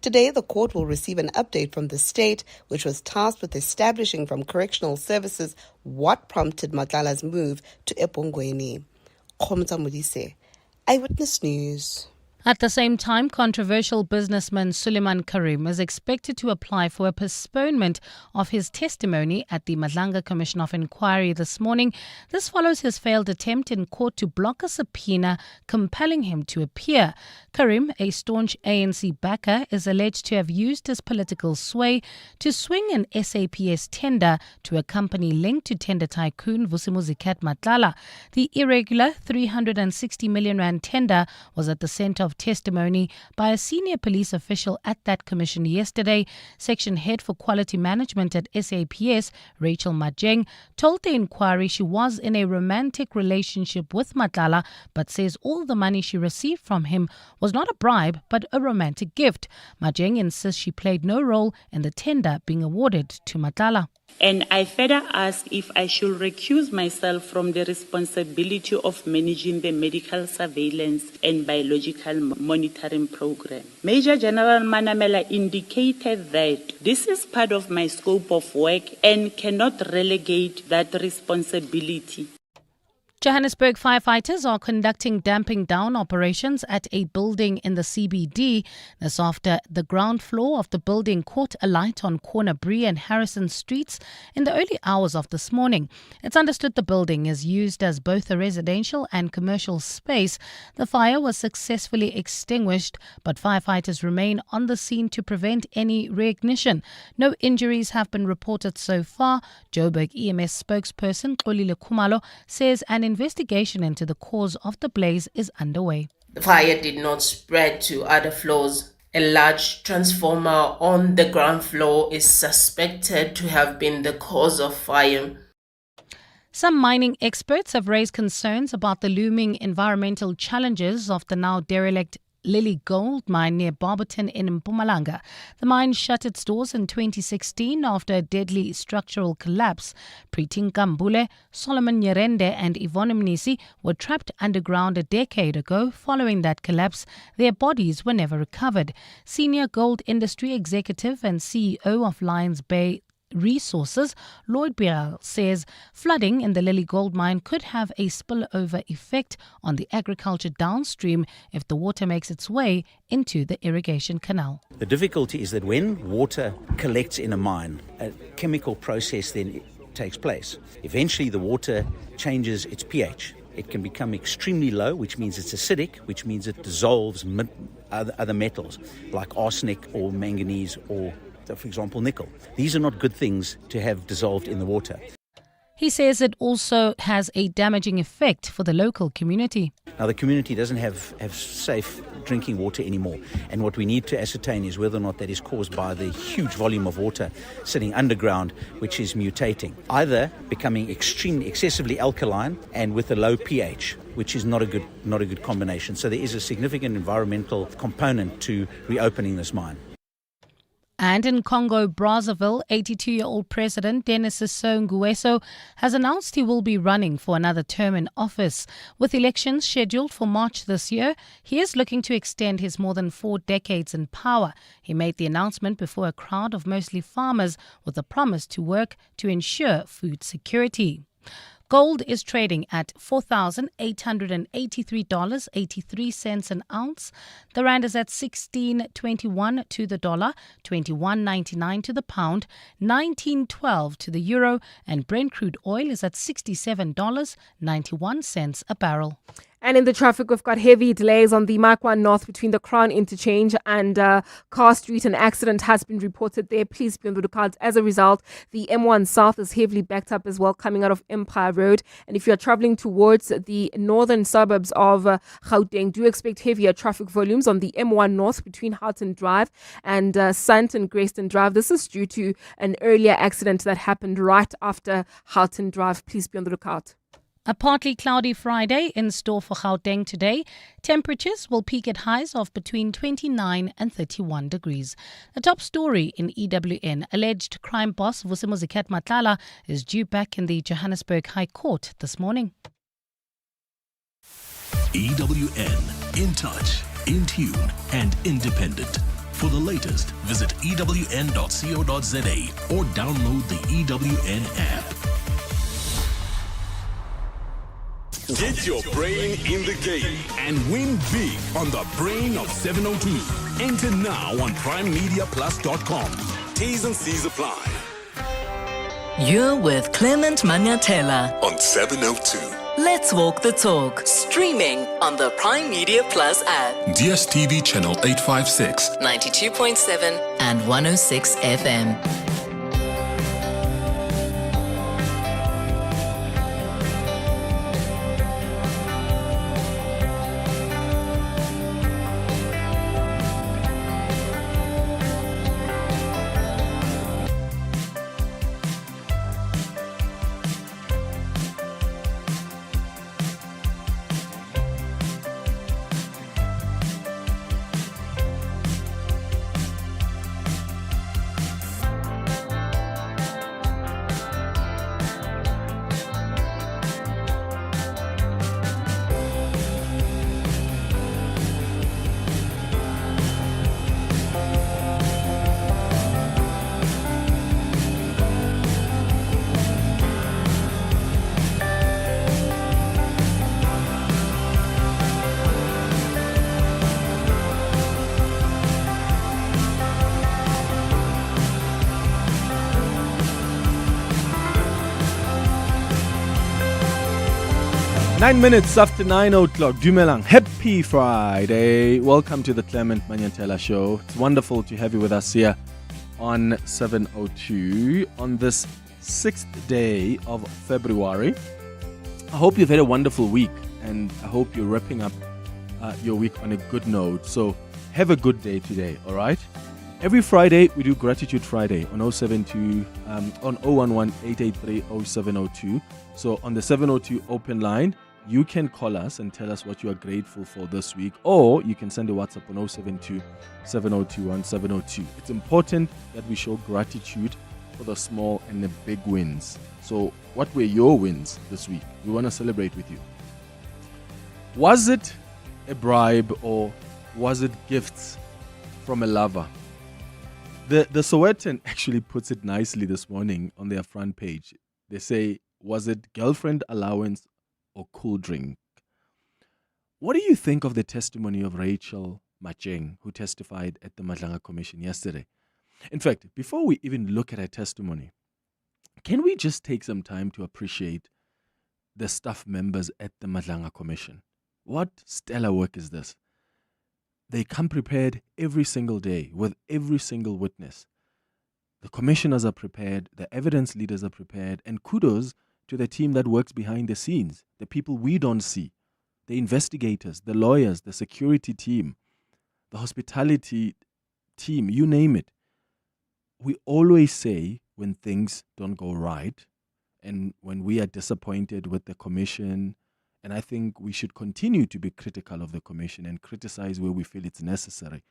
Today, the court will receive an update from the state, which was tasked with establishing from correctional services what prompted Madlala's move to eBhongweni. Khomza Modise, Eyewitness News. At the same time, controversial businessman Suleiman Karim is expected to apply for a postponement of his testimony at the Madlanga Commission of Inquiry this morning. This follows his failed attempt in court to block a subpoena compelling him to appear. Karim, a staunch ANC backer, is alleged to have used his political sway to swing an SAPS tender to a company linked to tender tycoon Vusimuzi Madlala. The irregular 360 million rand tender was at the centre of testimony by a senior police official at that commission yesterday. Section head for quality management at SAPS, Rachel Matjeng, told the inquiry she was in a romantic relationship with Madlala, but says all the money she received from him was not a bribe but a romantic gift. Matjeng insists she played no role in the tender being awarded to Madlala. And I further ask if I should recuse myself from the responsibility of managing the medical surveillance and biological monitoring program. Major General Manamela indicated that this is part of my scope of work and cannot relegate that responsibility. Johannesburg firefighters are conducting damping down operations at a building in the CBD. This after the ground floor of the building caught alight on Corner Bree and Harrison Streets in the early hours of this morning. It's understood the building is used as both a residential and commercial space. The fire was successfully extinguished, but firefighters remain on the scene to prevent any reignition. No injuries have been reported so far. Joburg EMS spokesperson Xolile Khumalo says an investigation into the cause of the blaze is underway. The fire did not spread to other floors. A large transformer on the ground floor is suspected to have been the cause of fire. Some mining experts have raised concerns about the looming environmental challenges of the now derelict Lily Gold Mine near Barberton in Mpumalanga. The mine shut its doors in 2016 after a deadly structural collapse. Pritin Kambule, Solomon Nyerende and Yvonne Mnisi were trapped underground a decade ago. Following that collapse, their bodies were never recovered. Senior gold industry executive and CEO of Lions Bay Resources, Lloyd Bial, says flooding in the Lily Gold Mine could have a spillover effect on the agriculture downstream if the water makes its way into the irrigation canal. The difficulty is that when water collects in a mine, a chemical process then takes place. Eventually the water changes its pH. It can become extremely low, which means it's acidic, which means it dissolves other metals like arsenic or manganese or, for example, nickel. These are not good things to have dissolved in the water. He says it also has a damaging effect for the local community. Now, the community doesn't have safe drinking water anymore. And what we need to ascertain is whether or not that is caused by the huge volume of water sitting underground, which is mutating, either becoming excessively alkaline and with a low pH, which is not a good combination. So there is a significant environmental component to reopening this mine. And in Congo-Brazzaville, 82-year-old President Denis Sassou Nguesso has announced he will be running for another term in office. With elections scheduled for March this year, he is looking to extend his more than 4 decades in power. He made the announcement before a crowd of mostly farmers with a promise to work to ensure food security. Gold is trading at $4,883.83 an ounce. The rand is at 16.21 to the dollar, 21.99 to the pound, 19.12 to the euro, and Brent crude oil is at $67.91 a barrel. And in the traffic, we've got heavy delays on the Makwa North between the Crown Interchange and Car Street. An accident has been reported there. Please be on the lookout. As a result, the M1 South is heavily backed up as well, coming out of Empire Road. And if you're traveling towards the northern suburbs of Gauteng, do expect heavier traffic volumes on the M1 North between Houghton Drive and Sandton Grayston Drive. This is due to an earlier accident that happened right after Houghton Drive. Please be on the lookout. A partly cloudy Friday in store for Gauteng today. Temperatures will peak at highs of between 29 and 31 degrees. The top story in EWN, alleged crime boss Vusimuzi Madlala is due back in the Johannesburg High Court this morning. EWN, in touch, in tune and independent. For the latest, visit ewn.co.za or download the EWN app. Get your brain in the game and win big on the Brain of 702. Enter now on primemediaplus.com. T's and C's apply. You're with Clement Manyathela On 702. Let's Walk the Talk, streaming on the Prime Media Plus app, DSTV channel 856. 92.7 and 106 FM. Nine minutes after 9 o'clock. Dumelang. Happy Friday. Welcome to the Clement Manyathela Show. It's wonderful to have you with us here on 702 on this 6th day of February. I hope you've had a wonderful week and I hope you're wrapping up your week on a good note. So have a good day today, all right? Every Friday, we do Gratitude Friday on 072, on 011-883-0702. So on the 702 open line, you can call us and tell us what you are grateful for this week, or you can send a WhatsApp on 072-702-1702. It's important that we show gratitude for the small and the big wins. So what were your wins this week? We want to celebrate with you. Was it a bribe or was it gifts from a lover? The Sowetan actually puts it nicely this morning on their front page. They say, was it girlfriend allowance or cool drink? What do you think of the testimony of Rachel Matjeng, who testified at the Madlanga Commission yesterday? In fact, before we even look at her testimony, can we just take some time to appreciate the staff members at the Madlanga Commission? What stellar work is this? They come prepared every single day with every single witness. The commissioners are prepared, the evidence leaders are prepared, and kudos to the team that works behind the scenes, the people we don't see, the investigators, the lawyers, the security team, the hospitality team, you name it. We always say when things don't go right and when we are disappointed with the commission, and I think we should continue to be critical of the commission and criticize where we feel it's necessary.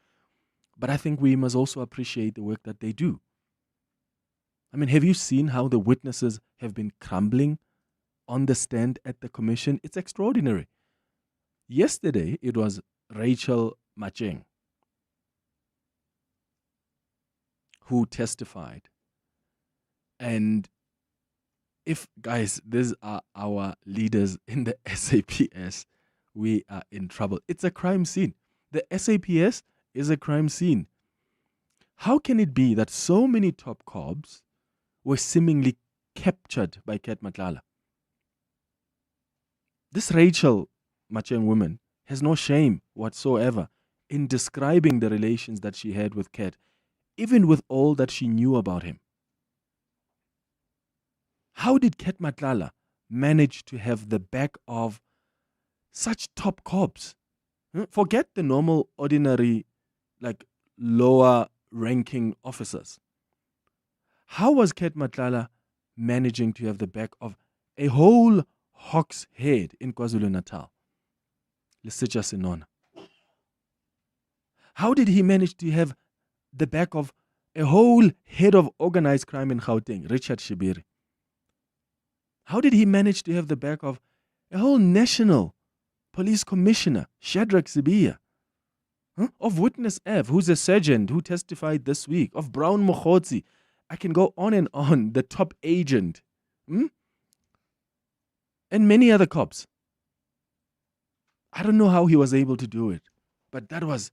But I think we must also appreciate the work that they do. I mean, have you seen how the witnesses have been crumbling on the stand at the commission? It's extraordinary. Yesterday, it was Rachel Matjeng who testified. And if, guys, these are our leaders in the SAPS, we are in trouble. It's a crime scene. The SAPS is a crime scene. How can it be that so many top cops were seemingly captured by Kat Matlala? This Rachel Matjeng woman has no shame whatsoever in describing the relations that she had with Kat, even with all that she knew about him. How did Kat Matlala manage to have the back of such top cops? Forget the normal, ordinary, like lower ranking officers. How was Kat Matlala managing to have the back of a whole hawk's head in KwaZulu-Natal? Lisitja Sinona. How did he manage to have the back of a whole head of organized crime in Gauteng, Richard Shibiri? How did he manage to have the back of a whole national police commissioner, Shadrack Sibiya? Of Witness F, who's a sergeant who testified this week, of Brown Mokhotsi. I can go on and on, the top agent, and many other cops. I don't know how he was able to do it, but that was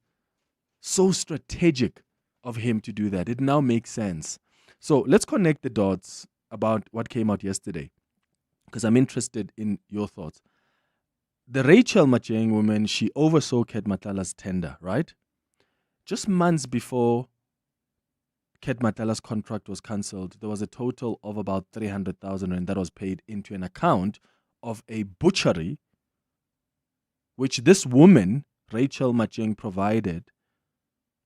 so strategic of him to do that. It now makes sense. So let's connect the dots about what came out yesterday, because I'm interested in your thoughts. The Rachel Matjeng woman, she oversaw Ket Matlala's tender, right? Just months before Ket Matlala's contract was cancelled, there was a total of about 300,000 rand that was paid into an account of a butchery, which this woman, Rachel Matjeng, provided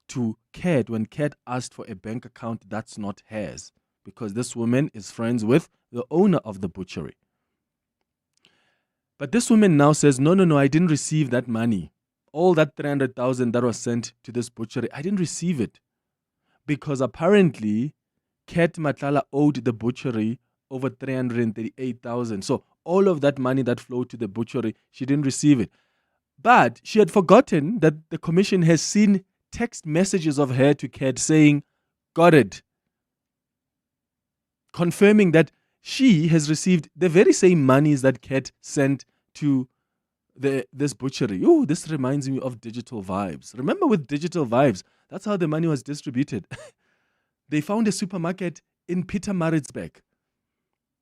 to Ket when Ket asked for a bank account that's not hers, because this woman is friends with the owner of the butchery. But this woman now says, no, I didn't receive that money. All that 300,000 that was sent to this butchery, I didn't receive it. Because apparently, Ket Matlala owed the butchery over 338,000. So all of that money that flowed to the butchery, she didn't receive it. But she had forgotten that the commission has seen text messages of her to Ket saying, got it. Confirming that she has received the very same monies that Ket sent to this butchery. Oh, this reminds me of Digital Vibes. Remember with Digital Vibes, that's how the money was distributed. They found a supermarket in Pietermaritzburg.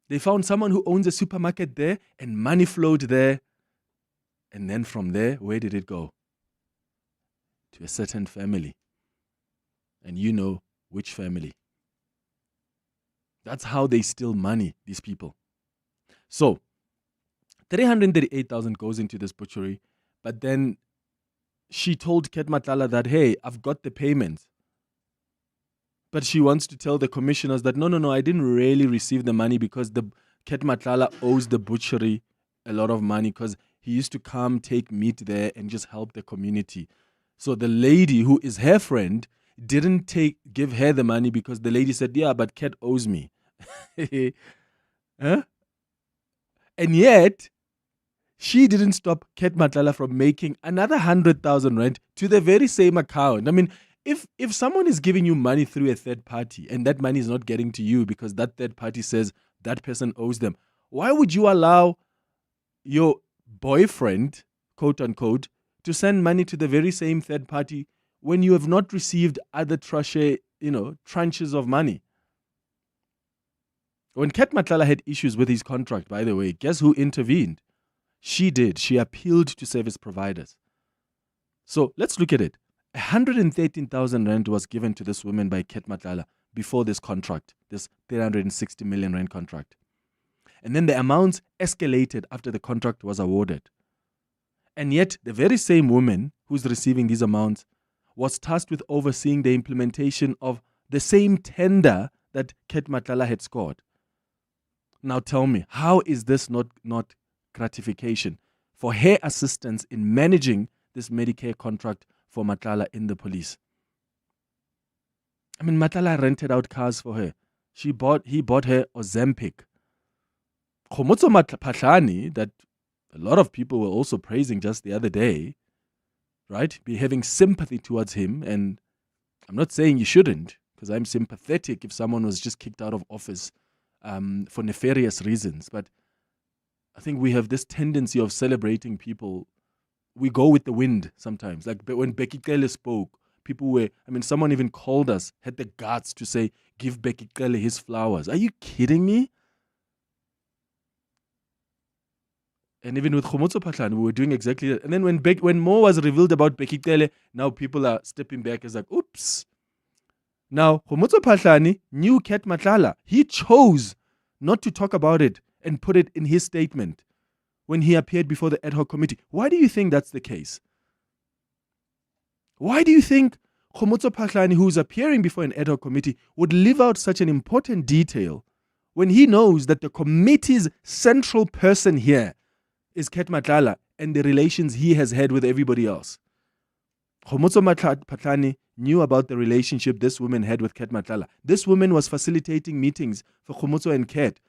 They found someone who owns a supermarket there, and money flowed there. And then from there, where did it go? To a certain family. And you know which family. That's how they steal money, these people. So, 338,000 goes into this butchery, but then she told Ket Matlala that, hey, I've got the payment. But she wants to tell the commissioners that, no, I didn't really receive the money because the Ket Matlala owes the butchery a lot of money because he used to come take meat there and just help the community. So the lady who is her friend didn't give her the money because the lady said, yeah, but Ket owes me. Huh? And yet, she didn't stop Ket Matlala from making another 100,000 rand to the very same account. I mean, if someone is giving you money through a third party and that money is not getting to you because that third party says that person owes them, why would you allow your boyfriend, quote unquote, to send money to the very same third party when you have not received other tranches of money? When Ket Matlala had issues with his contract, by the way, guess who intervened? She did. She appealed to service providers. So let's look at it. 113,000 rand was given to this woman by Ket Matlala before this contract, this 360 million rand contract. And then the amounts escalated after the contract was awarded. And yet, the very same woman who's receiving these amounts was tasked with overseeing the implementation of the same tender that Ket Matlala had scored. Now tell me, how is this not gratification for her assistance in managing this Medicare contract for Matlala in the police? I mean, Matlala rented out cars for her. He bought her Ozempic. Khomotso Phahlane, that a lot of people were also praising just the other day, right? Be having sympathy towards him. And I'm not saying you shouldn't, because I'm sympathetic if someone was just kicked out of office for nefarious reasons. But I think we have this tendency of celebrating people. We go with the wind sometimes. Like when Becky Cele spoke, someone even called us, had the guts to say, give Becky Cele his flowers. Are you kidding me? And even with Khomotso Phahlane, we were doing exactly that. And then when more was revealed about Becky Cele, now people are stepping back as like, oops. Now, Khomotso Phahlane knew Ket Matlala. He chose not to talk about it and put it in his statement when he appeared before the ad hoc committee. Why do you think that's the case? Why do you think Khomotso Phahlane, who's appearing before an ad hoc committee, would leave out such an important detail when he knows that the committee's central person here is Ket Matlala and the relations he has had with everybody else? Khomotso Phahlane knew about the relationship this woman had with Ket Matlala. This woman was facilitating meetings for Khomotso and Ket.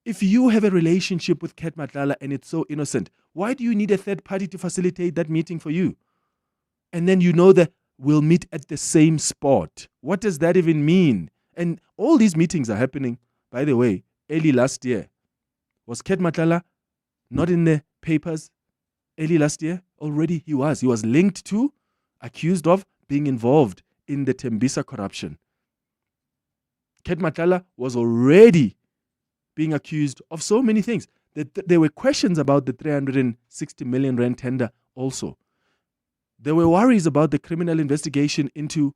If you have a relationship with Ket Matlala and it's so innocent, why do you need a third party to facilitate that meeting for you? And then you know that we'll meet at the same spot. What does that even mean? And all these meetings are happening, by the way, early last year. Was Ket Matala not in the papers early last year? Already he was. He was linked to, accused of being involved in the Tembisa corruption. Ket Matala was already being accused of so many things. There were questions about the 360 million rand tender also. There were worries about the criminal investigation into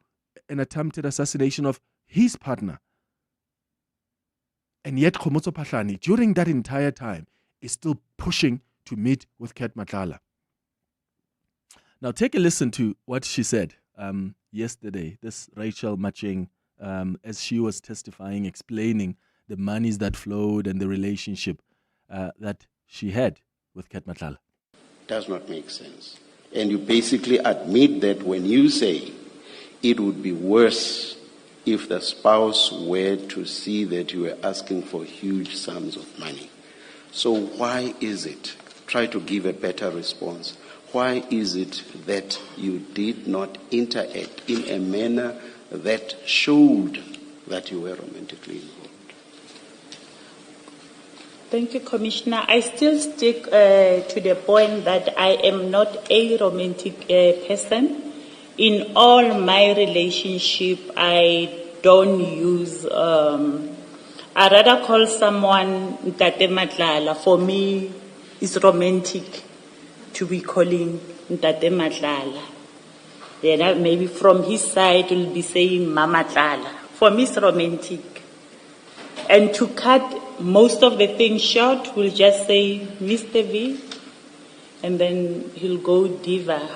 an attempted assassination of his partner. And yet Khomotso Phahlane, during that entire time, is still pushing to meet with Ket Matala. Now take a listen to what she said yesterday, this Rachel Matjeng, as she was testifying, explaining the monies that flowed and the relationship that she had with Ket Matala. Does not make sense. And you basically admit that when you say it would be worse if the spouse were to see that you were asking for huge sums of money. So why is it, try to give a better response, why is it that you did not interact in a manner that showed that you were romantically involved? Thank you, Commissioner. I still stick to the point that I am not a romantic person. In all my relationship, I don't use, I rather call someone Ntate Madlanga. For me, it's romantic to be calling Ntate Madlanga. Then maybe from his side, will be saying Mama Madlanga. For me, it's romantic. And to cut most of the things short, we'll just say Mr. V, and then he'll go diva.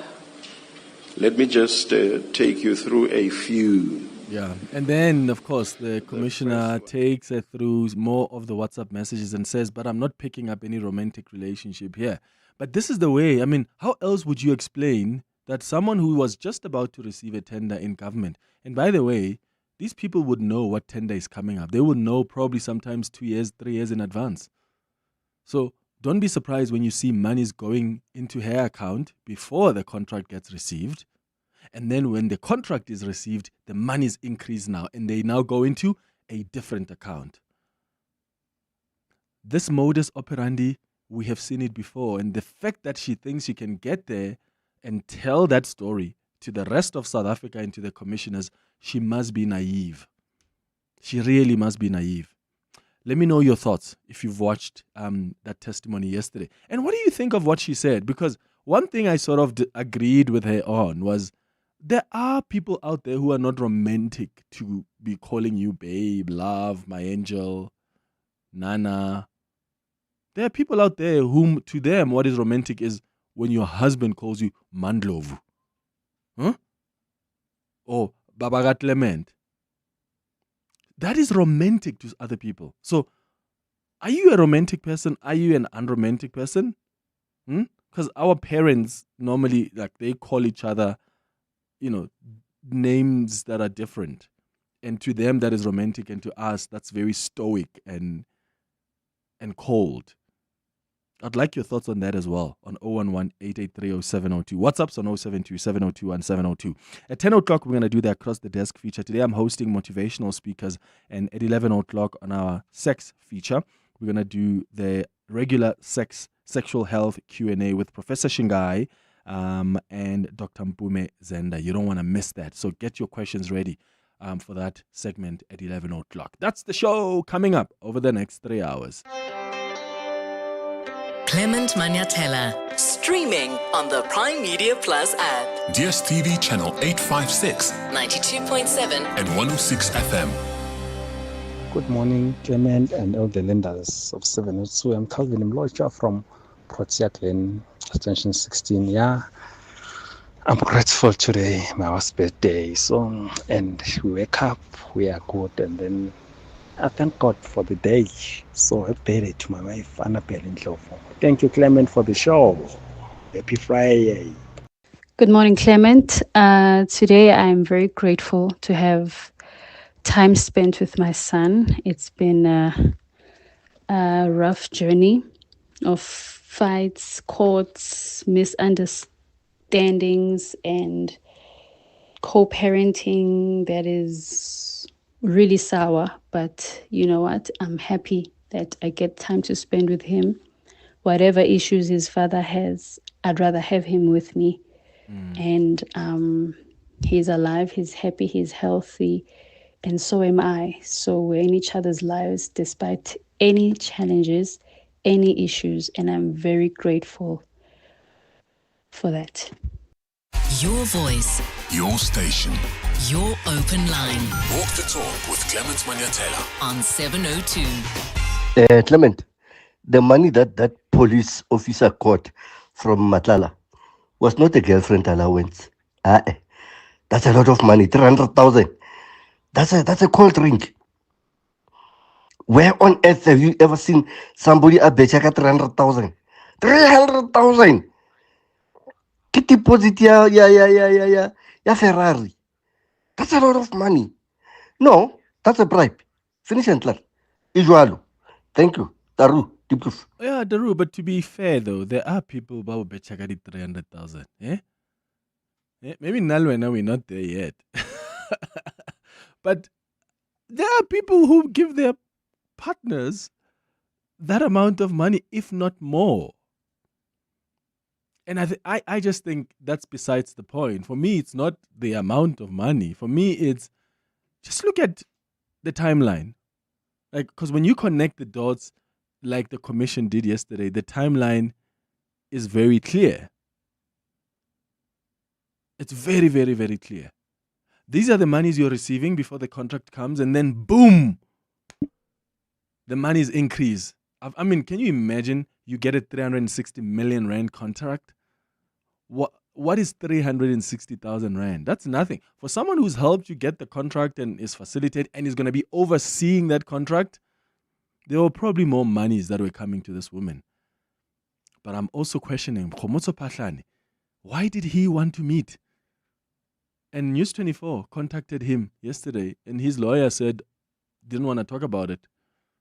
Let me just take you through a few. Yeah, and then, of course, the commissioner takes her through more of the WhatsApp messages and says, but I'm not picking up any romantic relationship here. But this is the way, I mean, how else would you explain that someone who was just about to receive a tender in government, and by the way, these people would know what tender is coming up. They would know probably sometimes 2 years, 3 years in advance. So don't be surprised when you see monies going into her account before the contract gets received. And then when the contract is received, the monies increase now and they now go into a different account. This modus operandi, we have seen it before. And the fact that she thinks she can get there and tell that story to the rest of South Africa and to the commissioners, she must be naive. She really must be naive. Let me know your thoughts if you've watched that testimony yesterday. And what do you think of what she said? Because one thing I sort of agreed with her on was there are people out there who are not romantic to be calling you babe, love, my angel, Nana. There are people out there whom, to them, what is romantic is when your husband calls you Mandlovu. Huh? Or Babaga Clement. That is romantic to other people. So, are you a romantic person? Are you an unromantic person? Because our parents normally, like, they call each other, names that are different. And to them, that is romantic. And to us, that's very stoic and cold. I'd like your thoughts on that as well, on 011-883-0702. WhatsApp's on 072-702-1702. At 10 o'clock, we're going to do the Across the Desk feature. Today, I'm hosting motivational speakers. And at 11 o'clock on our sex feature, we're going to do the regular sexual health Q&A with Professor Shingai and Dr. Mpume Zenda. You don't want to miss that. So get your questions ready for that segment at 11 o'clock. That's the show coming up over the next 3 hours. Clement Manyathela, streaming on the Prime Media Plus app. DSTV channel 856, 92.7 and 106 FM. Good morning, Clement and all the lenders of 702. I'm Calvin Mlocha from Protea Glen, Extension 16. Yeah, I'm grateful today, my wife's birthday. So, and we wake up, we are good, and then I thank God for the day. So happy birthday to my wife, Annabelle Ndlovu. Thank you, Clement, for the show. Happy Friday. Good morning, Clement. Today I'm very grateful to have time spent with my son. It's been a rough journey of fights, courts, misunderstandings, and co-parenting that is really sour, but you know what? I'm happy that I get time to spend with him. Whatever issues his father has, I'd rather have him with me. And he's alive, he's happy, he's healthy, and so am I. So we're in each other's lives despite any challenges, any issues, and I'm very grateful for that. Your voice, Your station. your open line Walk the talk with Clement Manyathela. on 702. Clement, the money that police officer got from Madlanga was not a girlfriend allowance. That's a lot of money, 300,000. That's a cold drink. Where on earth have you ever seen somebody a betcha 300,000? 300,000. Get deposit ya Ferrari. That's a lot of money. No, that's a bribe. Finish and clear. Ijualo. Thank you. Daru, the proof. Yeah, Daru, but to be fair though, there are people who will bet 300,000. Eh? Maybe Nalwena, we're not there yet. But there are people who give their partners that amount of money, if not more. And I just think that's besides the point. For me, it's not the amount of money. For me, it's just look at the timeline. Like, because when you connect the dots, like the commission did yesterday, the timeline is very clear. It's very, very, very clear. These are the monies you're receiving before the contract comes, and then boom, the monies increase. I mean, can you imagine you get a 360 million rand contract? What is 360,000 rand? That's nothing. For someone who's helped you get the contract and is facilitated and is going to be overseeing that contract, there were probably more monies that were coming to this woman. But I'm also questioning, why did he want to meet? And News 24 contacted him yesterday, and his lawyer said, didn't want to talk about it.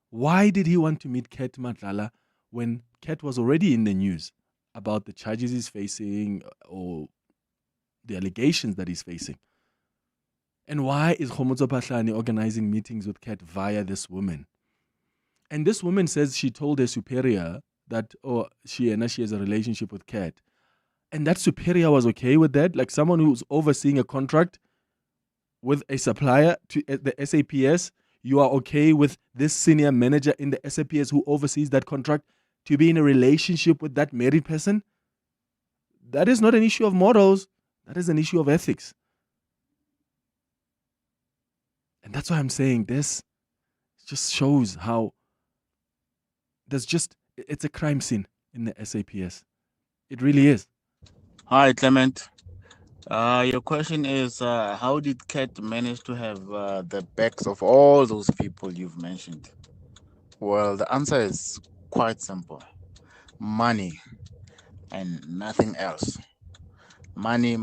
Why did he want to meet Ket Madlanga when Ket was already in the news about the charges he's facing or the allegations that he's facing? And why is Khomotso Phahlane organizing meetings with Ket via this woman? And this woman says she told her superior that, she has a relationship with Ket. And that superior was okay with that? Like someone who's overseeing a contract with a supplier to the SAPS, you are okay with this senior manager in the SAPS who oversees that contract to be in a relationship with that married person? That is not an issue of morals. That is an issue of ethics. And that's why I'm saying this just shows how it's a crime scene in the SAPS. It really is. Hi, Clement. Your question is, how did Ket manage to have the backs of all those people you've mentioned? Well, the answer is quite simple. Money and nothing else. Money,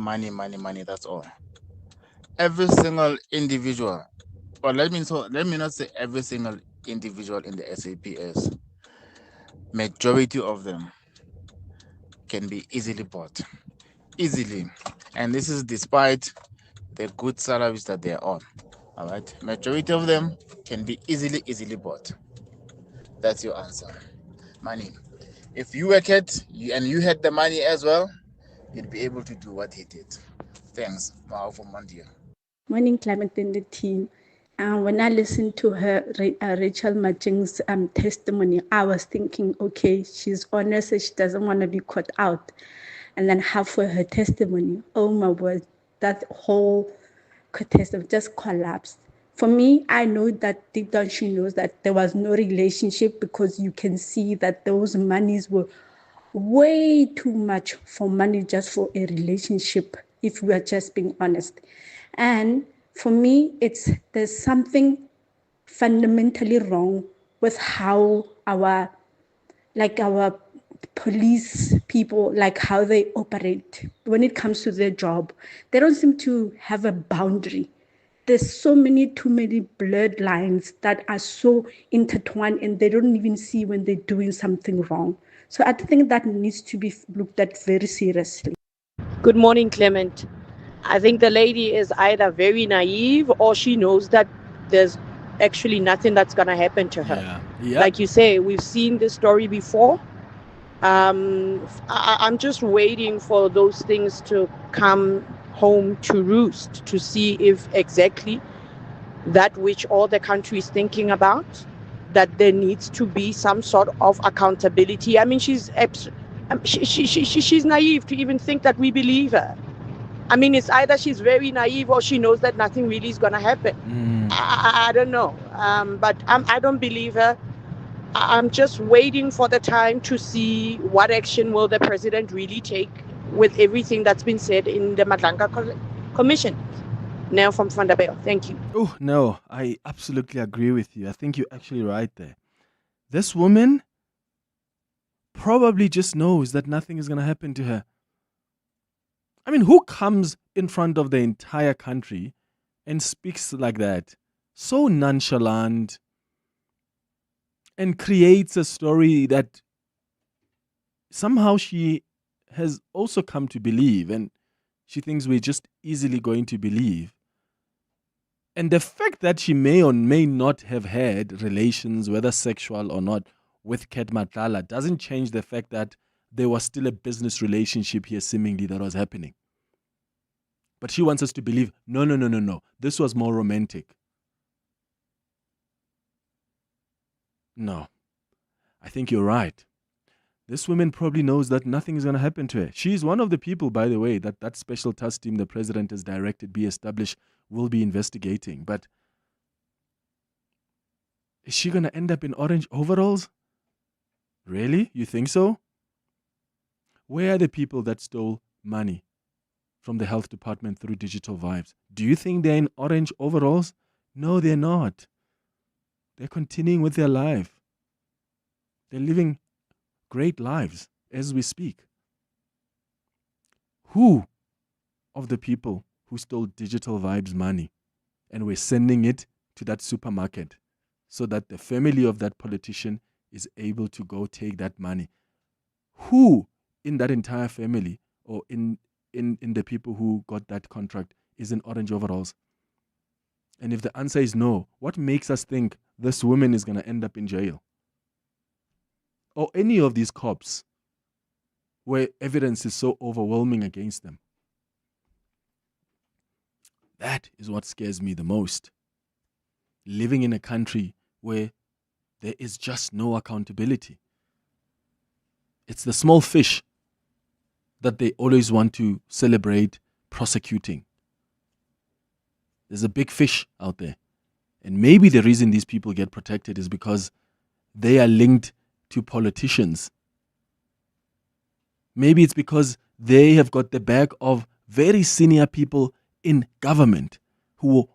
that's all. Every single individual, or let me not say every single individual in the SAPS, majority of them can be easily bought. Easily. And this is despite the good salaries that they're on. All right. Majority of them can be easily bought. That's your answer. Money. If you were Ket and you had the money as well, you'd be able to do what he did. Thanks. Wow, for Monday. Morning, Clement and the team. When I listened to her, Rachel Matjeng's testimony, I was thinking, okay, she's honest and she doesn't want to be caught out. And then halfway her testimony, oh my word, that whole testimony just collapsed. For me, I know that deep down she knows that there was no relationship, because you can see that those monies were way too much for money just for a relationship, if we are just being honest. And for me, there's something fundamentally wrong with how our police people, like how they operate when it comes to their job. They don't seem to have a boundary. There's too many blurred lines that are so intertwined, and they don't even see when they're doing something wrong. So I think that needs to be looked at very seriously. Good morning, Clement. I think the lady is either very naive or she knows that there's actually nothing that's going to happen to her. Yeah. Like you say, we've seen this story before. I'm just waiting for those things to come home to roost to see if exactly that which all the country is thinking about, that there needs to be some sort of accountability. I mean, she's naive to even think that we believe her. I mean, it's either she's very naive or she knows that nothing really is going to happen. I don't know. But I don't believe her. I'm just waiting for the time to see what action will the president really take with everything that's been said in the Madlanga Commission. Now from Vandabeo. Thank you. Oh, no, I absolutely agree with you. I think you're actually right there. This woman probably just knows that nothing is going to happen to her. I mean, who comes in front of the entire country and speaks like that? So nonchalant, and creates a story that somehow she has also come to believe, and she thinks we're just easily going to believe. And the fact that she may or may not have had relations, whether sexual or not, with Ket Matala doesn't change the fact that there was still a business relationship here seemingly that was happening. But she wants us to believe, no, this was more romantic. No, I think you're right. This woman probably knows that nothing is going to happen to her. She's one of the people, by the way, that special task team the president has directed be established will be investigating. But is she going to end up in orange overalls? Really? You think so? Where are the people that stole money from the health department through Digital Vibes? Do you think they're in orange overalls? No, they're not. They're continuing with their life. They're living great lives as we speak. Who of the people who stole Digital Vibes money and were sending it to that supermarket so that the family of that politician is able to go take that money? Who in that entire family or in the people who got that contract is in orange overalls? And if the answer is no, what makes us think this woman is going to end up in jail? Or any of these cops where evidence is so overwhelming against them? That is what scares me the most. Living in a country where there is just no accountability. It's the small fish that they always want to celebrate prosecuting. There's a big fish out there. And maybe the reason these people get protected is because they are linked to politicians. Maybe it's because they have got the back of very senior people in government who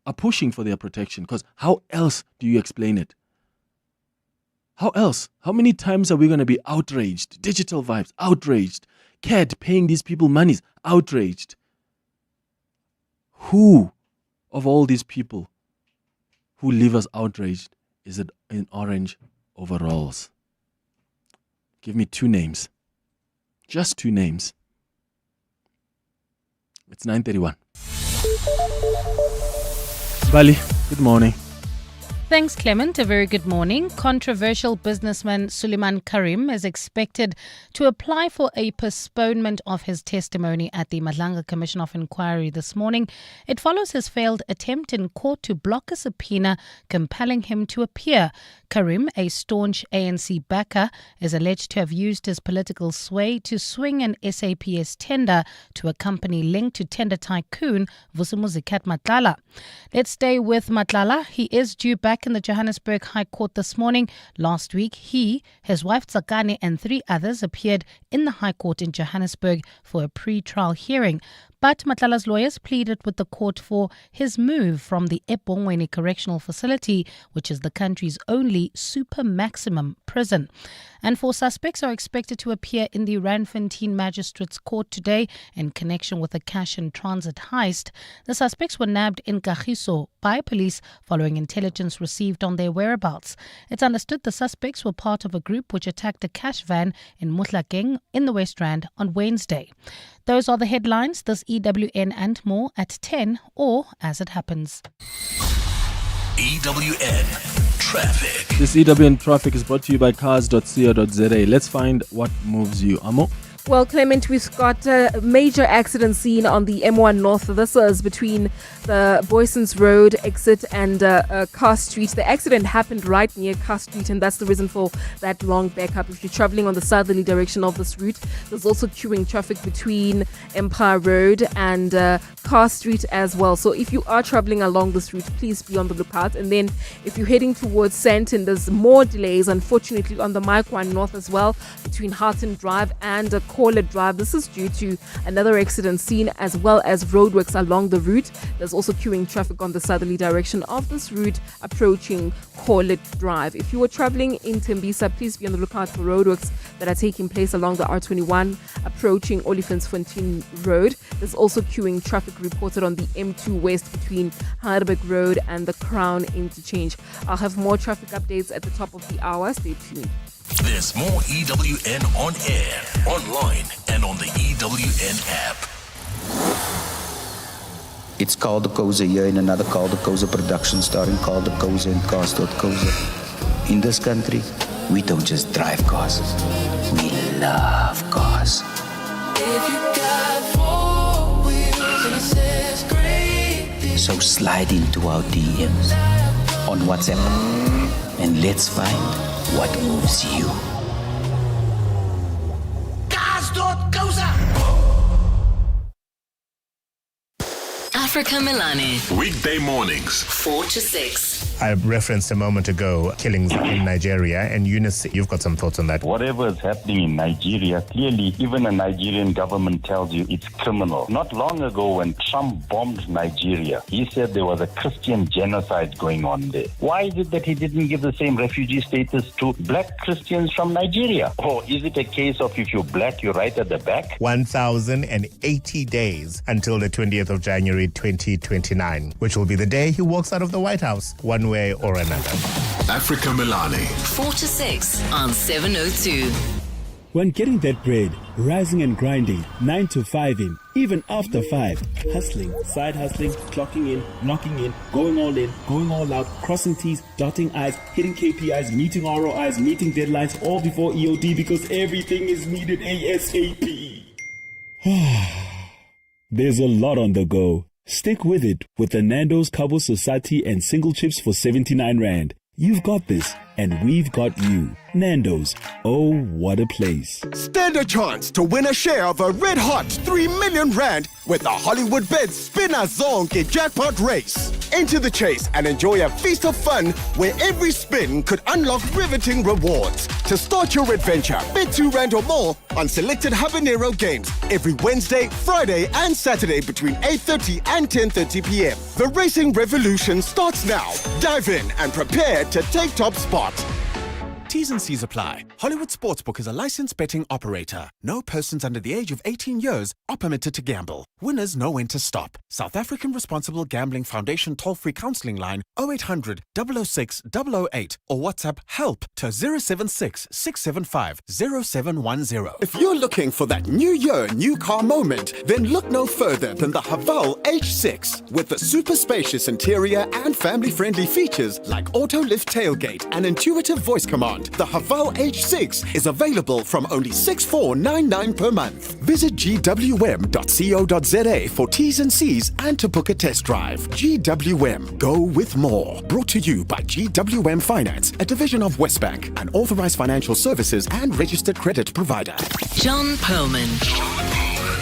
are pushing for their protection. Because how else do you explain it? How else? How many times are we going to be outraged? Digital Vibes, outraged. CAD paying these people monies, outraged. Who of all these people who leave us outraged is it in orange overalls? Give me 2 names. Just 2 names. It's 9:31. Bali, good morning. Thanks, Clement. A very good morning. Controversial businessman Suleiman Karim is expected to apply for a postponement of his testimony at the Madlanga Commission of Inquiry this morning. It follows his failed attempt in court to block a subpoena compelling him to appear. Karim, a staunch ANC backer, is alleged to have used his political sway to swing an SAPS tender to a company linked to tender tycoon Vusumuzi Ket Matala. Let's stay with Matala. He is due back in the Johannesburg High Court this morning. Last week, he, his wife Tsakane and 3 others appeared in the High Court in Johannesburg for a pre-trial hearing. But Matlala's lawyers pleaded with the court for his move from the eBongweni Correctional Facility, which is the country's only super maximum prison. And 4 suspects are expected to appear in the Randfontein Magistrates Court today in connection with a cash and transit heist. The suspects were nabbed in Kagiso by police following intelligence received on their whereabouts. It's understood the suspects were part of a group which attacked a cash van in Madlanga in the West Rand on Wednesday. Those are the headlines, this EWN and more at 10 or as it happens. EWN Traffic. This EWN Traffic is brought to you by cars.co.za. Let's find what moves you. Amo? Well, Clement, we've got a major accident scene on the M1 North. This is between the Boysons Road exit and Carr Street. The accident happened right near Carr Street, and that's the reason for that long backup. If you're traveling on the southerly direction of this route, there's also queuing traffic between Empire Road and Carr Street as well. So if you are traveling along this route, please be on the lookout. And then if you're heading towards Sandton, there's more delays, unfortunately, on the Mike-1 North as well, between Harton Drive and Caller Drive. This is due to another accident scene as well as roadworks along the route. There's also queuing traffic on the southerly direction of this route approaching Caller Drive. If you are traveling in Tembisa, please be on the lookout for roadworks that are taking place along the R21 approaching Olifantsfontein Road. There's also queuing traffic reported on the M2 West between Heidelberg Road and the Crown Interchange. I'll have more traffic updates at the top of the hour. Stay tuned. There's more EWN on air, online, and on the EWN app. It's Carl de Koza here in another Carl de Koza production starring Carl de Koza and Cars.Koza. In this country, we don't just drive cars, we love cars. So slide into our DMs on WhatsApp and let's find what moves you. Africa Milani. Weekday mornings, 4 to 6. I referenced a moment ago killings in Nigeria, and Eunice, you've got some thoughts on that. Whatever is happening in Nigeria, clearly even a Nigerian government tells you it's criminal. Not long ago when Trump bombed Nigeria, he said there was a Christian genocide going on there. Why is it that he didn't give the same refugee status to black Christians from Nigeria? Or is it a case of if you're black, you're right at the back? 1,080 days until the 20th of January 2029, which will be the day he walks out of the White House, one way or another. Africa Milani. 4 to 6 on 702. When getting that bread, rising and grinding, 9 to 5 in, even after 5, hustling, side hustling, clocking in, knocking in, going all in, going all out, crossing T's, dotting I's, hitting KPIs, meeting ROIs, meeting deadlines, all before EOD because everything is needed ASAP. There's a lot on the go. Stick with it with the Nando's Cabo Society and single chips for 79 Rand. You've got this, and we've got you. Nando's. Oh, what a place. Stand a chance to win a share of a red-hot 3 million Rand with the Hollywood Bet Spinner Zonke jackpot race. Enter the chase and enjoy a feast of fun where every spin could unlock riveting rewards. To start your adventure, bet 2 Rand or more on selected Habanero games every Wednesday, Friday and Saturday between 8:30 and 10:30 p.m. The racing revolution starts now. Dive in and prepare to take top spot. T's and C's apply. Hollywood Sportsbook is a licensed betting operator. No persons under the age of 18 years are permitted to gamble. Winners know when to stop. South African Responsible Gambling Foundation toll-free counseling line 0800 006 008 or WhatsApp HELP to 076 675 0710. If you're looking for that new year, new car moment, then look no further than the Haval H6. With the super spacious interior and family-friendly features like auto-lift tailgate and intuitive voice command, the Haval H6 is available from only 6,499 per month. Visit gwm.co.za for T's and C's and to book a test drive. GWM, go with more. Brought to you by GWM Finance, a division of Westbank, an authorized financial services and registered credit provider. John Perlman.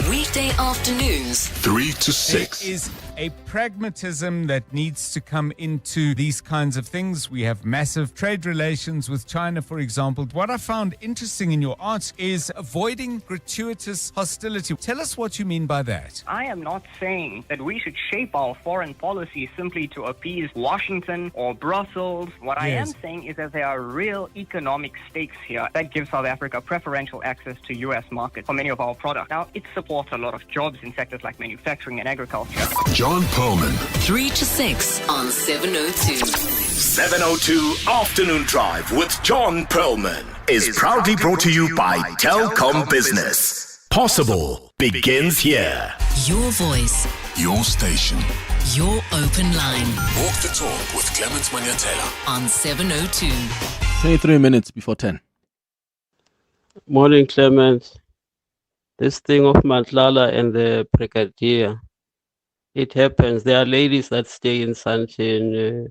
Weekday afternoons, 3 to 6. There is a pragmatism that needs to come into these kinds of things. We have massive trade relations with China, for example. What I found interesting in your art is avoiding gratuitous hostility. Tell us what you mean by that. I am not saying that we should shape our foreign policy simply to appease Washington or Brussels. What I am saying is that there are real economic stakes here that give South Africa preferential access to U.S. markets for many of our products. Now, it supports a lot of jobs in sectors like manufacturing and agriculture. John Perlman. 3 to 6 on 702. 702 Afternoon Drive with John Perlman is proudly brought to you by Telkom Business. Possible begins here. Your voice, Your station. your open line Walk the talk with Clement Manyathela. on 702. 23 minutes before 10. Morning, Clement. This thing of Madlanga and the Brigadier, it happens. There are ladies that stay in Sandton,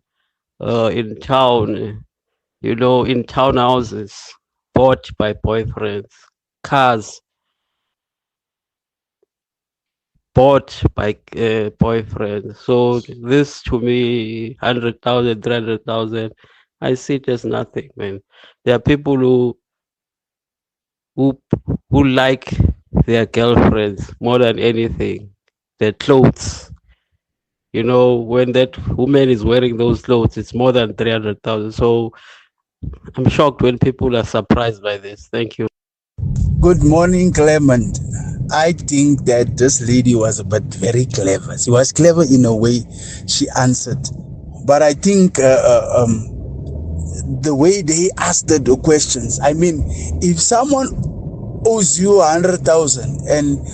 in town, in townhouses, bought by boyfriends, cars bought by boyfriends. So this to me, 100,000, 300,000, I see it as nothing, man. There are people who like their girlfriends more than anything. Their clothes. When that woman is wearing those clothes, it's more than 300,000. So I'm shocked when people are surprised by this. Thank you. Good morning, Clement. I think that this lady was very clever. She was clever in a way she answered. But I think the way they asked the questions, I mean, if someone owes you 100,000 and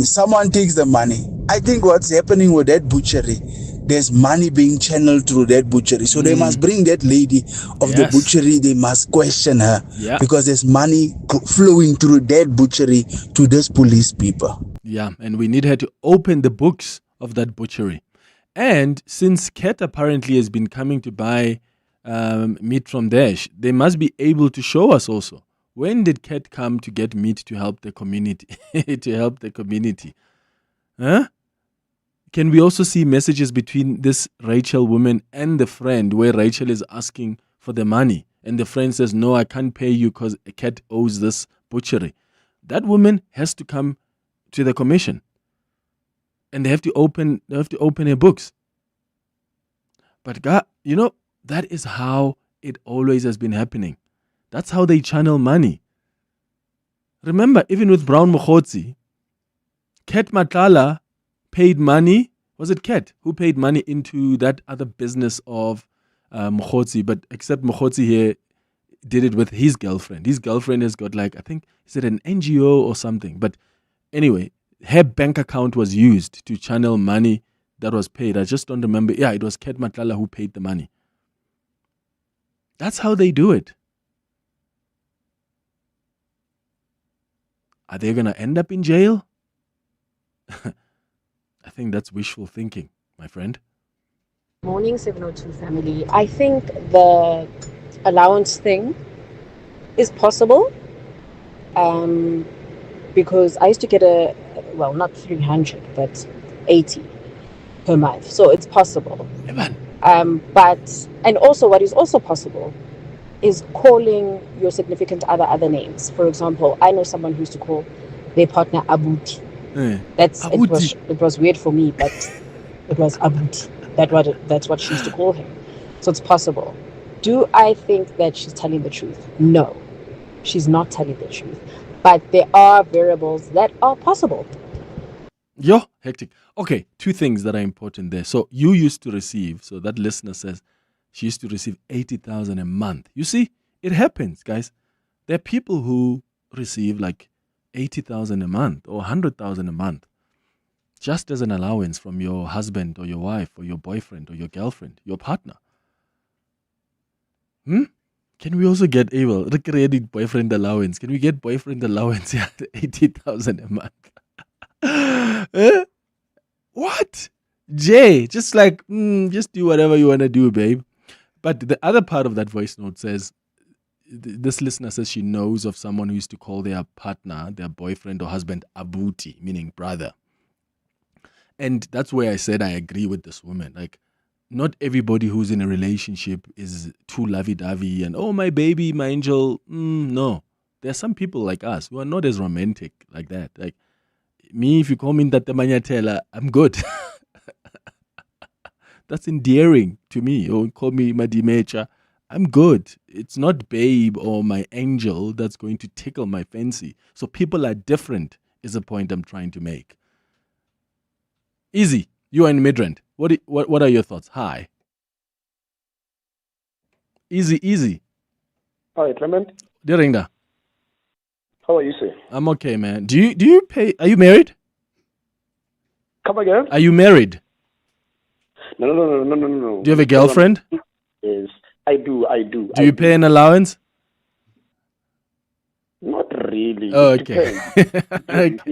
someone takes the money, I think what's happening with that butchery, there's money being channeled through that butchery. So they must bring that lady of the butchery, they must question her because there's money flowing through that butchery to those police people. Yeah, and we need her to open the books of that butchery. And since Ket apparently has been coming to buy meat from there, they must be able to show us also. When did Ket come to get meat to help the community? Huh? Can we also see messages between this Rachel woman and the friend where Rachel is asking for the money and the friend says, no, I can't pay you because Ket owes this butchery. That woman has to come to the commission and they have to open her books. But God, that is how it always has been happening. That's how they channel money. Remember, even with Brown Mokhotsi, Ket Matala paid money. Was it Ket who paid money into that other business of Mokhotsi? But except Mokhotsi here did it with his girlfriend. His girlfriend has got I think, is it an NGO or something? But anyway, her bank account was used to channel money that was paid. I just don't remember. Yeah, it was Ket Matala who paid the money. That's how they do it. Are they going to end up in jail? I think that's wishful thinking, my friend. Morning 702 family. I think the allowance thing is possible because I used to get not 300 but 80 per month. So it's possible. Yeah, and also what is also possible is calling your significant other names. For example, I know someone who used to call their partner Abuti. It was weird for me, but it was Abuti. That's what she used to call him. So it's possible. Do I think that she's telling the truth? No, she's not telling the truth. But there are variables that are possible. Yo, hectic. Okay, two things that are important there. So you used to receive, so that listener says she used to receive 80,000 a month. You see, it happens, guys. There are people who receive 80,000 a month or 100,000 a month just as an allowance from your husband or your wife or your boyfriend or your girlfriend, your partner. Can we also get recreated boyfriend allowance? Can we get boyfriend allowance at 80,000 a month? What? Jay, just just do whatever you want to do, babe. But the other part of that voice note says, this listener says she knows of someone who used to call their partner, their boyfriend or husband, Abuti, meaning brother. And that's where I said I agree with this woman. Not everybody who's in a relationship is too lovey-dovey and, oh, my baby, my angel. No. There are some people like us who are not as romantic like that. Me, if you call me Tate Manyathela, I'm good. That's endearing to me. Or call me Madimecha, I'm good. It's not babe or my angel that's going to tickle my fancy. So people are different is the point I'm trying to make. Easy, you are an immigrant. What are your thoughts? Hi. Easy. Hi, Clement. Dirinda. How are you, sir? I'm okay, man. Do you pay? Are you married? Come again? Are you married? No. Do you have a girlfriend? Yes, I do. Do you pay an allowance? Not really. Oh, It okay. depends.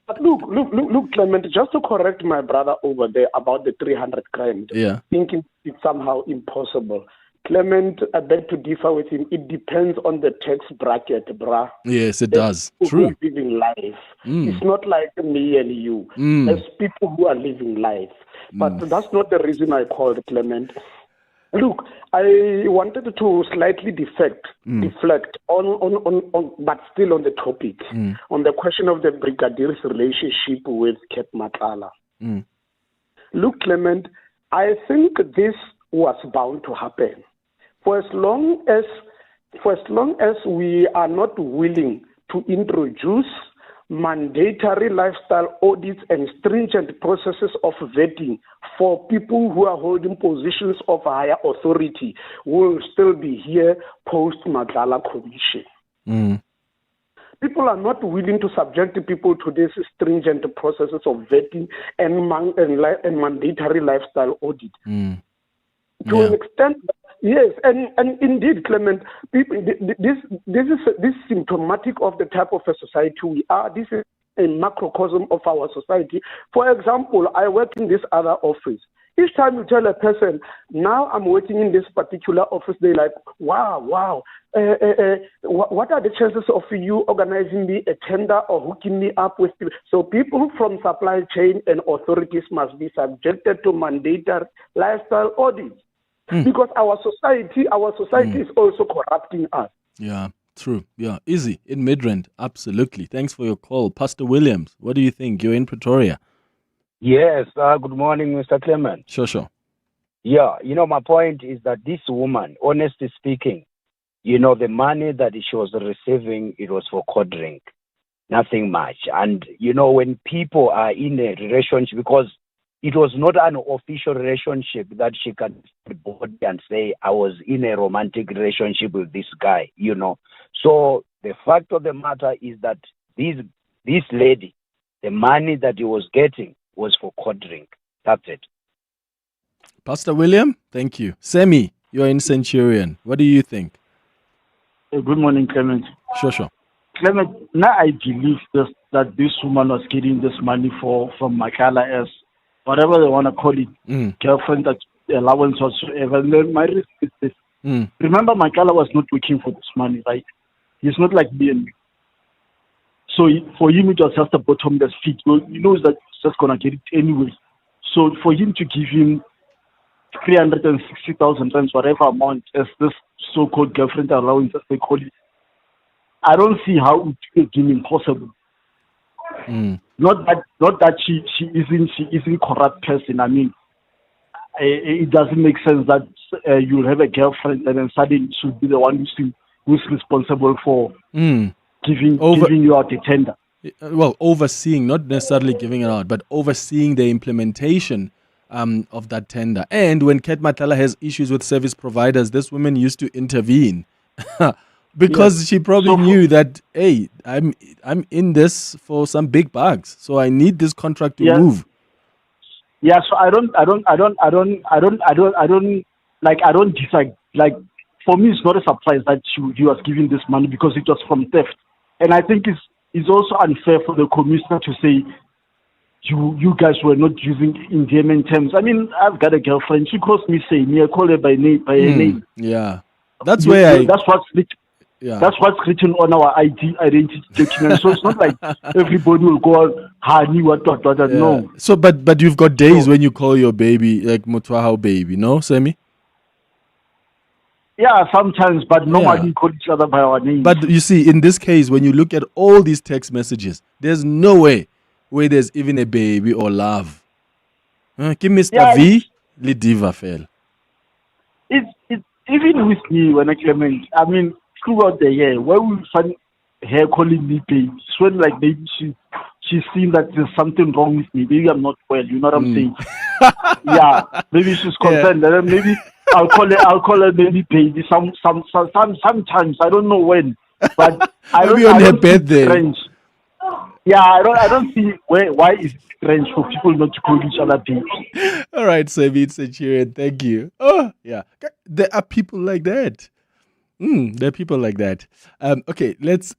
But look, Clement, just to correct my brother over there about the 300 grand, Yeah. thinking it's somehow impossible. Clement, I beg to differ with him. It depends on the tax bracket, bruh. Yes, it does. People who True. are living life. Mm. It's not like me and you. Mm. There's people who are living life. But that's not the reason I called Clement. Look, I wanted to slightly deflect on, but still on the topic, on the question of the Brigadier's relationship with Ket Matlala. Look, Clement, I think this was bound to happen. For as long as we are not willing to introduce mandatory lifestyle audits and stringent processes of vetting for people who are holding positions of higher authority, will still be here post-Madlanga Commission. People are not willing to subject people to these stringent processes of vetting and mandatory lifestyle audit. To an extent, yes, and indeed, Clement, people, this is symptomatic of the type of a society we are. This is a macrocosm of our society. For example, I work in this other office. Each time you tell a person, now I'm working in this particular office, they're like, wow, what are the chances of you organizing me a tender or hooking me up with people? So people from supply chain and authorities must be subjected to mandatory lifestyle audits. Because our society is also corrupting us. Yeah, true. Yeah, easy in Midrand. Absolutely. Thanks for your call. Pastor Williams, what do you think? You're in Pretoria. Yes, good morning, Mr. Clement. Sure. Yeah, my point is that this woman, honestly speaking, the money that she was receiving, it was for cold drink, nothing much. And, when people are in a relationship, because it was not an official relationship that she can board and say, I was in a romantic relationship with this guy, So the fact of the matter is that this lady, the money that he was getting was for cold drink. That's it. Pastor William, thank you. Semi, you're in Centurion. What do you think? Good morning, Clement. Sure. Clement, now I believe that this woman was getting this money from Makala as whatever they want to call it, girlfriend, allowance whatsoever. And then my risk is this. Remember, Makala was not working for this money, right? He's not like me and you. So for him, it was just a bottomless pit. He knows that he's just going to get it anyway. So for him to give him 360,000 rands, whatever amount, as this so-called girlfriend allowance, as they call it, I don't see how it could be impossible. Not that she isn't corrupt person. I mean, it doesn't make sense that you'll have a girlfriend and then suddenly she'll be the one who's responsible for giving you out a tender. Well, overseeing, not necessarily giving it out, but overseeing the implementation of that tender. And when Ket Matlala has issues with service providers, this woman used to intervene. Because she probably knew that, hey, I'm in this for some big bucks, so I need this contract to move. Yeah, so I don't decide. Like, for me, it's not a surprise that he was giving this money because it was from theft, and I think it's also unfair for the commissioner to say you guys were not using endearment terms. I mean, I've got a girlfriend. She calls me Sami. I call her by name. Yeah, that's where that's what's written on our identity document. So it's not like everybody will go on, honey, what. No. So, but you've got days when you call your baby like Mutwahau baby, no, Sami? Yeah, sometimes, but normally we call each other by our name. But you see, in this case, when you look at all these text messages, there's no way where there's even a baby or love. Give Mr. V, Lidiva fell. It's even with me when I Clement. I mean, throughout the year, where we find her calling me baby, it's when like maybe she's seen that there's something wrong with me. Maybe I'm not well. You know what I'm saying? Yeah, maybe she's concerned. And then maybe I'll call her maybe baby. Sometimes I don't know when. But I Maybe on their birthday. Strange. Yeah, I don't see why it's strange for people not to call each other baby. All right, Sabine Centurion, thank you. Oh, yeah. There are people like that. There are people like that. Okay, let's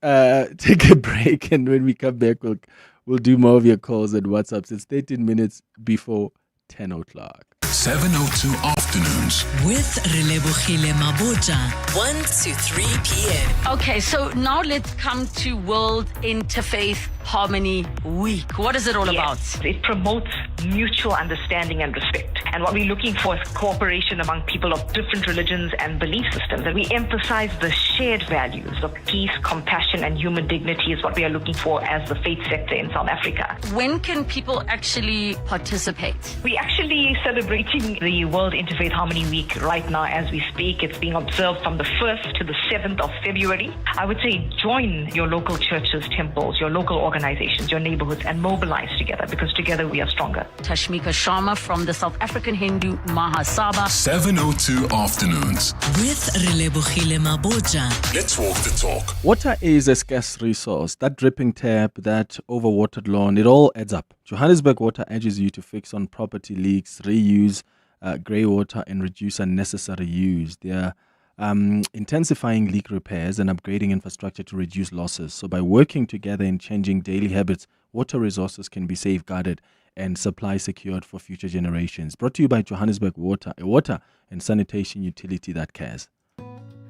take a break, and when we come back, we'll do more of your calls and WhatsApps. It's 13 minutes before 10 o'clock. 702 afternoons with Relebohile Maboja, 1 to 3 p.m. Okay, so now let's come to World Interfaith Harmony Week. What is it all about? It promotes mutual understanding and respect. And what we're looking for is cooperation among people of different religions and belief systems. And we emphasize the shared values of peace, compassion, and human dignity is what we are looking for as the faith sector in South Africa. When can people actually participate? We're actually celebrating the World Interfaith Harmony Week right now as we speak. It's being observed from the 1st to the 7th of February. I would say join your local churches, temples, your local organizations, your neighborhoods, and mobilize together, because together we are stronger. Tashmika Sharma from the South African Hindu Mahasabha. 702 afternoons with Relebohile Maboja. Let's walk the talk. Water is a scarce resource. That dripping tap, that overwatered lawn, it all adds up. Johannesburg Water urges you to fix on property leaks, reuse grey water, and reduce unnecessary use. They are intensifying leak repairs and upgrading infrastructure to reduce losses. So by working together and changing daily habits, water resources can be safeguarded and supply secured for future generations. Brought to you by Johannesburg Water, a water and sanitation utility that cares.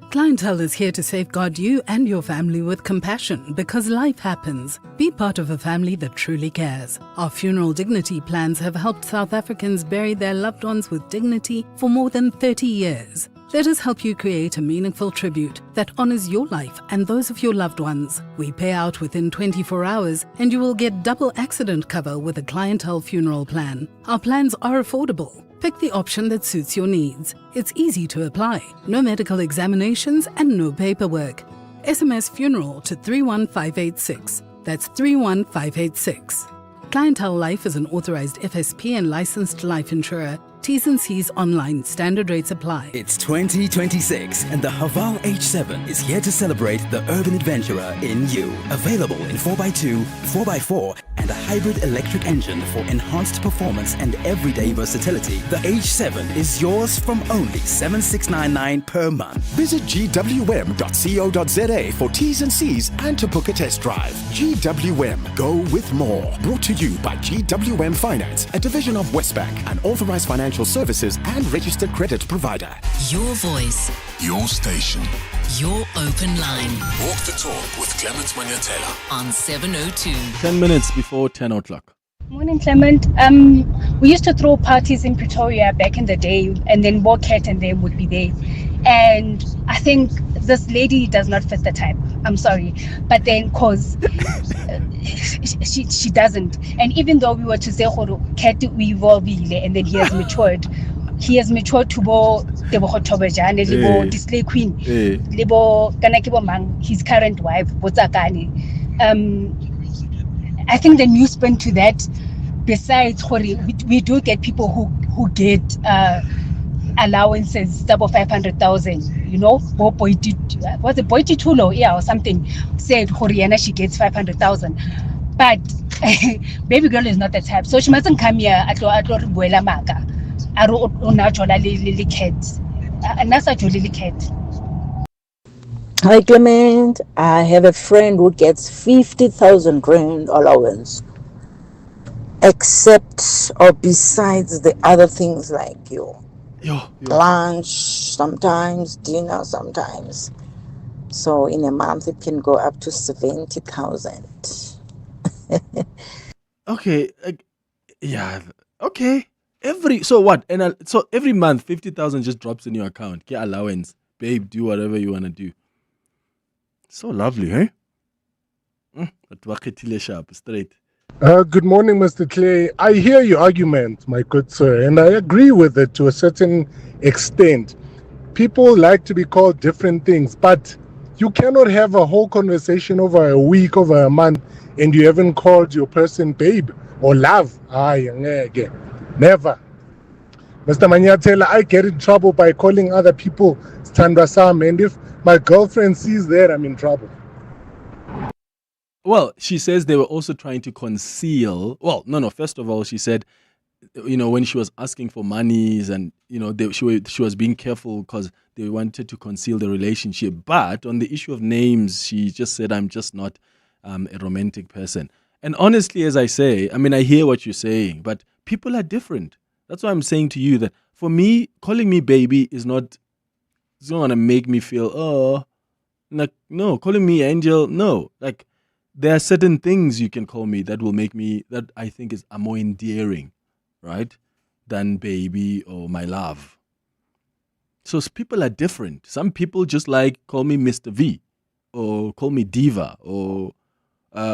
Clientele is here to safeguard you and your family with compassion, because life happens. Be part of a family that truly cares. Our funeral dignity plans have helped South Africans bury their loved ones with dignity for more than 30 years. Let us help you create a meaningful tribute that honors your life and those of your loved ones. We pay out within 24 hours, and you will get double accident cover with a clientele funeral plan. Our plans are affordable. Pick the option that suits your needs. It's easy to apply. No medical examinations and no paperwork. SMS funeral to 31586. That's 31586. Clientele Life is an authorized FSP and licensed life insurer. T's and C's online. Standard rates apply. It's 2026 and the Haval H7 is here to celebrate the urban adventurer in you. Available in 4x2, 4x4 and a hybrid electric engine for enhanced performance and everyday versatility. The H7 is yours from only 7,699 per month. Visit gwm.co.za for T's and C's and to book a test drive. GWM, go with more. Brought to you by GWM Finance, a division of Westbank, an authorized financial services and registered credit provider. Your voice, your station, your open line. Walk the talk with Clement Manyathela on 702. 10 minutes before 10 o'clock. Morning, Clement. We used to throw parties in Pretoria back in the day, and then Walkett and them would be there. And I think this lady does not fit the type. I'm sorry. But then, cause she doesn't. And even though we were to say, Cat, we evolve, and then he has matured. He has matured to bo Tebogo Tobejane, Libo Display Queen, Libo Kanakibo Mang, his current wife, Botsakani. I think the new spin to that, besides we do get people who get allowances double 500,000, you know. Was it Boyti Tulo, yeah, or something said Horiana she gets 500,000, but baby girl is not the type, so she mustn't come here at Buela Maka. Hi Clement, I have a friend who gets 50,000 rand allowance, except or besides the other things like lunch sometimes, dinner sometimes. So in a month it can go up to 70,000. Okay, yeah, okay. So every month 50,000 just drops in your account. Get allowance, babe. Do whatever you wanna do. So lovely, eh? Straight. Good morning, Mr. Clay. I hear your argument, my good sir, and I agree with it to a certain extent. People like to be called different things, but you cannot have a whole conversation over a week, over a month, and you haven't called your person babe or love. Never. Mr. Manyathela, I get in trouble by calling other people Standra Sam, and if my girlfriend sees that, I'm in trouble. Well, she says they were also trying to conceal. Well, no. First of all, she said, when she was asking for monies and, she was being careful because they wanted to conceal the relationship. But on the issue of names, she just said, I'm just not a romantic person. And honestly, as I say, I hear what you're saying, but people are different. That's why I'm saying to you that for me, calling me baby it's not going to make me feel, no, calling me angel, no. Like, there are certain things you can call me that will make me, that I think are more endearing, right, than baby or my love. So people are different. Some people just call me Mr. V, or call me Diva, or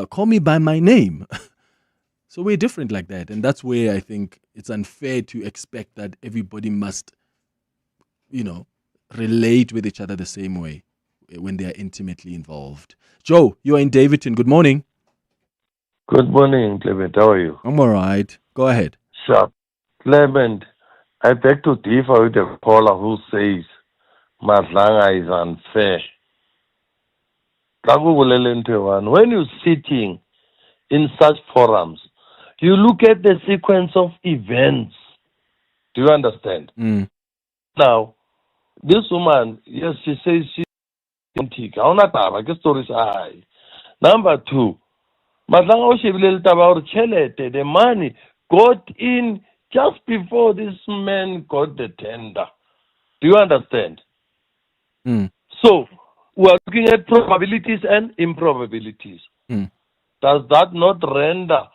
call me by my name. So we're different like that. And that's where I think it's unfair to expect that everybody must, relate with each other the same way when they are intimately involved. Joe, you're in Davidton. Good morning. Good morning, Clement. How are you? I'm all right. Go ahead. Sure. Clement, I beg to differ with the caller who says Madlanga is unfair. When you're sitting in such forums, you look at the sequence of events. Do you understand? Now, this woman, yes, she says she's romantic. Number two, the money got in just before this man got the tender. Do you understand? So, we are looking at probabilities and improbabilities. Does that not render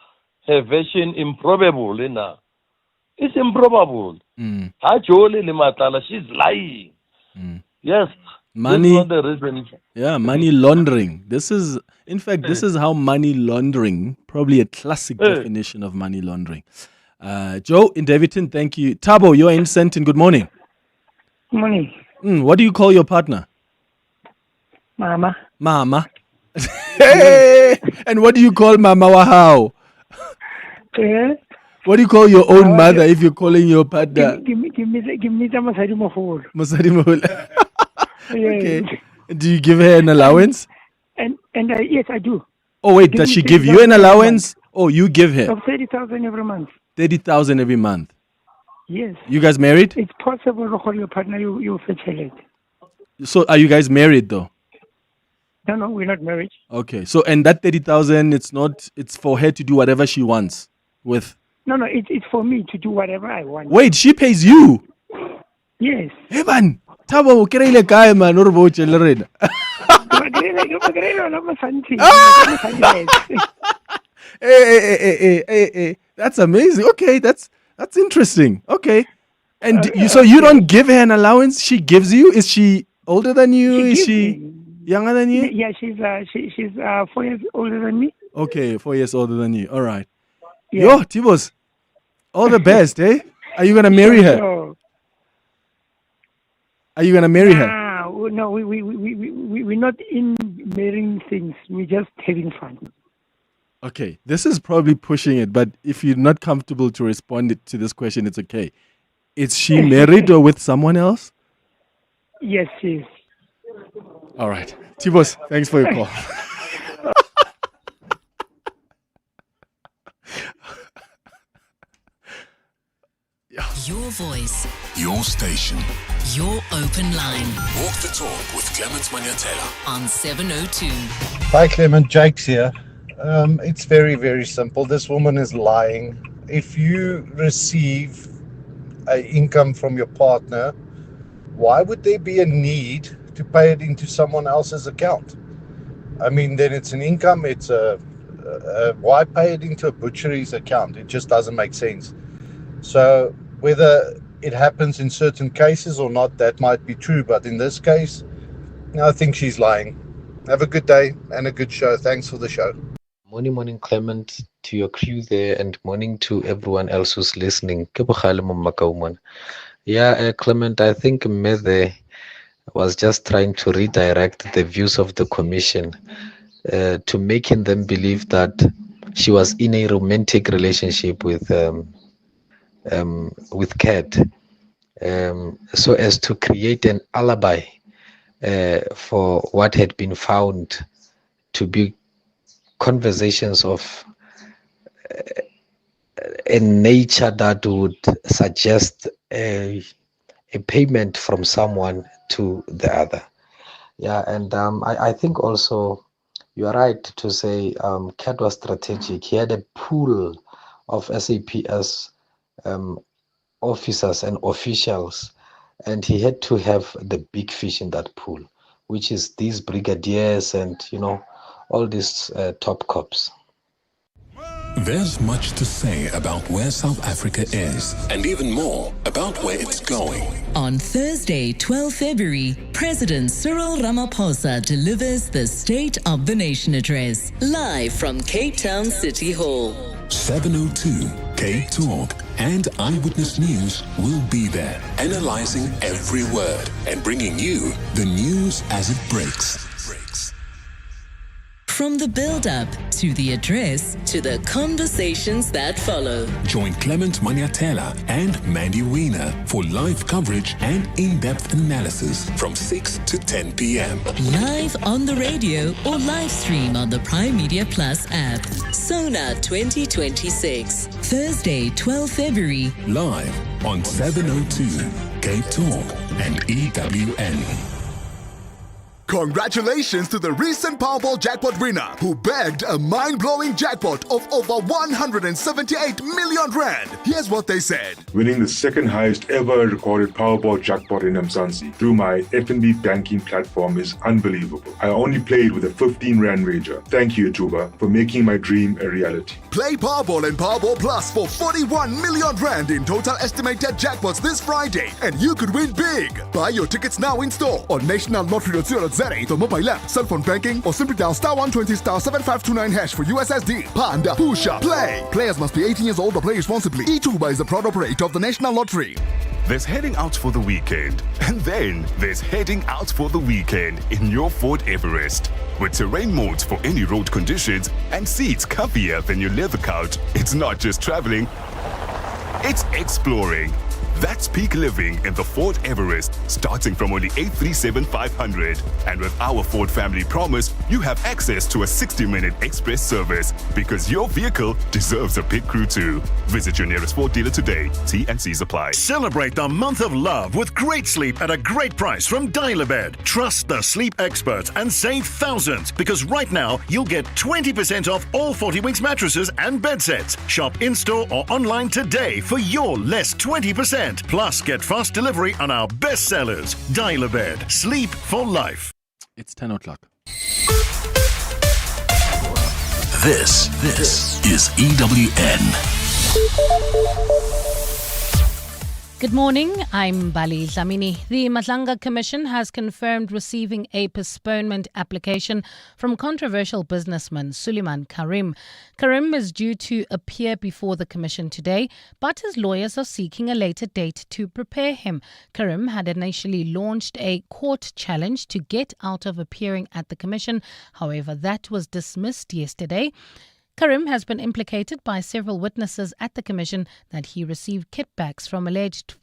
a version improbable? It's improbable. She's lying. Yes. Money, this is not the reason. Yeah, money laundering. This is how money laundering, probably a classic definition of money laundering. Joe in Davidton, thank you. Tabo, you're in Sentin. Good morning. Good morning. What do you call your partner? Mama. Mama. Hey! And what do you call Mama Wahao? What do you call your own mother if you're calling your partner? Give me the Masadi Mahol. Masadi Mahol. Okay. Do you give her an allowance? And yes, I do. Oh wait, does she give you an allowance? Oh, you give her? Of 30,000 every month. 30,000 every month. Yes. You guys married? It's possible to call your partner you fetch it. So are you guys married though? No, we're not married. Okay. So and that 30,000, it's for her to do whatever she wants with. No, it's for me to do whatever I want. Wait, she pays you? Yes. Hey man, Tabo, kere ile kae man or bo chelere. Hey, that's amazing. Okay, that's interesting. Okay. And so you don't give her an allowance, she gives you? Is she older than you? Is she younger than you? Yeah, she's 4 years older than me. Okay, 4 years older than you. All right. Yeah. Yo, Tibos, all the best, eh? Are you gonna marry her? No. Are you gonna marry her? No, we're not in marrying things. We're just having fun. Okay, this is probably pushing it, but if you're not comfortable to respond to this question, it's okay. Is she married or with someone else? Yes, she is. All right. Tibos, thanks for your call. Your voice. Your station. Your open line. Walk the talk with Clement Manyathela on 702. Hi, Clement. Jake's here. It's very, very simple. This woman is lying. If you receive an income from your partner, why would there be a need to pay it into someone else's account? I mean, then it's an income. It's why pay it into a butchery's account? It just doesn't make sense. So whether it happens in certain cases or not, that might be true. But in this case, I think she's lying. Have a good day and a good show. Thanks for the show. Morning, Clement, to your crew there, and morning to everyone else who's listening. Yeah, Clement, I think Mede was just trying to redirect the views of the commission to making them believe that she was in a romantic relationship with Kat, so as to create an alibi for what had been found to be conversations of a nature that would suggest a payment from someone to the other. Yeah, and I think also you are right to say CAT was strategic. He had a pool of SAPS officers and officials, and he had to have the big fish in that pool, which is these brigadiers and, all these top cops. There's much to say about where South Africa is, and even more about where it's going. On Thursday, 12 February, President Cyril Ramaphosa delivers the State of the Nation address, live from Cape Town City Hall. 702 Cape Talk and Eyewitness News will be there, analyzing every word and bringing you the news as it breaks. From the build-up to the address to the conversations that follow. Join Clement Manyathela and Mandy Weiner for live coverage and in-depth analysis from 6 to 10 p.m. Live on the radio or live stream on the Prime Media Plus app. Sona 2026. Thursday, 12 February. Live on 702 Cape Talk and EWN. Congratulations to the recent Powerball jackpot winner who bagged a mind-blowing jackpot of over 178 million rand. Here's what they said. Winning the second highest ever recorded Powerball jackpot in Mzansi through my FNB banking platform is unbelievable. I only played with a 15 rand wager. Thank you, Tuba, for making my dream a reality. Play Powerball and Powerball Plus for 41 million rand in total estimated jackpots this Friday, and you could win big. Buy your tickets now in store on nationallottery.co.za, the mobile app, cell phone banking, or simply dial *120 *7529 hash for USSD. Panda, Pusha, play. Players must be 18 years old or play responsibly. eTuba is a proud operator of the National Lottery. There's heading out for the weekend, and then there's heading out for the weekend in your Ford Everest. With terrain modes for any road conditions and seats comfier than your leather couch, it's not just traveling, it's exploring. That's peak living in the Ford Everest, starting from only 837,500. And with our Ford Family Promise, you have access to a 60-minute express service because your vehicle deserves a pit crew too. Visit your nearest Ford dealer today. T&Cs apply. Celebrate the month of love with great sleep at a great price from Dial-A-Bed. Trust the sleep experts and save thousands because right now you'll get 20% off all 40 Winks mattresses and bed sets. Shop in-store or online today for your less 20%. Plus, get fast delivery on our best sellers. Dial-A-Bed. Sleep for life. It's 10 o'clock. This is EWN. Good morning, I'm Bali Dlamini. The Madlanga Commission has confirmed receiving a postponement application from controversial businessman Suleiman Karim. Karim is due to appear before the Commission today, but his lawyers are seeking a later date to prepare him. Karim had initially launched a court challenge to get out of appearing at the Commission. However, that was dismissed yesterday. Karim has been implicated by several witnesses at the Commission that he received kickbacks from alleged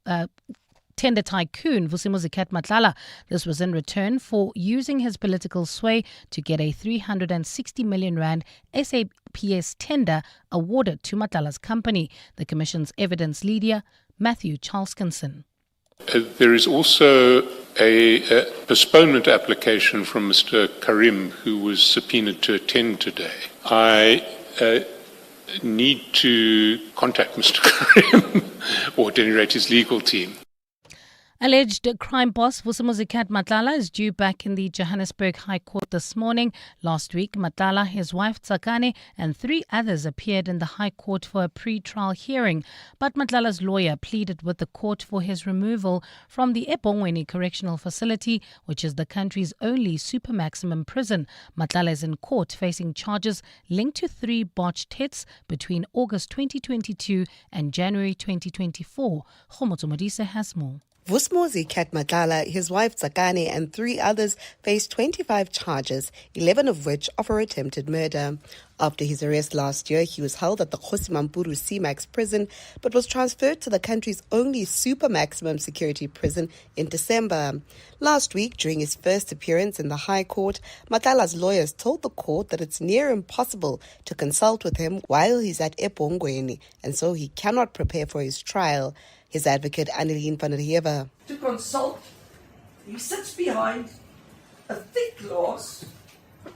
tender tycoon Vusimuzi Matlala. This was in return for using his political sway to get a 360 million rand SAPS tender awarded to Matlala's company. The Commission's evidence leader, Matthew Charleskinson. There is also a postponement application from Mr. Karim, who was subpoenaed to attend today. I need to contact Mr. Karim, or at any rate his legal team. Alleged crime boss Vusimuzi Matlala is due back in the Johannesburg High Court this morning. Last week, Matlala, his wife Tsakane, and 3 others appeared in the High Court for a pre-trial hearing. But Matlala's lawyer pleaded with the court for his removal from the eBongweni Correctional Facility, which is the country's only super maximum prison. Matlala is in court facing charges linked to 3 botched hits between August 2022 and January 2024. Khomotso Modise has more. Vusimuzi Matlala, his wife Tsakane, and 3 others face 25 charges, 11 of which are for attempted murder. After his arrest last year, he was held at the Kgosimampuru C-Max prison, but was transferred to the country's only super maximum security prison in December. Last week, during his first appearance in the High Court, Matlala's lawyers told the court that it's near impossible to consult with him while he's at ePhongweni, and so he cannot prepare for his trial. His advocate, Annelien van der Heever. To consult, he sits behind a thick glass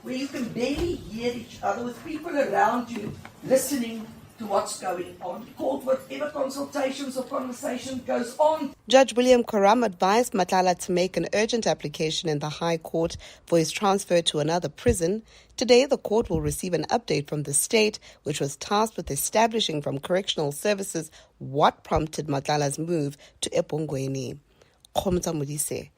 where you can barely hear each other with people around you listening to what's going on. Called whatever consultations or conversation goes on. Judge William Karam advised Matlala to make an urgent application in the High Court for his transfer to another prison. Today, the court will receive an update from the state, which was tasked with establishing from correctional services what prompted Matlala's move to ePhongweni. Khomza Modise,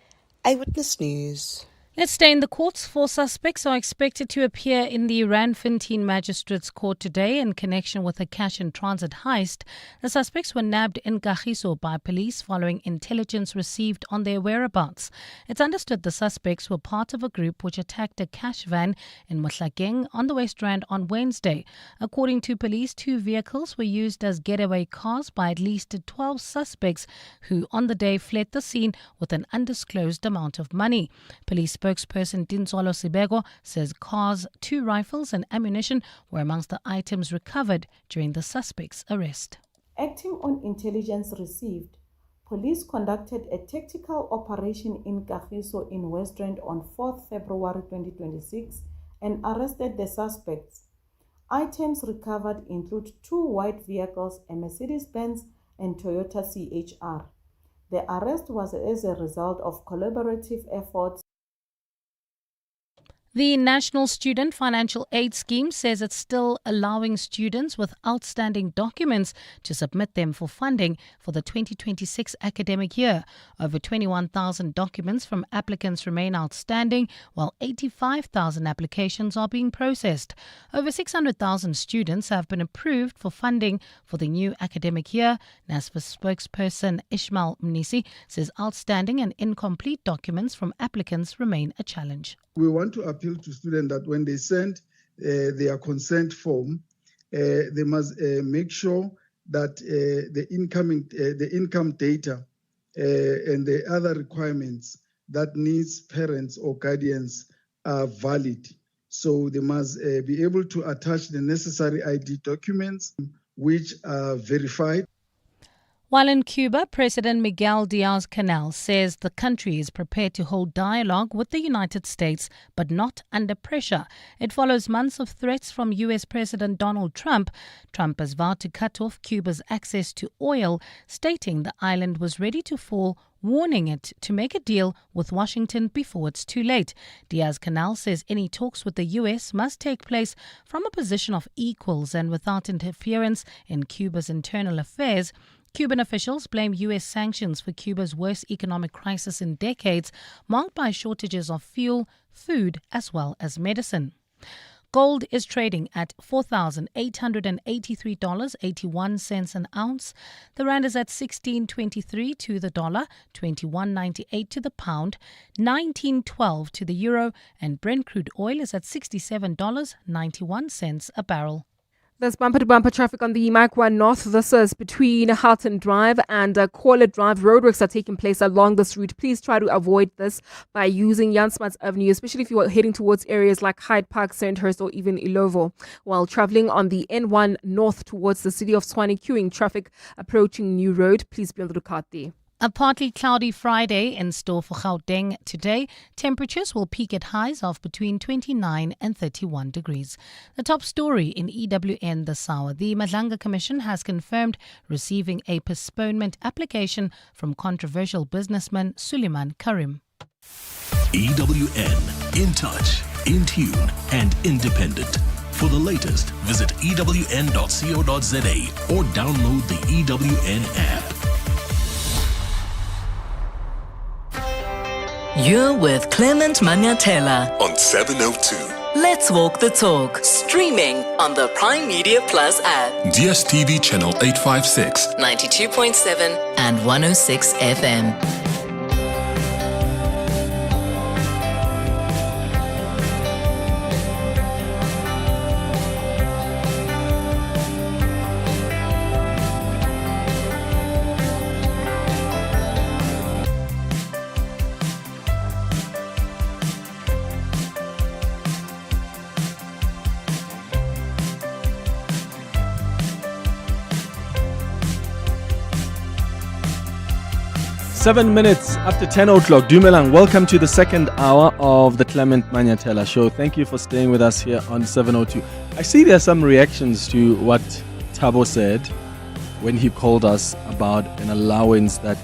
Eyewitness News. Let's stay in the courts. 4 suspects are expected to appear in the Randfontein Magistrates Court today in connection with a cash and transit heist. The suspects were nabbed in Kagiso by police following intelligence received on their whereabouts. It's understood the suspects were part of a group which attacked a cash van in Matjeng on the West Rand on Wednesday. According to police, 2 vehicles were used as getaway cars by at least 12 suspects who on the day fled the scene with an undisclosed amount of money. Police spokesperson Dinzolo Sibego says cars, 2 rifles and ammunition were amongst the items recovered during the suspect's arrest. Acting on intelligence received, police conducted a tactical operation in Kagiso in West Rand on 4th February 2026 and arrested the suspects. Items recovered include 2 white vehicles, a Mercedes-Benz and Toyota CHR. The arrest was as a result of collaborative efforts. The National Student Financial Aid Scheme says it's still allowing students with outstanding documents to submit them for funding for the 2026 academic year. Over 21,000 documents from applicants remain outstanding, while 85,000 applications are being processed. Over 600,000 students have been approved for funding for the new academic year. NSFAS spokesperson Ishmael Mnisi says outstanding and incomplete documents from applicants remain a challenge. We want to appeal to students that when they send their consent form, they must make sure that the income data and the other requirements that needs parents or guardians are valid. So they must be able to attach the necessary ID documents which are verified. While in Cuba, President Miguel Diaz-Canel says the country is prepared to hold dialogue with the United States, but not under pressure. It follows months of threats from U.S. President Donald Trump. Trump has vowed to cut off Cuba's access to oil, stating the island was ready to fall, warning it to make a deal with Washington before it's too late. Diaz-Canel says any talks with the U.S. must take place from a position of equals and without interference in Cuba's internal affairs. Cuban officials blame U.S. sanctions for Cuba's worst economic crisis in decades, marked by shortages of fuel, food, as well as medicine. Gold is trading at $4,883.81 an ounce. The rand is at 16.23 to the dollar, 21.98 to the pound, 19.12 to the euro, and Brent crude oil is at $67.91 a barrel. There's bumper-to-bumper traffic on the Makwa North. This is between Halton Drive and Corlett Drive. Roadworks are taking place along this route. Please try to avoid this by using Jan Smuts Avenue, especially if you are heading towards areas like Hyde Park, Sandhurst, or even Ilovo. While traveling on the N1 North towards the city of Tshwane, queuing traffic approaching New Road. Please be on the lookout there. A partly cloudy Friday in store for Gauteng today. Temperatures will peak at highs of between 29 and 31 degrees. The top story in EWN this hour. The Madlanga Commission has confirmed receiving a postponement application from controversial businessman Suleiman Karim. EWN, in touch, in tune, and independent. For the latest, visit ewn.co.za or download the EWN app. You're with Clement Manyathela On 702. Let's Walk the Talk. Streaming on the Prime Media Plus app. DSTV channel 856. 92.7 and 106 FM. 7 minutes after 10 o'clock. Dumelang, welcome to the second hour of the Clement Manyathela show. Thank you for staying with us here on 702. I see there are some reactions to what Thabo said when he called us about an allowance that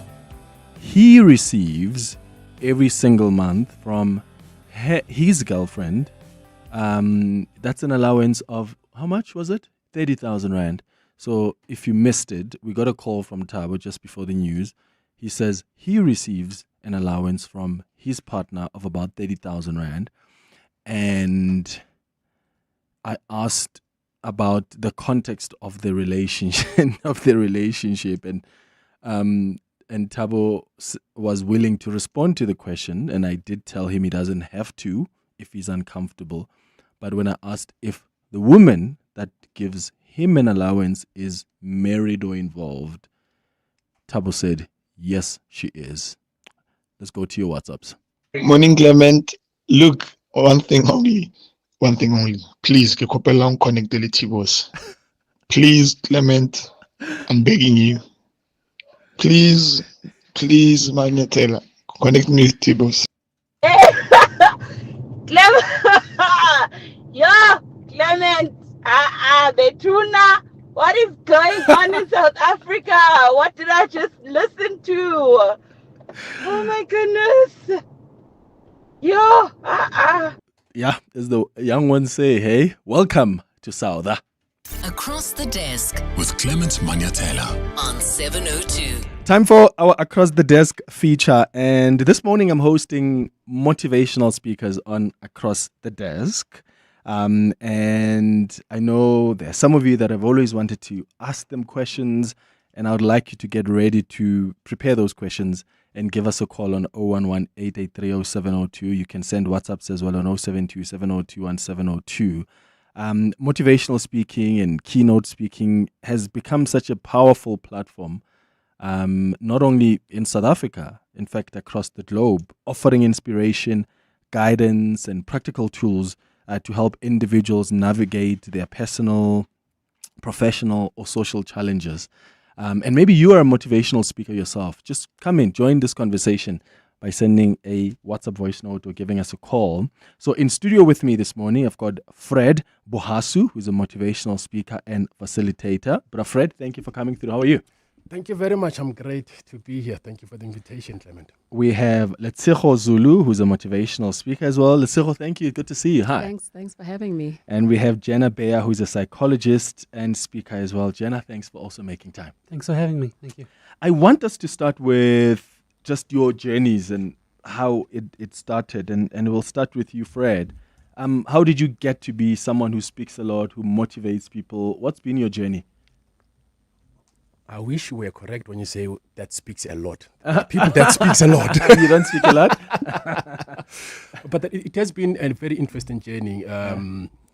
he receives every single month from his girlfriend. That's an allowance of, how much was it? 30,000 Rand. So if you missed it, we got a call from Thabo just before the news. He says he receives an allowance from his partner of about 30,000 Rand. And I asked about the context of the relationship, and Thabo was willing to respond to the question, and I did tell him he doesn't have to if he's uncomfortable. But when I asked if the woman that gives him an allowance is married or involved, Thabo said, yes, she is. Let's go to your WhatsApps. Morning, Clement. Look, one thing only. Please, connectivity, boss. Please, Clement, I'm begging you. Please, Magwenya, connect me with T-Boss. Clement, the tuna. What is going on in South Africa? What did I just listen to? Oh my goodness. Yeah, as the young ones say, hey, welcome to Saudha. Across the Desk with Clement Manyathela on 702. Time for our Across the Desk feature. And this morning I'm hosting motivational speakers on Across the Desk. And I know there are some of you that have always wanted to ask them questions, and I would like you to get ready to prepare those questions and give us a call on 011-883-0702. You can send WhatsApps as well on 072-702-1702. Motivational speaking and keynote speaking has become such a powerful platform, not only in South Africa, in fact, across the globe, offering inspiration, guidance, and practical tools to help individuals navigate their personal, professional, or social challenges. And maybe you are a motivational speaker yourself. Just come in, join this conversation by sending a WhatsApp voice note or giving us a call. So in studio with me this morning, I've got Fred Bohasu, who's a motivational speaker and facilitator. But Fred, thank you for coming through. How are you? Thank you very much. I'm great to be here. Thank you for the invitation, Clement. We have Letshego Zulu, who's a motivational speaker as well. Letshego, thank you. Good to see you. Hi. Thanks for having me. And we have Jenna Beyer, who's a psychologist and speaker as well. Jenna, thanks for also making time. Thanks for having me. Thank you. I want us to start with just your journeys and how it started. And we'll start with you, Fred. How did you get to be someone who speaks a lot, who motivates people? What's been your journey? I wish you were correct when you say that speaks a lot. People that speaks a lot. You don't speak a lot? But it has been a very interesting journey,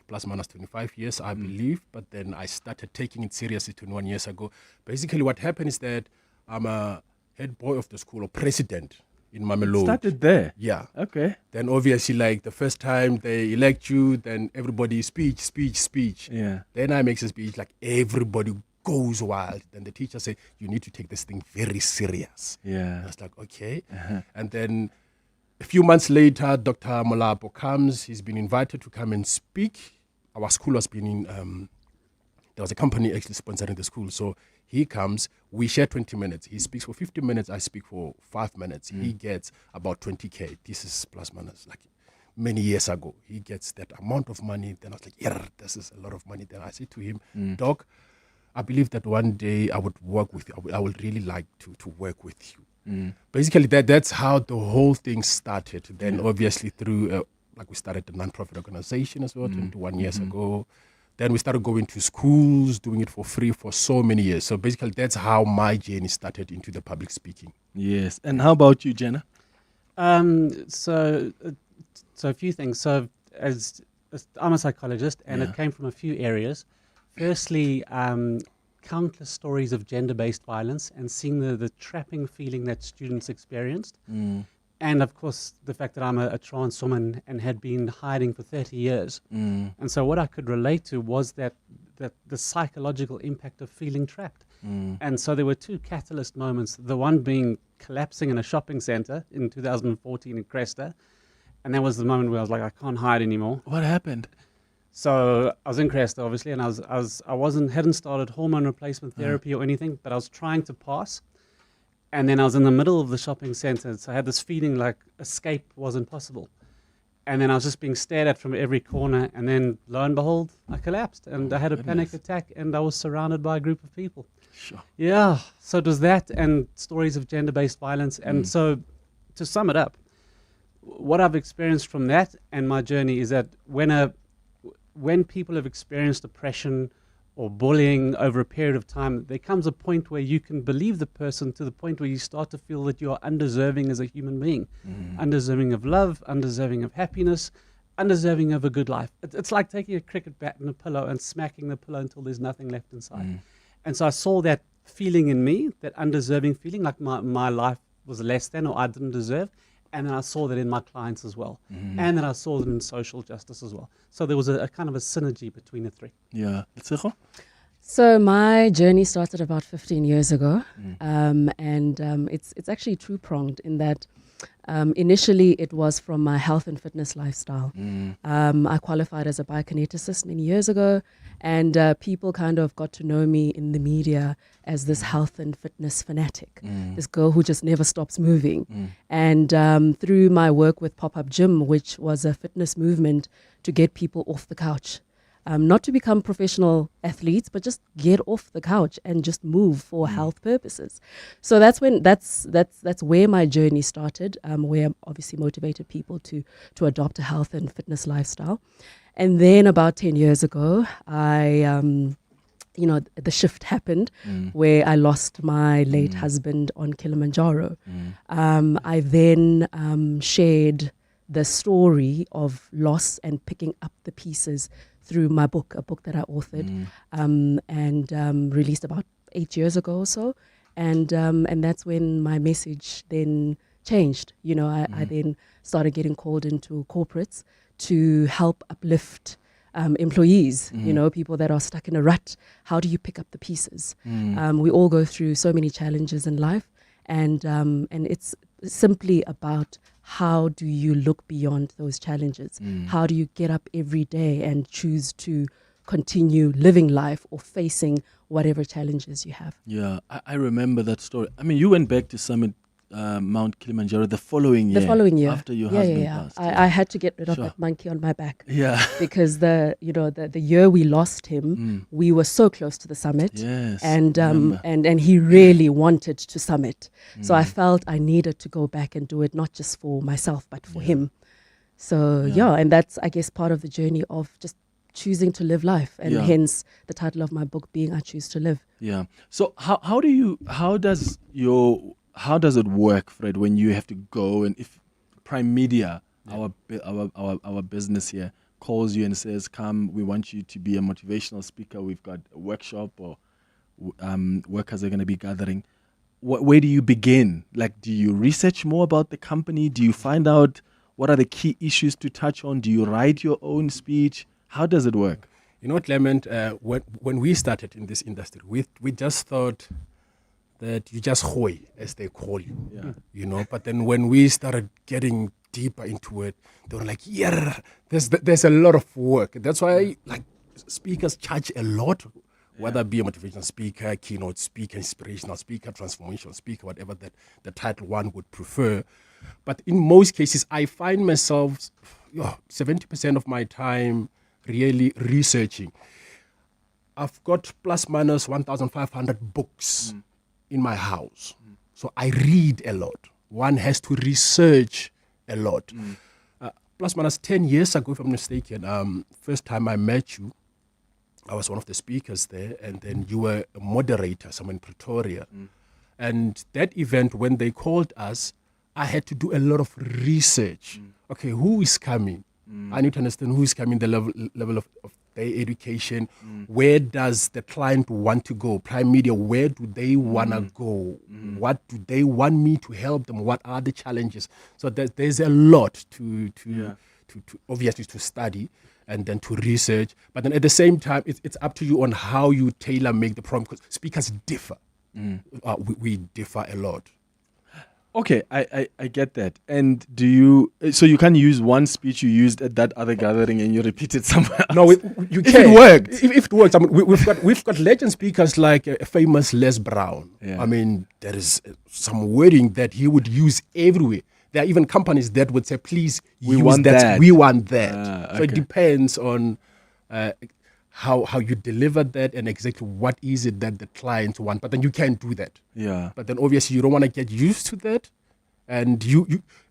plus minus 25 years, I believe. But then I started taking it seriously 21 years ago. Basically, what happened is that I'm a head boy of the school, or president in Mamelodi. Started there? Yeah. Okay. Then obviously, like the first time they elect you, then everybody speech. Yeah. Then I make a speech, like everybody goes wild. Then the teacher said, you need to take this thing very serious. Yeah. I was like, okay. And then a few months later, Dr. Molapo comes. He's been invited to come and speak. Our school was being, there was a company actually sponsoring the school. So he comes, we share 20 minutes. He speaks for 50 minutes, I speak for 5 minutes. He gets about 20K. This is plus minus, like many years ago. He gets that amount of money. Then I was like, yeah, this is a lot of money. Then I said to him, Doc, I believe that one day I would work with you. I would really like to work with you. Basically, that's how the whole thing started. Then obviously through, we started a non-profit organization as well, 21 years ago. Then we started going to schools, doing it for free for so many years. So basically, that's how my journey started into the public speaking. Yes. And how about you, Jenna? So a few things. So as I'm a psychologist, and it came from a few areas. Firstly, countless stories of gender-based violence and seeing the trapping feeling that students experienced. And of course, the fact that I'm a trans woman and had been hiding for 30 years. And so what I could relate to was that the psychological impact of feeling trapped. And so there were two catalyst moments, the one being collapsing in a shopping center in 2014 in Cresta. And that was the moment where I was like, I can't hide anymore. What happened? So I was in Cresta, obviously, and hadn't started hormone replacement therapy or anything, but I was trying to pass. And then I was in the middle of the shopping center, so I had this feeling like escape wasn't possible. And then I was just being stared at from every corner, and then lo and behold, I collapsed, and I had a panic attack, and I was surrounded by a group of people. Sure. Yeah, so it was that and stories of gender-based violence. And so to sum it up, what I've experienced from that and my journey is that when people have experienced oppression or bullying over a period of time, there comes a point where you can believe the person to the point where you start to feel that you are undeserving as a human being, undeserving of love, undeserving of happiness, undeserving of a good life. It's like taking a cricket bat and a pillow and smacking the pillow until there's nothing left inside. And so I saw that feeling in me, that undeserving feeling, like my life was less than or I didn't deserve. And then I saw that in my clients as well. And then I saw it in social justice as well. So there was a kind of a synergy between the three. Yeah. So my journey started about 15 years ago. It's actually two-pronged in that initially it was from my health and fitness lifestyle. I qualified as a biokineticist many years ago, and people kind of got to know me in the media as this health and fitness fanatic, this girl who just never stops moving. And through my work with Pop-Up Gym, which was a fitness movement to get people off the couch, not to become professional athletes, but just get off the couch and just move for health purposes. So that's where my journey started, where I obviously motivated people to adopt a health and fitness lifestyle. And then about 10 years ago, the shift happened where I lost my late husband on Kilimanjaro. I then shared the story of loss and picking up the pieces through my book, a book that I authored and released about 8 years ago or so. And that's when my message then changed. I then started getting called into corporates to help uplift employees, people that are stuck in a rut. How do you pick up the pieces? We all go through so many challenges in life, and it's simply about how do you look beyond those challenges? How do you get up every day and choose to continue living life or facing whatever challenges you have? Yeah, I remember that story. I mean, you went back to summit Mount Kilimanjaro the following year. After your husband passed. I had to get rid of that monkey on my back. Yeah. Because the year we lost him, we were so close to the summit. Yes. And he really wanted to summit. So I felt I needed to go back and do it, not just for myself, but for him. So and that's, I guess, part of the journey of just choosing to live life, and hence the title of my book being I Choose to Live. Yeah. So how does it work, Fred, when you have to go and if Prime Media, our business here, calls you and says, come, we want you to be a motivational speaker, we've got a workshop or workers are going to be gathering, where do you begin? Like, do you research more about the company? Do you find out what are the key issues to touch on? Do you write your own speech? How does it work? You know, Clement, when we started in this industry, we just thought that you just hoy, as they call you, But then when we started getting deeper into it, they were like, there's a lot of work. That's why, speakers charge a lot, whether it be a motivational speaker, keynote speaker, inspirational speaker, transformational speaker, whatever that the title one would prefer. But in most cases, I find myself 70% of my time really researching. I've got plus minus 1,500 books in my house. So I read a lot. One has to research a lot. Plus minus 10 years ago, if I'm mistaken, first time I met you, I was one of the speakers there, and then you were a moderator somewhere in Pretoria. And that event, when they called us, I had to do a lot of research. Okay, who is coming? I need to understand who is coming, the level of their education. Where does the client want to go? Prime Media, where do they want to go? What do they want me to help them? What are the challenges? So there's a lot to obviously to study and then to research. But then at the same time, it's up to you on how you tailor make the program, because speakers differ. We differ a lot. Okay, I get that. And do you, so you can't use one speech you used at that other gathering and you repeat it somewhere else? No, you if can. it worked. If it works, I mean, we've got legend speakers like a famous Les Brown. Yeah. I mean, there is some wording that he would use everywhere. There are even companies that would say, please We use want that. We want that. So it Okay. depends on how you deliver that and exactly what is it that the clients want. But then you can't do that. Yeah. But then obviously you don't want to get used to that. And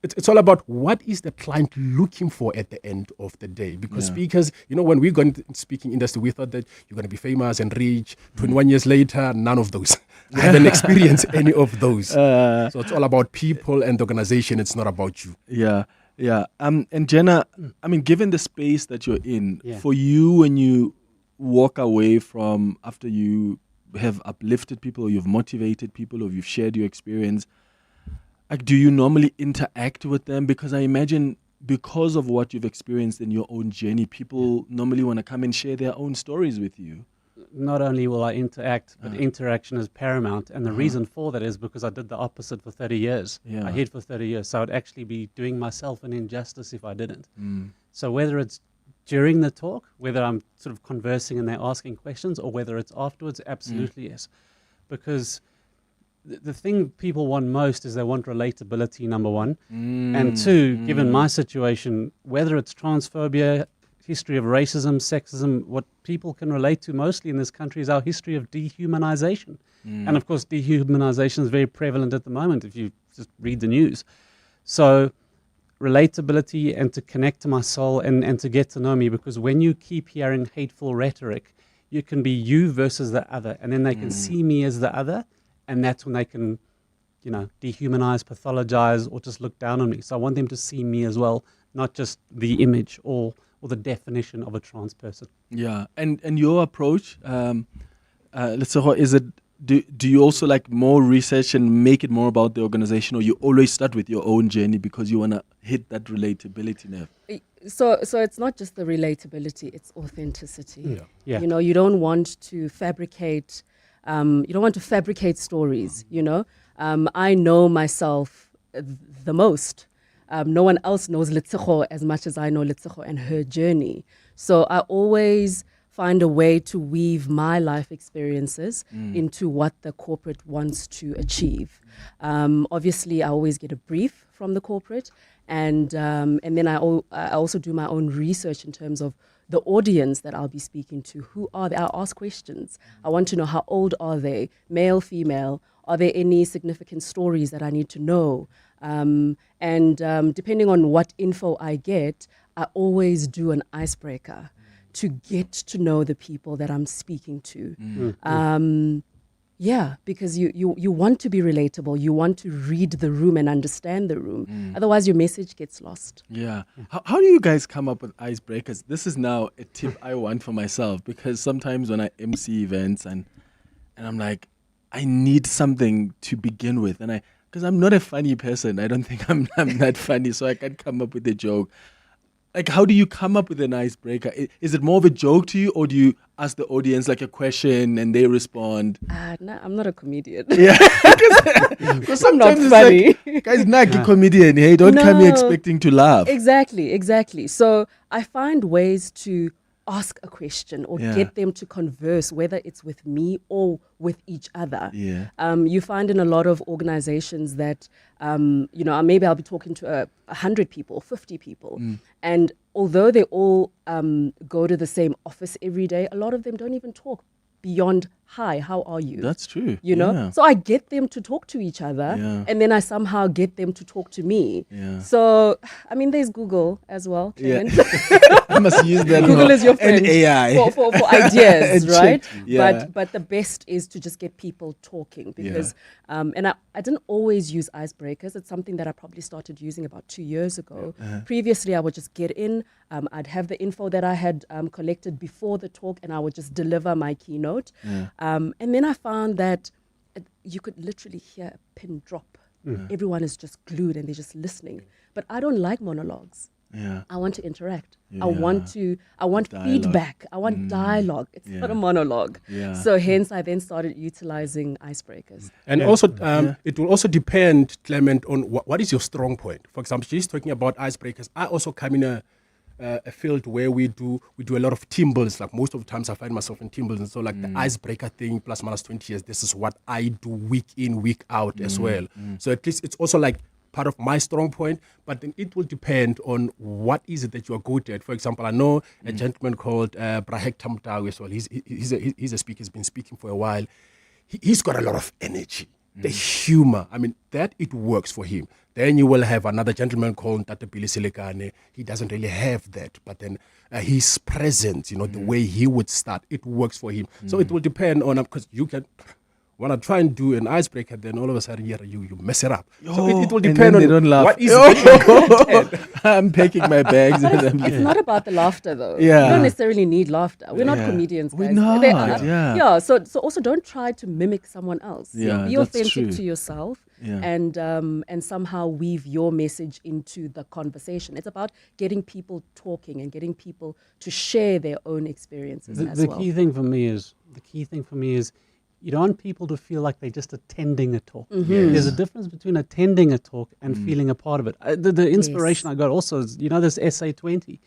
it's all about what is the client looking for at the end of the day. Because Yeah. speakers, when we got into the speaking industry, we thought that you're going to be famous and rich. 21 years later, none of those. I haven't experienced any of those. So it's all about people and the organization. It's not about you. Yeah, yeah. And Jenna, I mean, given the space that you're in, Yeah. for you, when you walk away from after you have uplifted people, or you've motivated people, or you've shared your experience, like, do you normally interact with them? Because I imagine because of what you've experienced in your own journey, people normally want to come and share their own stories with you. Not only will I interact, but interaction is paramount. And the Uh-huh. reason for that is because I did the opposite for 30 years. Yeah. I hid for 30 years. So I'd actually be doing myself an injustice if I didn't. Mm. So whether it's during the talk, whether I'm sort of conversing and they're asking questions, or whether it's afterwards, absolutely yes. Because the thing people want most is they want relatability, number one. And two, given my situation, whether it's transphobia, history of racism, sexism, what people can relate to mostly in this country is our history of dehumanization. And of course, dehumanization is very prevalent at the moment if you just read the news. So relatability and to connect to my soul and to get to know me, because when you keep hearing hateful rhetoric, you can be you versus the other, and then they can see me as the other, and that's when they can, dehumanize, pathologize, or just look down on me. So I want them to see me as well, not just the image or the definition of a trans person. Yeah, and your approach, let's say, is it? Do you also like more research and make it more about the organization, or you always start with your own journey because you want to hit that relatability nerve? So it's not just the relatability; it's authenticity. Yeah. You don't want to fabricate. You don't want to fabricate stories. I know myself the most. No one else knows Letsogo as much as I know Letsogo and her journey. So I always find a way to weave my life experiences into what the corporate wants to achieve. Obviously, I always get a brief from the corporate, and then I also do my own research in terms of the audience that I'll be speaking to. Who are they? I'll ask questions. I want to know how old are they, male, female. Are there any significant stories that I need to know? And depending on what info I get, I always do an icebreaker to get to know the people that I'm speaking to. Yeah, because you want to be relatable. You want to read the room and understand the room. Otherwise, your message gets lost. Yeah. How do you guys come up with icebreakers? This is now a tip I want for myself, because sometimes when I MC events and I'm like, I need something to begin with, and because I'm not a funny person. I don't think I'm that funny, so I can't come up with a joke. Like, how do you come up with an icebreaker? Is it more of a joke to you, or do you ask the audience like a question and they respond? No, I'm not a comedian. Yeah, because I'm not sometimes funny. it's like, guys, not a comedian. Hey, don't come here expecting to laugh. Exactly. So I find ways to ask a question or get them to converse, whether it's with me or with each other. Yeah. You find in a lot of organizations that, maybe I'll be talking to 100 people, 50 people. And although they all go to the same office every day, a lot of them don't even talk beyond, hi, how are you? That's true. Yeah. So I get them to talk to each other, and then I somehow get them to talk to me. Yeah. So, there's Google as well, Clement. I must use that. Google is your friend. And AI. For ideas, right? Yeah. But the best is to just get people talking, because, and I didn't always use icebreakers. It's something that I probably started using about 2 years ago. Previously, I would just get in, I'd have the info that I had collected before the talk, and I would just deliver my keynote. And then I found that you could literally hear a pin drop. Everyone is just glued and they're just listening. But I don't like monologues. Yeah. I want to interact. Yeah. I want Dialogue. feedback. I want dialogue. It's not a monologue. Yeah. So hence I then started utilizing icebreakers. And also, it will also depend, Clement, on what is your strong point. For example, she's talking about icebreakers. I also come in a field where we do a lot of timbles. Like most of the times I find myself in timbles. And so like the icebreaker thing, plus minus 20 years, this is what I do week in, week out as well. So at least it's also like part of my strong point, but then it will depend on what is it that you are good at. For example, I know a gentleman called Brahek Tamtawi as well. He's a speaker, he's been speaking for a while. He's got a lot of energy, the humor. I mean, that it works for him. Then you will have another gentleman called Tatapili Silikane. He doesn't really have that, but then his presence, the way he would start, it works for him. So it will depend on, because you can... When I try and do an icebreaker, then all of a sudden, you mess it up. So it will depend on don't laugh. what is it. I'm packing my bags. It's not about the laughter, though. Yeah. You don't necessarily need laughter. We're not comedians, guys. We're not. Yeah. So also don't try to mimic someone else. Yeah, Be that's authentic true. to yourself. Yeah. And somehow weave your message into the conversation. It's about getting people talking and getting people to share their own experiences as well. The key thing for me is you don't want people to feel like they're just attending a talk. Mm-hmm. There's a difference between attending a talk and feeling a part of it. The inspiration I got also is, this SA20.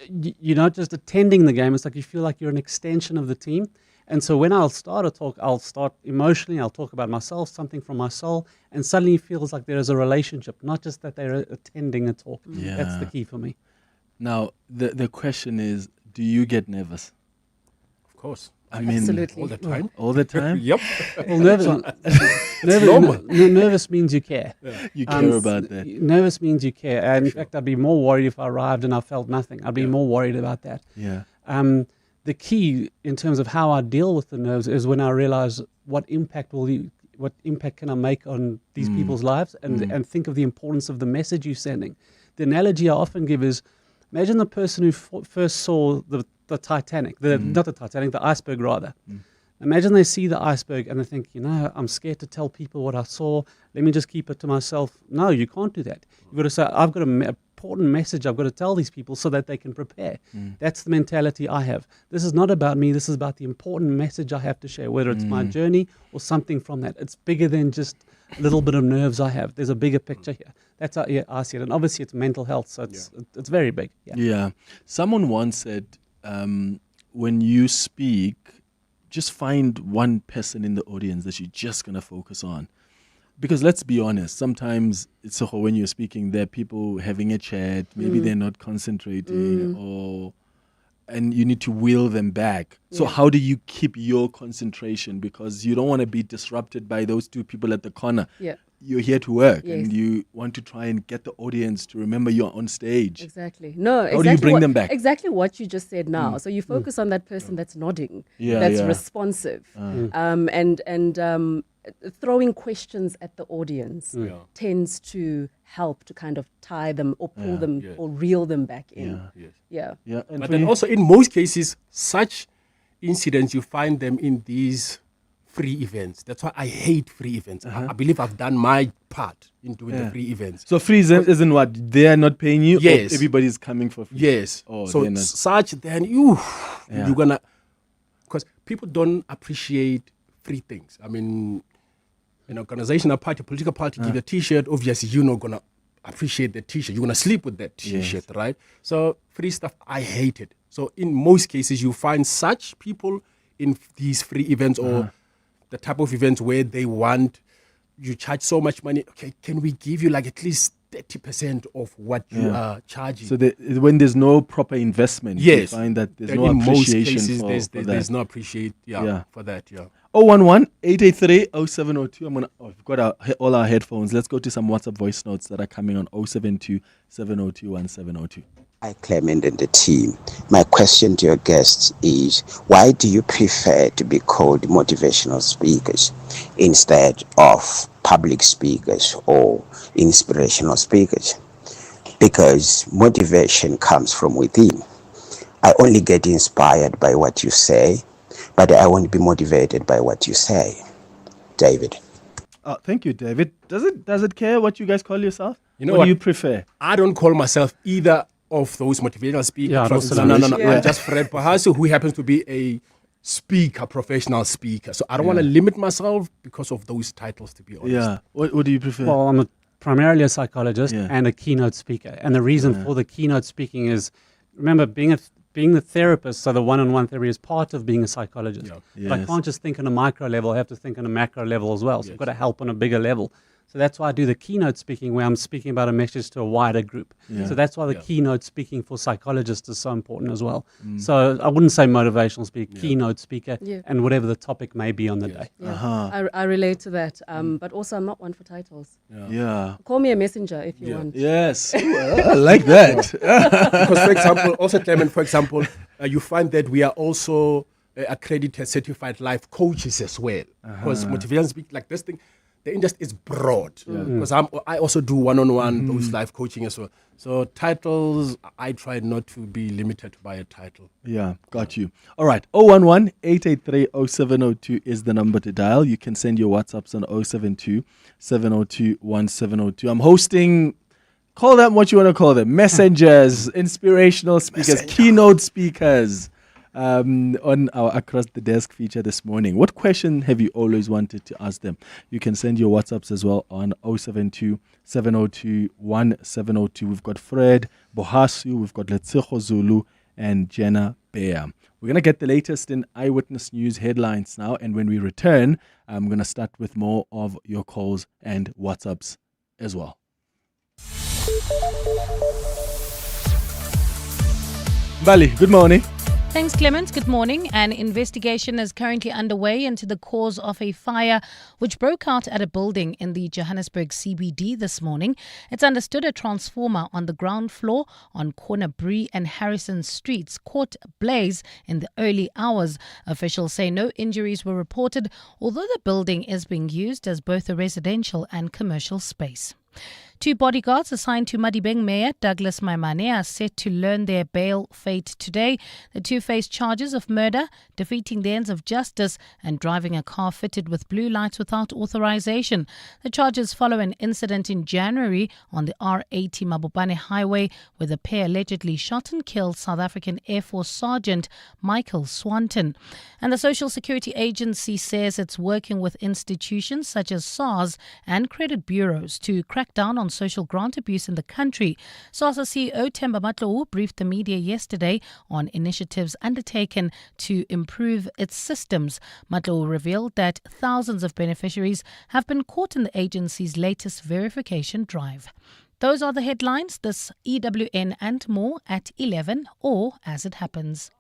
You're not just attending the game. It's like you feel like you're an extension of the team. And so when I'll start a talk, I'll start emotionally. I'll talk about myself, something from my soul, and suddenly it feels like there is a relationship, not just that they're attending a talk. Yeah. That's the key for me. Now, the question is, do you get nervous? Of course. I mean, absolutely. All the time. All the time? Yep. Well, nervous means you care. Yeah. You care about that. Nervous means you care. And in fact, I'd be more worried if I arrived and I felt nothing. I'd be more worried about that. Yeah. The key in terms of how I deal with the nerves is when I realize what impact can I make on these people's lives, and think of the importance of the message you're sending. The analogy I often give is, imagine the person who first saw the Titanic, not the Titanic, the iceberg rather. Imagine they see the iceberg and they think, I'm scared to tell people what I saw. Let me just keep it to myself. No, you can't do that. You've got to say, I've got an important message I've got to tell these people so that they can prepare. That's the mentality I have. This is not about me. This is about the important message I have to share, whether it's my journey or something from that. It's bigger than just a little bit of nerves I have. There's a bigger picture here. That's how I see it. And obviously it's mental health, so it's very big. Yeah. Someone once said, when you speak, just find one person in the audience that you're just going to focus on. Because let's be honest, sometimes it's when you're speaking, there are people having a chat, maybe they're not concentrating, and you need to wheel them back. So how do you keep your concentration? Because you don't want to be disrupted by those two people at the corner. Yeah. You're here to work, and you want to try and get the audience to remember you're on stage. Exactly. No, How do you bring them back? Exactly what you just said now. So you focus on that person that's nodding, that's responsive, and throwing questions at the audience tends to help to kind of tie them or pull them or reel them back in. Yeah. And but then also in most cases, such incidents, you find them in these free events. That's why I hate free events. I believe I've done my part in doing the free events. So free isn't what? They are not paying you? Yes. Or everybody's coming for free? Yes. Oh, so such then you're gonna, because people don't appreciate free things. I mean, an organizational party, political party, give a T-shirt, obviously you're not gonna appreciate the T-shirt. You're gonna sleep with that T-shirt, right? So free stuff, I hate it. So in most cases, you find such people in these free events or the type of events where they want, you charge so much money. Okay, can we give you like at least 30% of what you are charging? So when there's no proper investment, you find that there's no appreciation for that. There's no appreciation for that. 011-883-0702. We've got all our headphones. Let's go to some WhatsApp voice notes that are coming on 072-702-1702. Hi, Clement and the team. My question to your guests is, why do you prefer to be called motivational speakers instead of public speakers or inspirational speakers? Because motivation comes from within. I only get inspired by what you say, but I won't be motivated by what you say. David. Thank you, David. Does it care what you guys call yourself? You know what what? do you prefer? I don't call myself either of those motivational speakers. No. I'm just Fred Pahasu, who happens to be a speaker, professional speaker. So I don't want to limit myself because of those titles, to be honest. Yeah. What do you prefer? Well, I'm primarily a psychologist and a keynote speaker. And the reason for the keynote speaking is, remember, being the therapist, so the one-on-one therapy is part of being a psychologist. Yeah. But I can't just think on a micro level, I have to think on a macro level as well. So I've got to help on a bigger level. So that's why I do the keynote speaking, where I'm speaking about a message to a wider group. Yeah. So that's why the keynote speaking for psychologists is so important as well. So I wouldn't say motivational speaker, keynote speaker, and whatever the topic may be on the day. Yeah. I relate to that. But also, I'm not one for titles. Yeah. Call me a messenger if you want. Yes. I like that. Because, for example, also Clement, you find that we are also accredited, certified life coaches as well. Because motivational speak like this thing, the industry is broad. Because I also do one-on-one, those life coaching as well. So titles, I try not to be limited by a title. Yeah, got you. All right, 011-883-0702 is the number to dial. You can send your WhatsApps on 072-702-1702. I'm hosting, call them what you want to call them, messengers, inspirational speakers, keynote speakers. On our Across the Desk feature this morning. What question have you always wanted to ask them? You can send your WhatsApps as well on 072-702-1702. We've got Fred Bohasu, we've got Letseho Zulu, and Jenna Bear. We're going to get the latest in Eyewitness News headlines now, and when we return, I'm going to start with more of your calls and WhatsApps as well. Bali, good morning. Thanks, Clement. Good morning. An investigation is currently underway into the cause of a fire which broke out at a building in the Johannesburg CBD this morning. It's understood a transformer on the ground floor on corner Bree and Harrison Streets caught blaze in the early hours. Officials say no injuries were reported, although the building is being used as both a residential and commercial space. 2 bodyguards assigned to Madibeng Mayor Douglas Maimane are set to learn their bail fate today. The 2 face charges of murder, defeating the ends of justice, and driving a car fitted with blue lights without authorization. The charges follow an incident in January on the R80 Mabopane Highway where the pair allegedly shot and killed South African Air Force Sergeant Michael Swanton. And the Social Security Agency says it's working with institutions such as SARS and credit bureaus to crack down on social grant abuse in the country. SARS CEO Themba Matlowu briefed the media yesterday on initiatives undertaken to improve its systems. Matlowu revealed that thousands of beneficiaries have been caught in the agency's latest verification drive. Those are the headlines. This EWN and more at 11 or as it happens.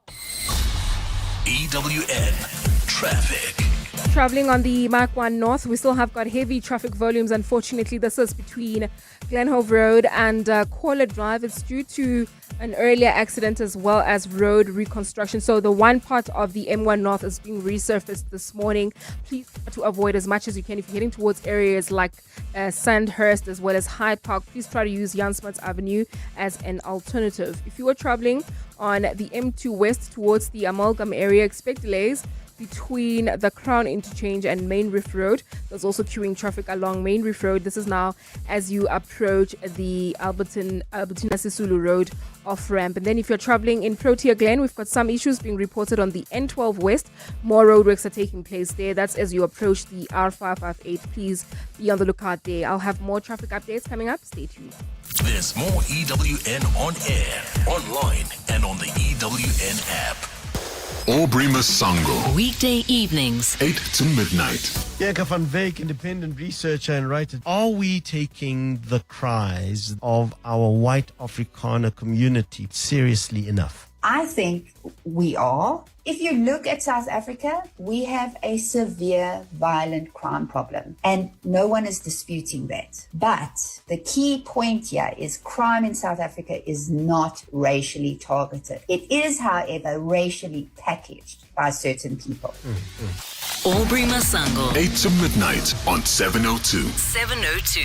EWN Traffic. Traveling on the Makwan North, we still have got heavy traffic volumes. Unfortunately, this is between Glenhove Road and Caller Drive. It's due to an earlier accident as well as road reconstruction. So the one part of the M1 North is being resurfaced this morning. Please try to avoid as much as you can. If you're heading towards areas like Sandhurst as well as Hyde Park, please try to use Jan Smuts Avenue as an alternative. If you are traveling on the M2 West towards the Amalgam area, expect delays between the Crown Interchange and Main Reef Road. There's also queuing traffic along Main Reef Road. This is now as you approach the Albertina Sisulu Road off-ramp. And then if you're traveling in Protea Glen, we've got some issues being reported on the N12 West. More roadworks are taking place there. That's as you approach the R558. Please be on the lookout there. I'll have more traffic updates coming up. Stay tuned. There's more EWN on air, online, and on the EWN app. Aubrey Masango. Weekday evenings, 8 to midnight. Jeka van Veek, independent researcher and writer. Are we taking the cries of our white Afrikaner community seriously enough? I think we are. If you look at South Africa, we have a severe violent crime problem, and no one is disputing that. But the key point here is crime in South Africa is not racially targeted. It is, however, racially packaged by certain people. Aubrey Masango. 8 to midnight on 702. 702.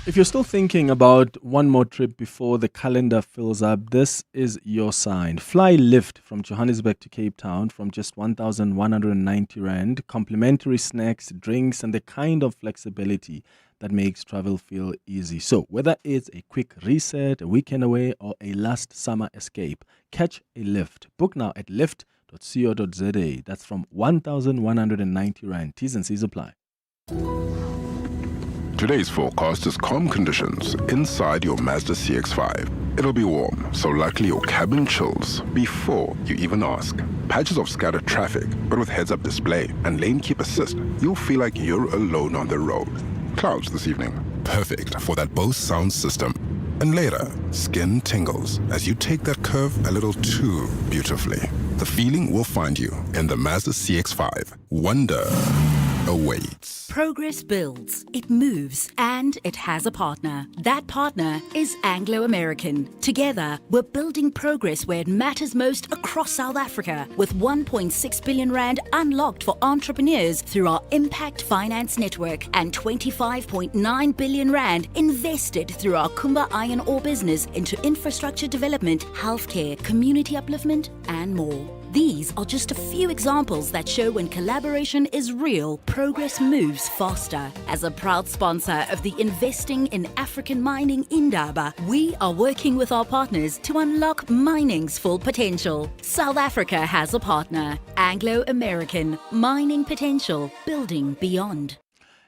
If you're still thinking about one more trip before the calendar fills up, this is your sign. Fly Lift from Johannesburg to Cape Town from just 1,190 Rand. Complimentary snacks, drinks, and the kind of flexibility that makes travel feel easy. So whether it's a quick reset, a weekend away, or a last summer escape, catch a lift. Book now at lift.co.za. That's from 1,190 Rand. T's and C's apply. Today's forecast is calm conditions inside your Mazda CX-5. It'll be warm, so likely your cabin chills before you even ask. Patches of scattered traffic, but with heads-up display and lane keep assist, you'll feel like you're alone on the road. Clouds this evening, perfect for that Bose sound system. And later, skin tingles as you take that curve a little too beautifully. The feeling will find you in the Mazda CX-5. Wonder awaits. Progress builds, it moves, and it has a partner. That partner is Anglo-American. Together, we're building progress where it matters most across South Africa, with 1.6 billion Rand unlocked for entrepreneurs through our Impact Finance Network and 25.9 billion Rand invested through our Kumba Iron Ore business into infrastructure development, healthcare, community upliftment, and more. These are just a few examples that show when collaboration is real, progress moves faster. As a proud sponsor of the Investing in African Mining Indaba, we are working with our partners to unlock mining's full potential. South Africa has a partner, Anglo-American, mining potential, building beyond.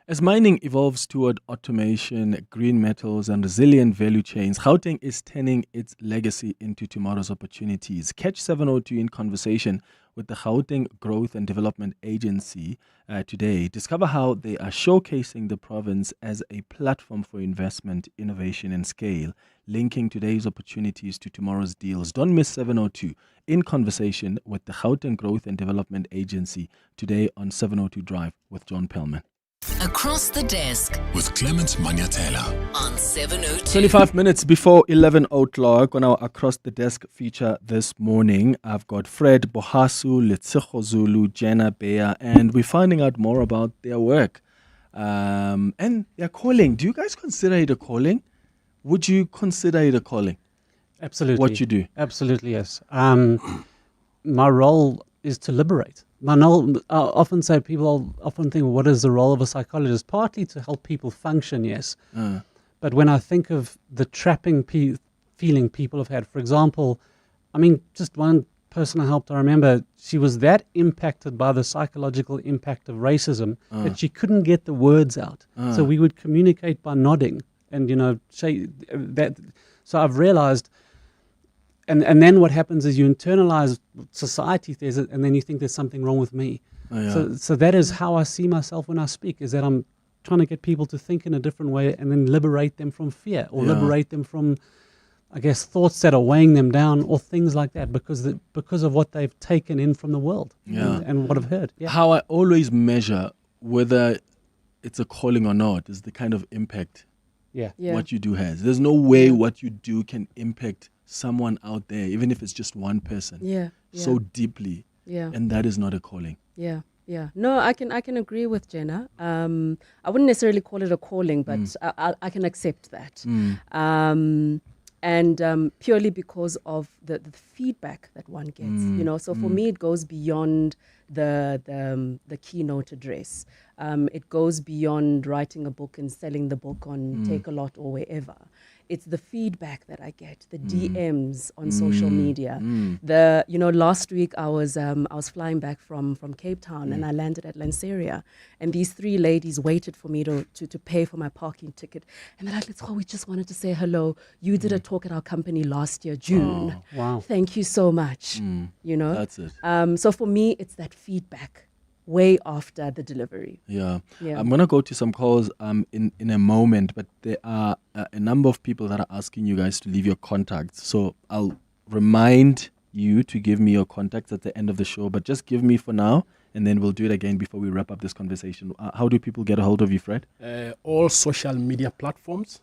As mining evolves toward automation, green metals, and resilient value chains, Gauteng is turning its legacy into tomorrow's opportunities. Catch 702 in conversation with the Gauteng Growth and Development Agency today. Discover how they are showcasing the province as a platform for investment, innovation, and scale, linking today's opportunities to tomorrow's deals. Don't miss 702 in conversation with the Gauteng Growth and Development Agency today on 702 Drive with John Pellman. Across the desk with Clement Manyathela on 702. 25 minutes before 11 o'clock on our Across the Desk feature this morning, I've got Fred Bohasu, Letseho Zulu, Jenna Bea, and we're finding out more about their work and their calling. Do you guys consider it a calling? Would you consider it a calling? Absolutely. What you do? Absolutely, yes. My role is to liberate. I often say, people often think, what is the role of a psychologist? Partly to help people function, yes. But when I think of the trapping feeling people have had, for example, just one person I helped, I remember she was that impacted by the psychological impact of racism that she couldn't get the words out. So we would communicate by nodding and, say that. So I've realized. And then what happens is you internalize society, and then you think there's something wrong with me. So that is how I see myself when I speak, is that I'm trying to get people to think in a different way and then liberate them from fear or liberate them from, I guess, thoughts that are weighing them down or things like that because of what they've taken in from the world and what I've heard. Yeah. How I always measure whether it's a calling or not is the kind of impact what you do has. There's no way what you do can impact someone out there, even if it's just one person, so deeply, and that is not a calling. No, I can agree with Jenna. I wouldn't necessarily call it a calling, but I can accept that. And purely because of the feedback that one gets, so for me it goes beyond the keynote address. It goes beyond writing a book and selling the book on Take a Lot or wherever. It's the feedback that I get, the DMs on social media. Last week I was flying back from Cape Town and I landed at Lanseria, and these three ladies waited for me to pay for my parking ticket, and they're like, "Let's go. We just wanted to say hello. You did a talk at our company last year, June. Wow. Thank you so much." That's it. So for me, it's that feedback way after the delivery. I'm going to go to some calls in a moment, but there are a number of people that are asking you guys to leave your contacts. So I'll remind you to give me your contacts at the end of the show, but just give me for now, and then we'll do it again before we wrap up this conversation. How do people get a hold of you, Fred? All social media platforms.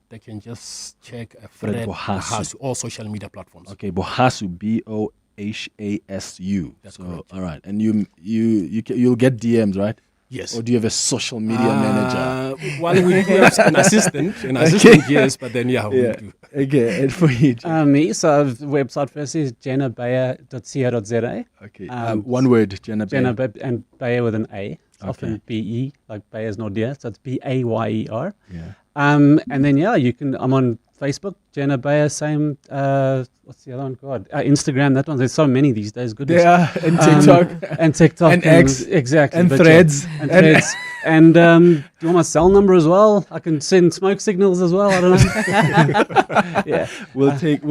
They can just check Fred Bohasu. All social media platforms. Okay, Bohasu, BOHASU. That's so correct. All right, and you'll get DMs, right? Yes. Or do you have a social media manager? Well, we do have an assistant, yes, but then, we do. Okay, and for you, Me, so the website first is jennabayer.co.za. Okay, one word, Jenna Bayer. Jenna and Bayer with an A. It's often B-E, like Bayer's Nordia, so it's B-A-Y-E-R. Yeah. And then, I'm on Facebook, Jenna Bayer, same, what's the other one? God, Instagram, that one. There's so many these days. Goodness. Yeah, and TikTok. And TikTok. And X. Exactly. And Threads. And Threads. And do you want my cell number as well? I can send smoke signals as well. I don't know. Yeah. We'll take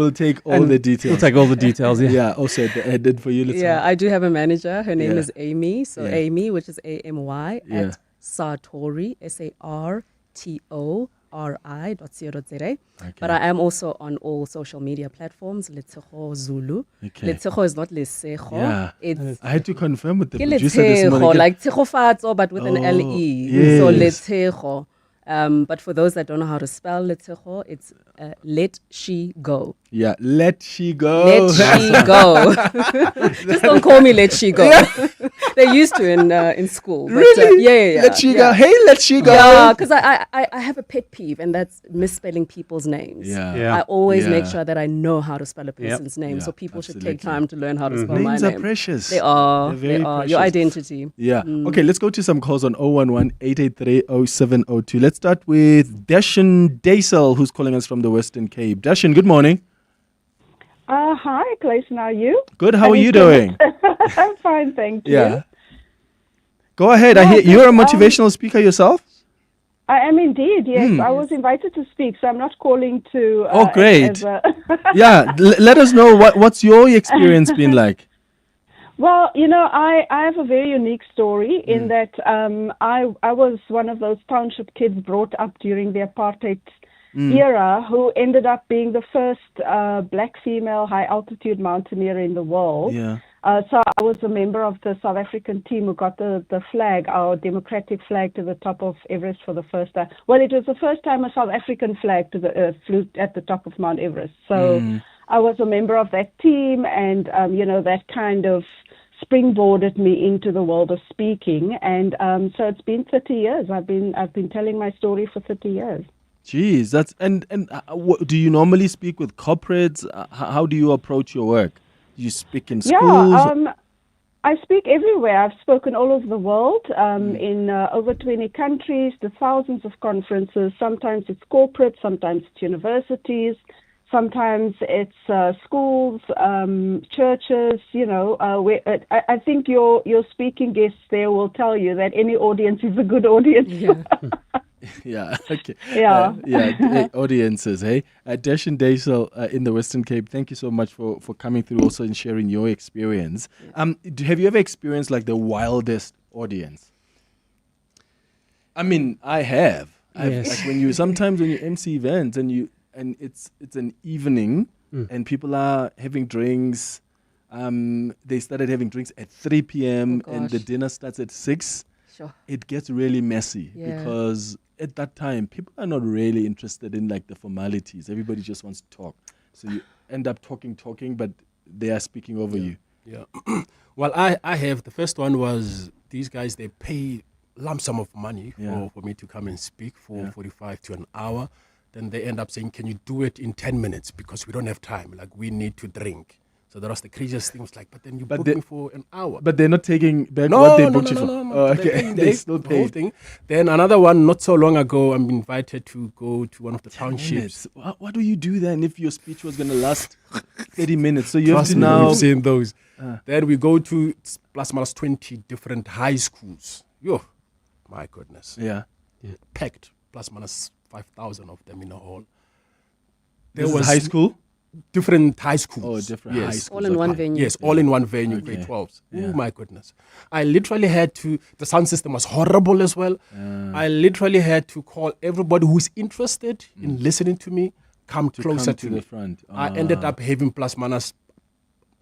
all the details. We'll take all the details, yeah. Yeah, also the for you. I do have a manager. Her name is Amy. So Yeah. Amy, which is AMY, Yeah. at Sartori, SARTORI.co.za. But I am also on all social media platforms, Letseho Zulu. Okay. Letseho is not Leseho. Yeah. It's I had to confirm with the Ke producer this morning. Letseho, like Tsegofatso, but with an LE. Yes. So Letseho. But for those that don't know how to spell Letseho, it's let she go. Yeah, let she go. Let she go. Just don't call me let she go. They used to in school. But, Really? yeah. Let she go. Hey, let she go. Yeah, because I have a pet peeve, and that's misspelling people's names. Yeah. I always make sure that I know how to spell a person's name, Yeah, so people should absolutely. take time to learn how to spell my Names name. are precious. They are. They're very They are. precious. Your identity. Yeah. Okay, let's go to some calls on 011-883-0702. Let's start with Dashin Daisel, who's calling us from the Western Cape. Dashin, good morning. Hi, Clayton. How are you? Good. How are you doing? I'm fine, thank you. Yeah. Go ahead. I hear you're a motivational speaker yourself. I am indeed, yes. I was invited to speak, so I'm not calling to... Oh, great. Yeah, let us know what's your experience been like. Well, I have a very unique story in that I was one of those township kids brought up during the apartheid era who ended up being the first black female high-altitude mountaineer in the world. Yeah. So I was a member of the South African team who got the flag, our democratic flag, to the top of Everest for the first time. Well, it was the first time a South African flag flew at the top of Mount Everest. So I was a member of that team, and that kind of springboarded me into the world of speaking. And so it's been 30 years. I've been telling my story for 30 years. Jeez, that's do you normally speak with corporates? How do you approach your work? Do you speak in schools? Yeah, I speak everywhere. I've spoken all over the world, in over 20 countries, to thousands of conferences. Sometimes it's corporate, sometimes it's universities, sometimes it's schools, churches. I think your speaking guests there will tell you that any audience is a good audience. Yeah. Yeah, okay. Yeah. Audiences, hey? Dashin Daisel in the Western Cape, thank you so much for coming through also and sharing your experience. Have you ever experienced like the wildest audience? I mean, I have. Yes. Like when you MC events and it's an evening and people are having drinks, they started having drinks at 3 p.m. and the dinner starts at 6. Sure. It gets really messy Yeah. because at that time, people are not really interested in like the formalities. Everybody just wants to talk. So you end up talking, but they are speaking over you. Yeah. Well, I have. The first one was these guys, they pay lump sum of money for me to come and speak for 45 to an hour. Then they end up saying, can you do it in 10 minutes? Because we don't have time. Like, we need to drink. So that was the craziest thing. It was like, but then you booked me for an hour. But they're not taking back what they booked you for. No. Oh, okay. They still the whole pay. thing. Then another one, not so long ago, I'm invited to go to one of the townships. What do you do then if your speech was going to last 30 minutes? So you Trust have to me, now... we've seen those. Then we go to plus minus 20 different high schools. Yo, my goodness. Yeah. Packed, plus minus 5,000 of them in a hall. This is high school? Different high schools. Oh, different high schools. All in one venue. Yes, all in one venue, Okay. grade 12s. Yeah. Oh, my goodness. I literally had to, the sound system was horrible as well. I literally had to call everybody who's interested in listening to me, come closer to the me. front. I ended up having plus minus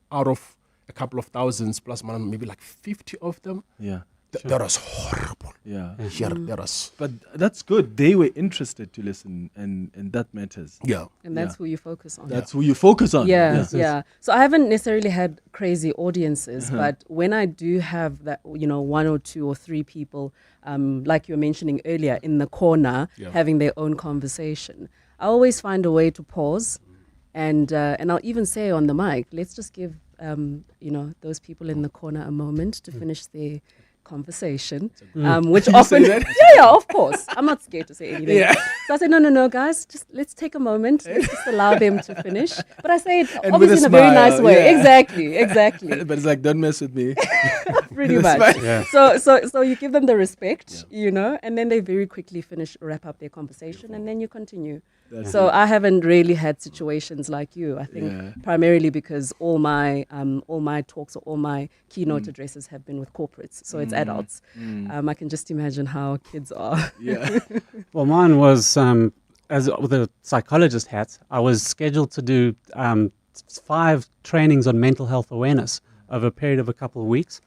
out of a couple of thousands, plus minus maybe like 50 of them. Yeah. That was horrible. Yeah. That was. But that's good. They were interested to listen, and that matters. Yeah. And that's who you focus on. That's who you focus on. Yeah. So I haven't necessarily had crazy audiences, but when I do have that, one or two or three people, like you were mentioning earlier, in the corner having their own conversation, I always find a way to pause, and I'll even say on the mic, let's just give those people in the corner a moment to finish their conversation, which often of course I'm not scared to say anything. So I said no guys, just let's take a moment, let's just allow them to finish, but I say it and obviously in a very nice way. Exactly. But it's like, don't mess with me. Pretty much. So you give them the respect, and then they very quickly wrap up their conversation, and then you continue. So I haven't really had situations like you. I think primarily because all my talks or all my keynote addresses have been with corporates, so it's adults. I can just imagine how kids are. Well, mine was as with a psychologist hat. I was scheduled to do 5 trainings on mental health awareness over a period of a couple of weeks.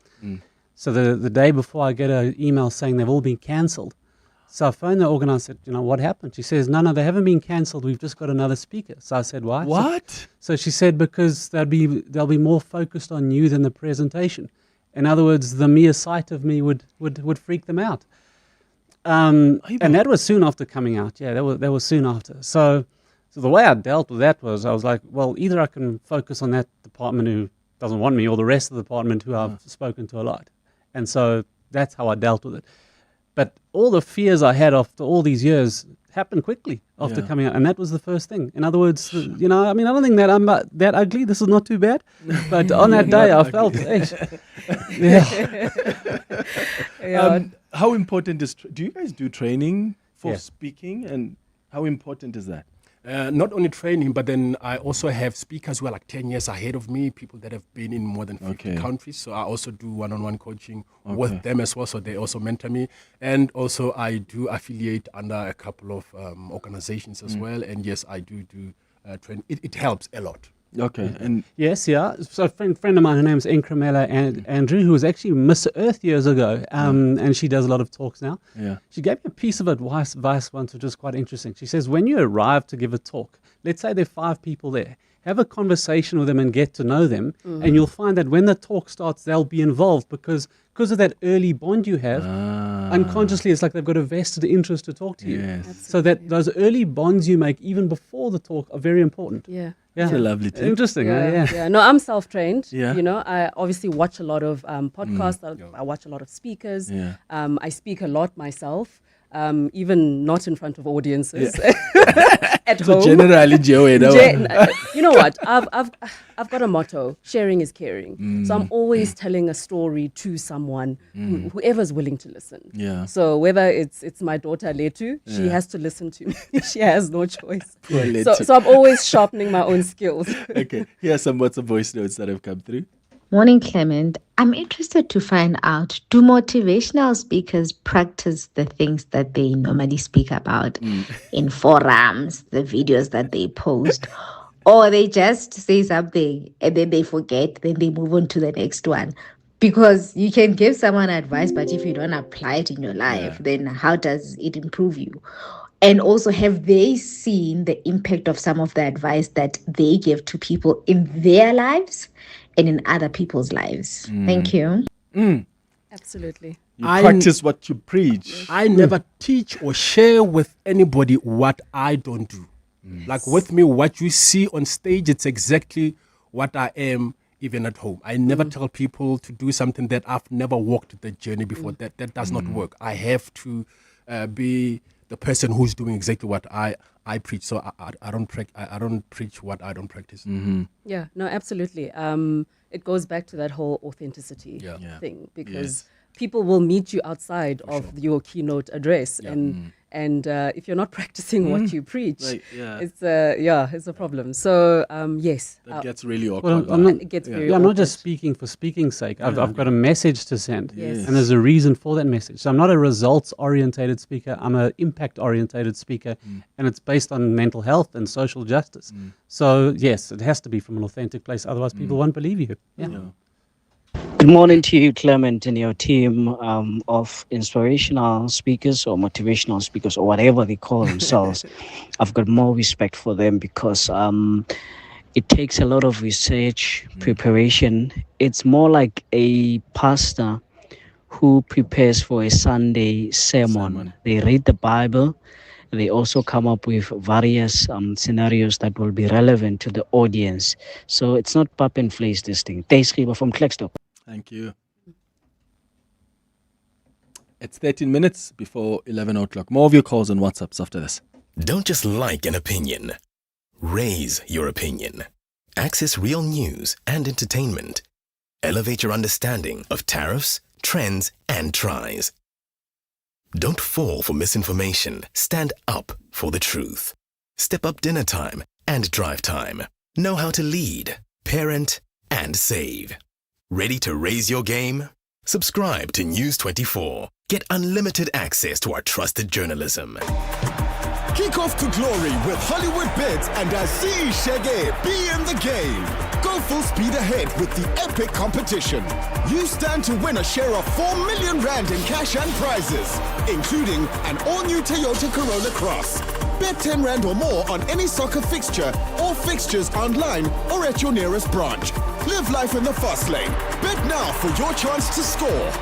So the day before, I get an email saying they've all been cancelled. So I phoned the organizer, said, what happened? She says, no, they haven't been cancelled. We've just got another speaker. So I said, why? What? So she said, because they'll be more focused on you than the presentation. In other words, the mere sight of me would freak them out. And that was soon after coming out. Yeah, that was soon after. So the way I dealt with that was, I was like, well, either I can focus on that department who doesn't want me, or the rest of the department who I've spoken to a lot. And so that's how I dealt with it. But all the fears I had after all these years happened quickly after coming out. And that was the first thing. In other words, I don't think that I'm that ugly. This is not too bad. But on that day, I felt, how important is, do you guys do training for speaking? And how important is that? Not only training, but then I also have speakers who are like 10 years ahead of me, people that have been in more than 50 countries. So I also do one-on-one coaching with them as well. So they also mentor me. And also I do affiliate under a couple of organizations as well. And yes, I do train. It helps a lot. Okay. And yes, yeah. So a friend of mine, her name's Encremella and Andrew, who was actually Miss Earth years ago, and she does a lot of talks now. Yeah. She gave me a piece of advice once, which was quite interesting. She says, when you arrive to give a talk, let's say there are 5 people there, have a conversation with them and get to know them, and you'll find that when the talk starts, they'll be involved because of that early bond you have. Unconsciously, it's like they've got a vested interest to talk to you. Yes. So that those early bonds you make even before the talk are very important. Yeah. That's a lovely tip. Interesting. Yeah. No, I'm self-trained. Yeah. I obviously watch a lot of podcasts. I watch a lot of speakers. Yeah. I speak a lot myself, even not in front of audiences. At home. Generally, you know what? I've got a motto: sharing is caring. So I'm always telling a story to someone, whoever's willing to listen. Yeah. So whether it's my daughter Letu, she has to listen to me. She has no choice. So I'm always sharpening my own skills. Okay. Here are some WhatsApp voice notes that have come through. Morning, Clement. I'm interested to find out, do motivational speakers practice the things that they normally speak about in forums, the videos that they post, or they just say something and then they forget, then they move on to the next one? Because you can give someone advice, but if you don't apply it in your life, then how does it improve you? And also, have they seen the impact of some of the advice that they give to people in their lives and in other people's lives? Thank you. Absolutely. You practice what you preach. I never teach or share with anybody what I don't do. Like with me, what you see on stage, it's exactly what I am even at home. I never tell people to do something that I've never walked the journey before. That does not work. I have to be the person who's doing exactly what I preach. So I don't preach what I don't practice. Yeah, no, absolutely. It goes back to that whole authenticity thing, because people will meet you outside of your keynote address, and if you're not practicing what you preach, it's a problem. So yes, that gets really awkward. It gets very I'm awkward. not just speaking for speaking's sake. I've got a message to send, Yes. and there's a reason for that message. So I'm not a results-orientated speaker. I'm an impact-orientated speaker, and it's based on mental health and social justice. So yes, it has to be from an authentic place. Otherwise, people won't believe you. Yeah. Good morning to you, Clement, and your team of inspirational speakers or motivational speakers or whatever they call themselves. I've got more respect for them because it takes a lot of research, preparation. It's more like a pastor who prepares for a Sunday sermon. They read the Bible. They also come up with various scenarios that will be relevant to the audience. So it's not pop and place this thing. Thanks, from Klextop. Thank you. It's 13 minutes before 11 o'clock. More of your calls and WhatsApps after this. Don't just like an opinion. Raise your opinion. Access real news and entertainment. Elevate your understanding of tariffs, trends, and tries. Don't fall for misinformation. Stand up for the truth. Step up dinner time and drive time. Know how to lead, parent, and save. Ready to raise your game? Subscribe to News 24. Get unlimited access to our trusted journalism. Kick off to glory with Hollywood Bets and Asi Shege. Be in the game. Go full speed ahead with the epic competition. You stand to win a share of 4 million rand in cash and prizes, including an all-new Toyota Corolla Cross. Bet 10 rand or more on any soccer fixture or fixtures online or at your nearest branch. Live life in the fast lane. Bet now for your chance to score.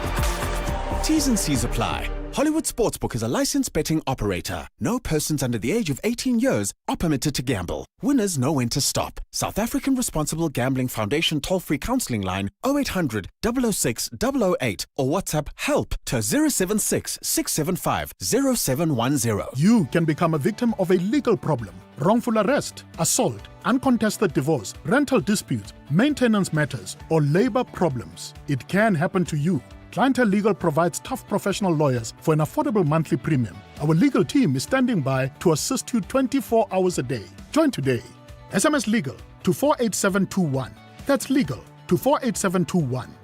T's and C's apply. Hollywood Sportsbook is a licensed betting operator. No persons under the age of 18 years are permitted to gamble. Winners know when to stop. South African Responsible Gambling Foundation toll-free counseling line 0800 006 008 or WhatsApp help to 076 675 0710. You can become a victim of a legal problem. Wrongful arrest, assault, uncontested divorce, rental disputes, maintenance matters, or labor problems. It can happen to you. Clientele Legal provides tough professional lawyers for an affordable monthly premium. Our legal team is standing by to assist you 24 hours a day. Join today. SMS Legal to 48721. That's legal to 48721.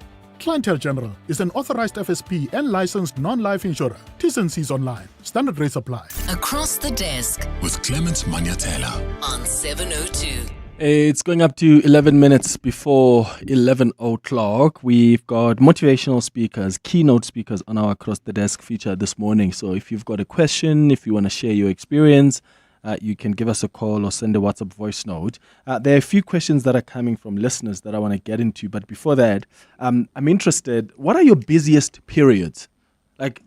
Clientele General is an authorized FSP and licensed non-life insurer. T's and C's online. Standard rates apply. Across the desk with Clement Manyathela on 702. It's going up to 11 minutes before 11 o'clock. We've got motivational speakers, keynote speakers on our Across the Desk feature this morning. So if you've got a question, if you want to share your experience, you can give us a call or send a WhatsApp voice note. There are a few questions that are coming from listeners that I want to get into. But before that, I'm interested, what are your busiest periods? Like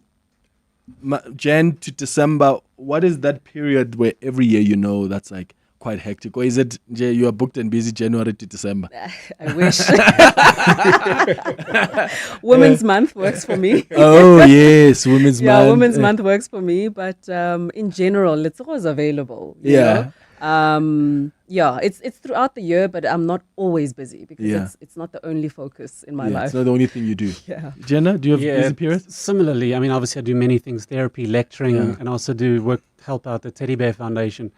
Jan to December, what is that period where every year you know that's like quite hectic? Or is it you are booked and busy January to December? I wish. Women's Month works for me. Oh, yes, Women's Month. Yeah, Women's Month works for me. But in general, it's always available. You know? It's throughout the year, but I'm not always busy because it's not the only focus in my life. It's not the only thing you do. Yeah. Jenna, do you have busy periods? Similarly, I mean, obviously I do many things, therapy, lecturing, and also do work, help out the Teddy Bear Foundation.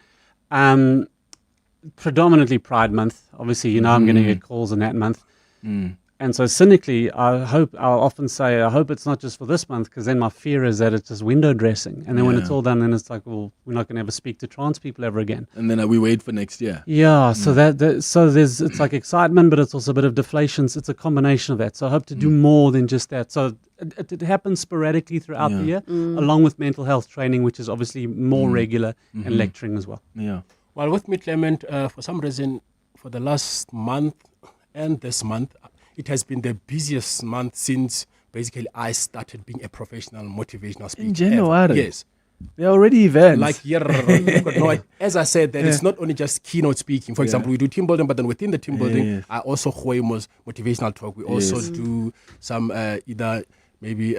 Predominantly Pride Month. Obviously, I'm going to get calls in that month. And so cynically, I'll often say, I hope it's not just for this month, because then my fear is that it's just window dressing. And then when it's all done, then it's like, well, we're not going to ever speak to trans people ever again. And then we wait for next year. Yeah, so it's like excitement, but it's also a bit of deflation. It's a combination of that. So I hope to do more than just that. So it happens sporadically throughout the year, along with mental health training, which is obviously more regular, and lecturing as well. Yeah. Well, with me, Clement, for some reason, for the last month and this month, it has been the busiest month since basically I started being a professional motivational speaker. In January? Yes. There are already events. As I said, that it's not only just keynote speaking. For example, we do team building, but then within the team building, I also motivational talk. We also do some either maybe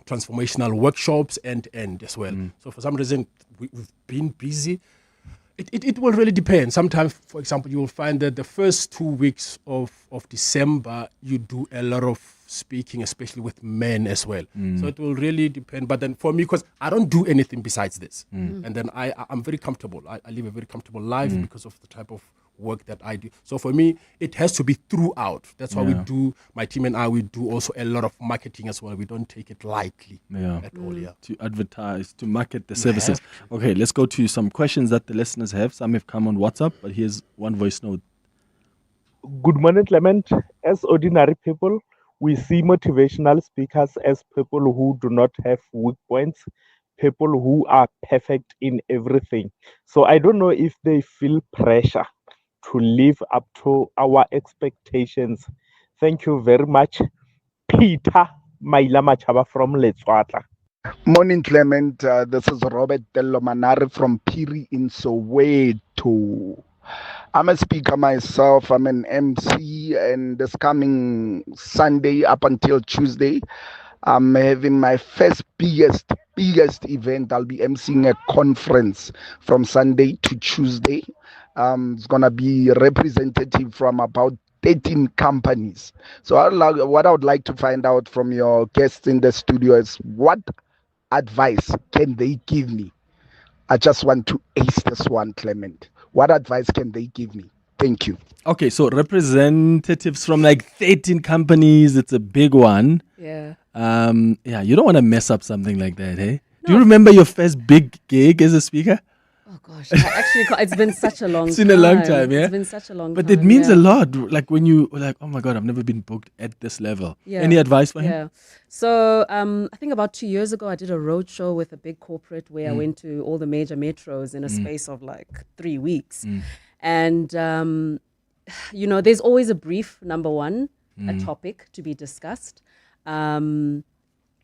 transformational workshops and as well. So for some reason, we've been busy. It will really depend. Sometimes, for example, you will find that the first 2 weeks of December, you do a lot of speaking, especially with men as well. So it will really depend. But then for me, because I don't do anything besides this, and then I'm very comfortable. I live a very comfortable life because of the type of work that I do. So for me, it has to be throughout. That's why we do, my team and I, we do also a lot of marketing as well. We don't take it lightly at all. To advertise, to market the services. Okay, let's go to some questions that the listeners have. Some have come on WhatsApp, but here's one voice note. Good morning, Clement. As ordinary people, we see motivational speakers as people who do not have weak points, people who are perfect in everything. So I don't know if they feel pressure to live up to our expectations. Thank you very much. Peter Maila Machaba from Letswatla. Morning, Clement. This is Robert Dello Manari from Piri in Soweto. I'm a speaker myself. I'm an MC, and this coming Sunday up until Tuesday, I'm having my first biggest event. I'll be emceeing a conference from Sunday to Tuesday. It's gonna be representative from about 13 companies. So what I would like to find out from your guests in the studio is what advice can they give me? I just want to ace this one, Clement. What advice can they give me? Thank you. Okay, so representatives from like 13 companies, it's a big one. Yeah. Yeah, you don't want to mess up something like that, hey? Do you remember your first big gig as a speaker? Oh gosh, it's been such a long time. It's been a long time, yeah? It's been such a long but time. But it means a lot. Like when you like, oh my God, I've never been booked at this level. Yeah. Any advice for him? Yeah. So I think about 2 years ago, I did a road show with a big corporate where I went to all the major metros in a space of like 3 weeks. And, there's always a brief, number one, a topic to be discussed. And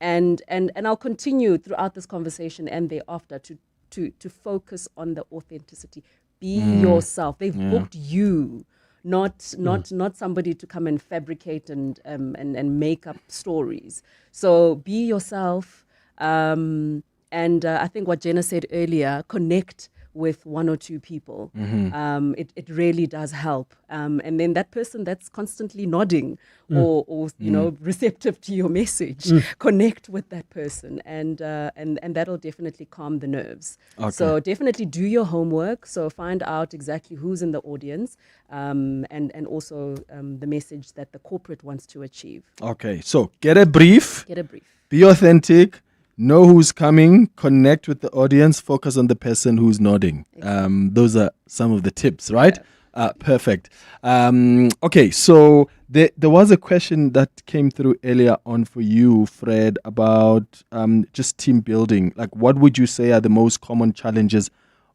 I'll continue throughout this conversation and thereafter to focus on the authenticity. Be yourself. They've booked you, not somebody to come and fabricate and make up stories. So be yourself. And I think what Jenna said earlier, connect with one or two people. It really does help. And then that person that's constantly nodding or receptive to your message, connect with that person, and that'll definitely calm the nerves. Okay. So definitely do your homework. So find out exactly who's in the audience, and also the message that the corporate wants to achieve. Okay, so get a brief. Get a brief. Be authentic. Know who's coming, connect with the audience, focus on the person who's nodding. Those are some of the tips, right? Yeah. Perfect. Okay, so there was a question that came through earlier on for you, Fred, about just team building. Like, what would you say are the most common challenges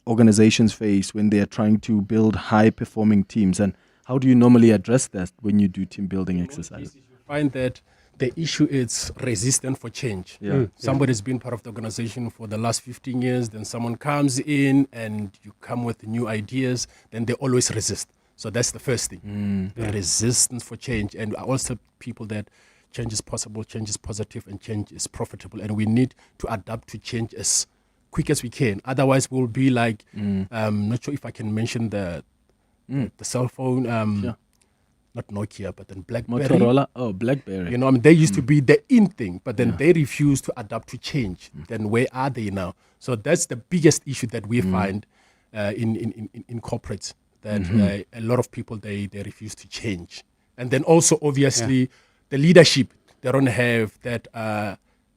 organizations face when they are trying to build high-performing teams? And how do you normally address that when you do team building exercises? You find that the issue is resistant for change. Somebody's been part of the organization for the last 15 years, then someone comes in and you come with new ideas, then they always resist. So that's the first thing, the resistance for change. And also people that change is possible, change is positive, and change is profitable. And we need to adapt to change as quick as we can. Otherwise, we'll be like, not sure if I can mention the cell phone, not Nokia, but then BlackBerry. Motorola, BlackBerry. They used to be the in thing, but then they refuse to adapt to change. Then where are they now? So that's the biggest issue that we find in corporates, that a lot of people, they refuse to change. And then also, obviously, the leadership, they don't have that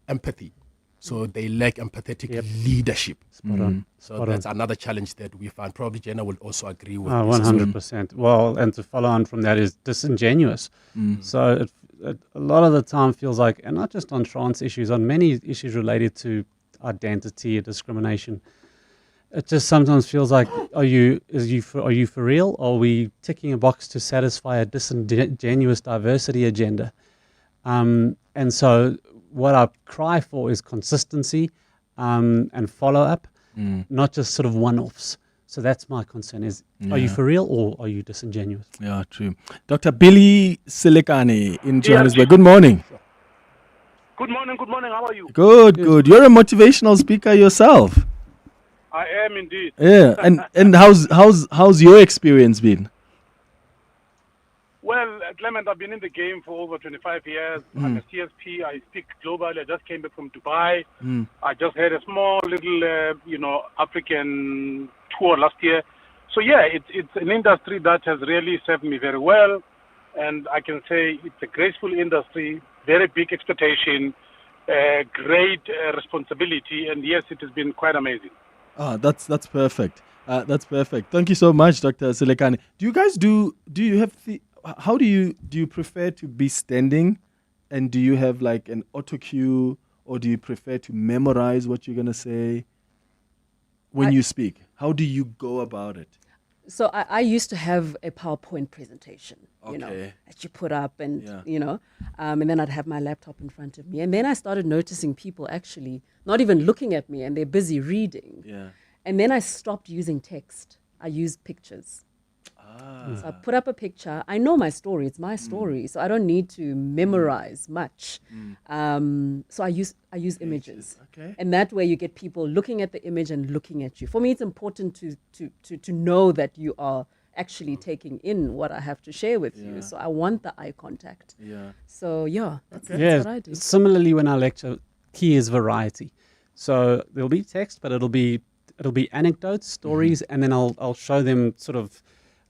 empathy. So they lack empathetic leadership. So that's another challenge that we find. Probably Jenna will also agree with. 100%. Well, and to follow on from that is disingenuous. So it a lot of the time feels like, and not just on trans issues, on many issues related to identity or discrimination, it just sometimes feels like, are you for real? Or are we ticking a box to satisfy a disingenuous diversity agenda? And so what I cry for is consistency and follow-up, not just sort of one-offs. So that's my concern is, are you for real or are you disingenuous? Yeah, true. Dr. Billy Silikane in Johannesburg. Good morning. Good morning. How are you? Good. You're a motivational speaker yourself. I am indeed. Yeah, and how's your experience been? Well, Clement, I've been in the game for over 25 years. I'm a CSP. I speak globally. I just came back from Dubai. I just had a small little, African tour last year. So yeah, it's an industry that has really served me very well, and I can say it's a graceful industry, very big expectation, great responsibility, and yes, it has been quite amazing. That's perfect. That's perfect. Thank you so much, Dr. Silikane. Do you guys do you have how do you prefer to be standing, and do you have like an auto cue, or do you prefer to memorize what you're gonna say when you speak? How do you go about it? So I used to have a PowerPoint presentation, you know, Okay. that you put up and, Yeah. you know, and then I'd have my laptop in front of me. And then I started noticing people actually not even looking at me and they're busy reading. Yeah. And then I stopped using text. I used pictures. So I put up a picture. I know my story. It's my story. So I don't need to memorize much. So I use images. Okay. And that way you get people looking at the image and looking at you. For me, it's important to know that you are actually taking in what I have to share with you. So I want the eye contact. Yeah. So that's what I do. Similarly, when I lecture, key is variety. So there'll be text, but it'll be anecdotes, stories, and then I'll show them sort of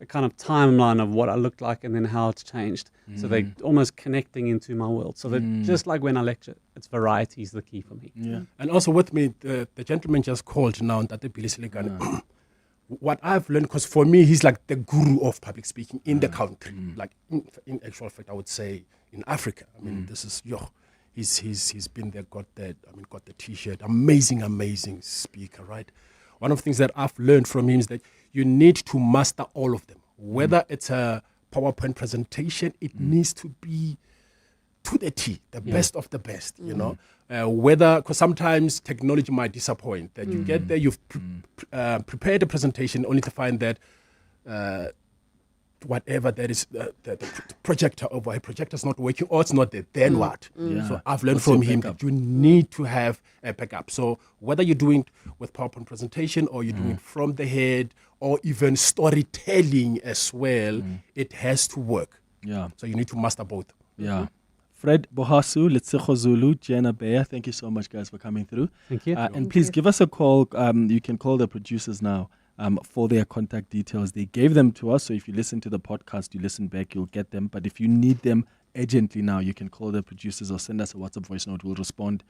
a kind of timeline of what I looked like and then how it's changed. So they're almost connecting into my world. So that just like when I lecture, it's variety is the key for me. Yeah. And also with me, the gentleman just called now that the Billy Silicon. What I've learned, because for me, he's like the guru of public speaking in the country. Like in actual fact, I would say in Africa. I mean, this is he's been there, got the T-shirt. Amazing speaker, right? One of the things that I've learned from him is that you need to master all of them. Whether it's a PowerPoint presentation, it needs to be to the T, the best of the best, you know. Because sometimes technology might disappoint. That you get there, you've prepared a presentation only to find that whatever that is, the projector over a projector's not working, or it's not there. Then what? So I've learned from him that you need to have a backup. So whether you're doing it with PowerPoint presentation or you're doing it from the head or even storytelling as well, it has to work. Yeah. So you need to master both. Yeah. Fred Bohasu, Letsecho Zulu, Jenna Bear, thank you so much, guys, for coming through. Thank you. And please give us a call. You can call the producers now for their contact details. They gave them to us, so if you listen to the podcast, you listen back, you'll get them. But if you need them urgently now, you can call the producers or send us a WhatsApp voice note. We'll respond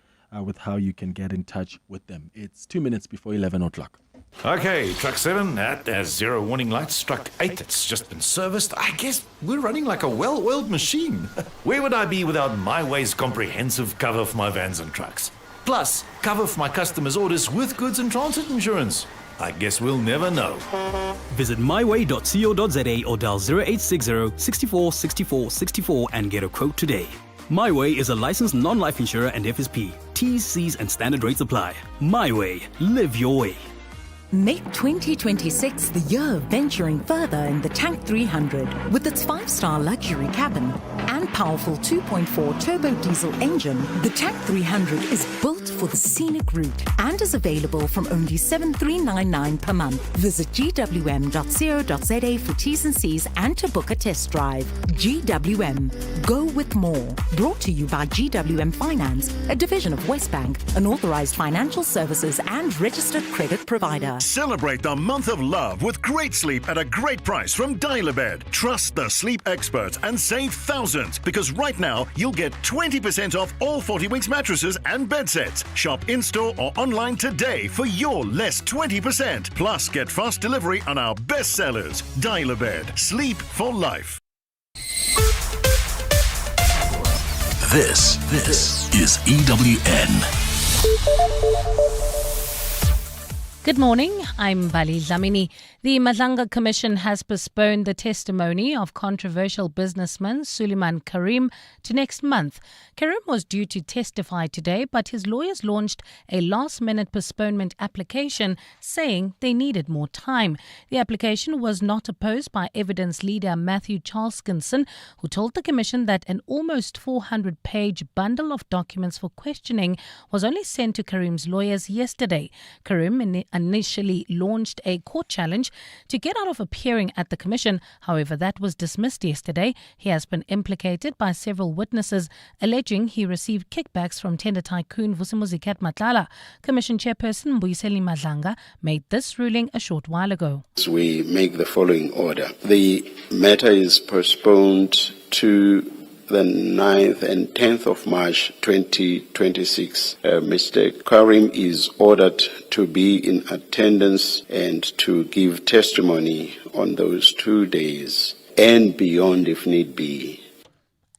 with how you can get in touch with them. It's 2 minutes before 11 o'clock. Okay, truck 7, that has 0 warning lights. Truck 8, it's just been serviced. I guess we're running like a well-oiled machine. Where would I be without My Way's comprehensive cover for my vans and trucks? Plus, cover for my customers' orders with goods and transit insurance. I guess we'll never know. Visit myway.co.za or dial 0860 64 64 64 and get a quote today. My Way is a licensed non-life insurer and FSP. T's, C's and standard rates apply. My Way. Live your way. Make 2026 the year of venturing further in the Tank 300. With its 5-star luxury cabin and powerful 2.4 turbo diesel engine, the Tank 300 is built for the scenic route and is available from only $7,399 per month. Visit gwm.co.za for T's and C's and to book a test drive. GWM. Go with more. Brought to you by GWM Finance, a division of Westbank, an authorized financial services and registered credit provider. Celebrate the month of love with great sleep at a great price from Dial-A-Bed. Trust the sleep experts and save thousands, because right now you'll get 20% off all 40 Winks mattresses and bed sets. Shop in-store or online today for your less 20%. Plus, get fast delivery on our best sellers. Dial-A-Bed. Sleep for life. This is EWN. Good morning, I'm Bali Dlamini. The Madlanga Commission has postponed the testimony of controversial businessman Suleiman Karim to next month. Karim was due to testify today, but his lawyers launched a last-minute postponement application saying they needed more time. The application was not opposed by evidence leader Matthew Charleskinson, who told the Commission that an almost 400-page bundle of documents for questioning was only sent to Karim's lawyers yesterday. Karim initially launched a court challenge to get out of appearing at the Commission. However, that was dismissed yesterday. He has been implicated by several witnesses, alleging he received kickbacks from tender tycoon Vusimuzi Madlanga. Commission Chairperson Madlanga made this ruling a short while ago. We make the following order. The matter is postponed to the 9th and 10th of March 2026. Mr. Karim is ordered to be in attendance and to give testimony on those 2 days. and beyond if need be.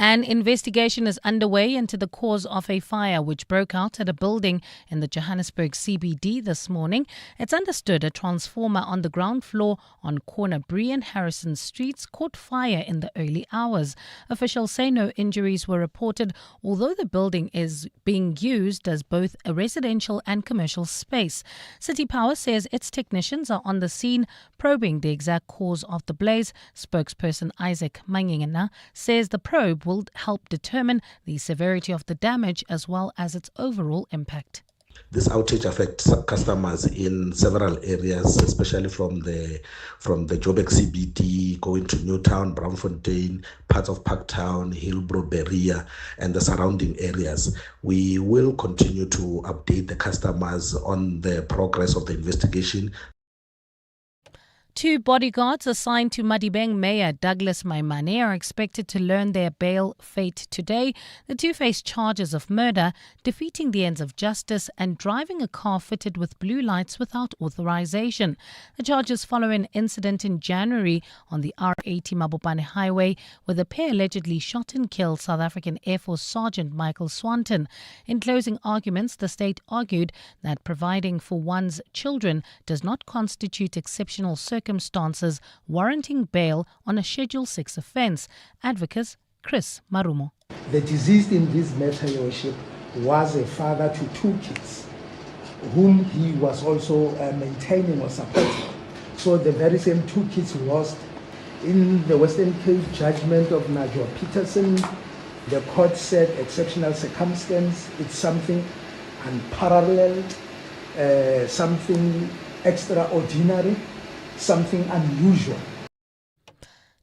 An investigation is underway into the cause of a fire which broke out at a building in the Johannesburg CBD this morning. It's understood a transformer on the ground floor on corner Bree and Harrison Streets caught fire in the early hours. Officials say no injuries were reported, although the building is being used as both a residential and commercial space. City Power says its technicians are on the scene probing the exact cause of the blaze. Spokesperson Matjeng says the probe will help determine the severity of the damage as well as its overall impact. This outage affects customers in several areas, especially from the Joburg CBD, going to Newtown, Braamfontein, parts of Parktown, Hillbrow, Berea, and the surrounding areas. We will continue to update the customers on the progress of the investigation. 2 bodyguards assigned to Madibeng Mayor Douglas Maimane are expected to learn their bail fate today. The 2 face charges of murder, defeating the ends of justice, and driving a car fitted with blue lights without authorization. The charges follow an incident in January on the R80 Mabopane Highway where the pair allegedly shot and killed South African Air Force Sergeant Michael Swanton. In closing arguments, the state argued that providing for one's children does not constitute exceptional circumstances warranting bail on a Schedule 6 offence. Advocate Chris Marumo. The deceased in this matter, Your Worship, was a father to 2 kids, whom he was also maintaining or supporting. So the very same 2 kids lost in the Western Cape judgment of Najwa Peterson. The court said exceptional circumstance, it's something unparalleled, something extraordinary, something unusual.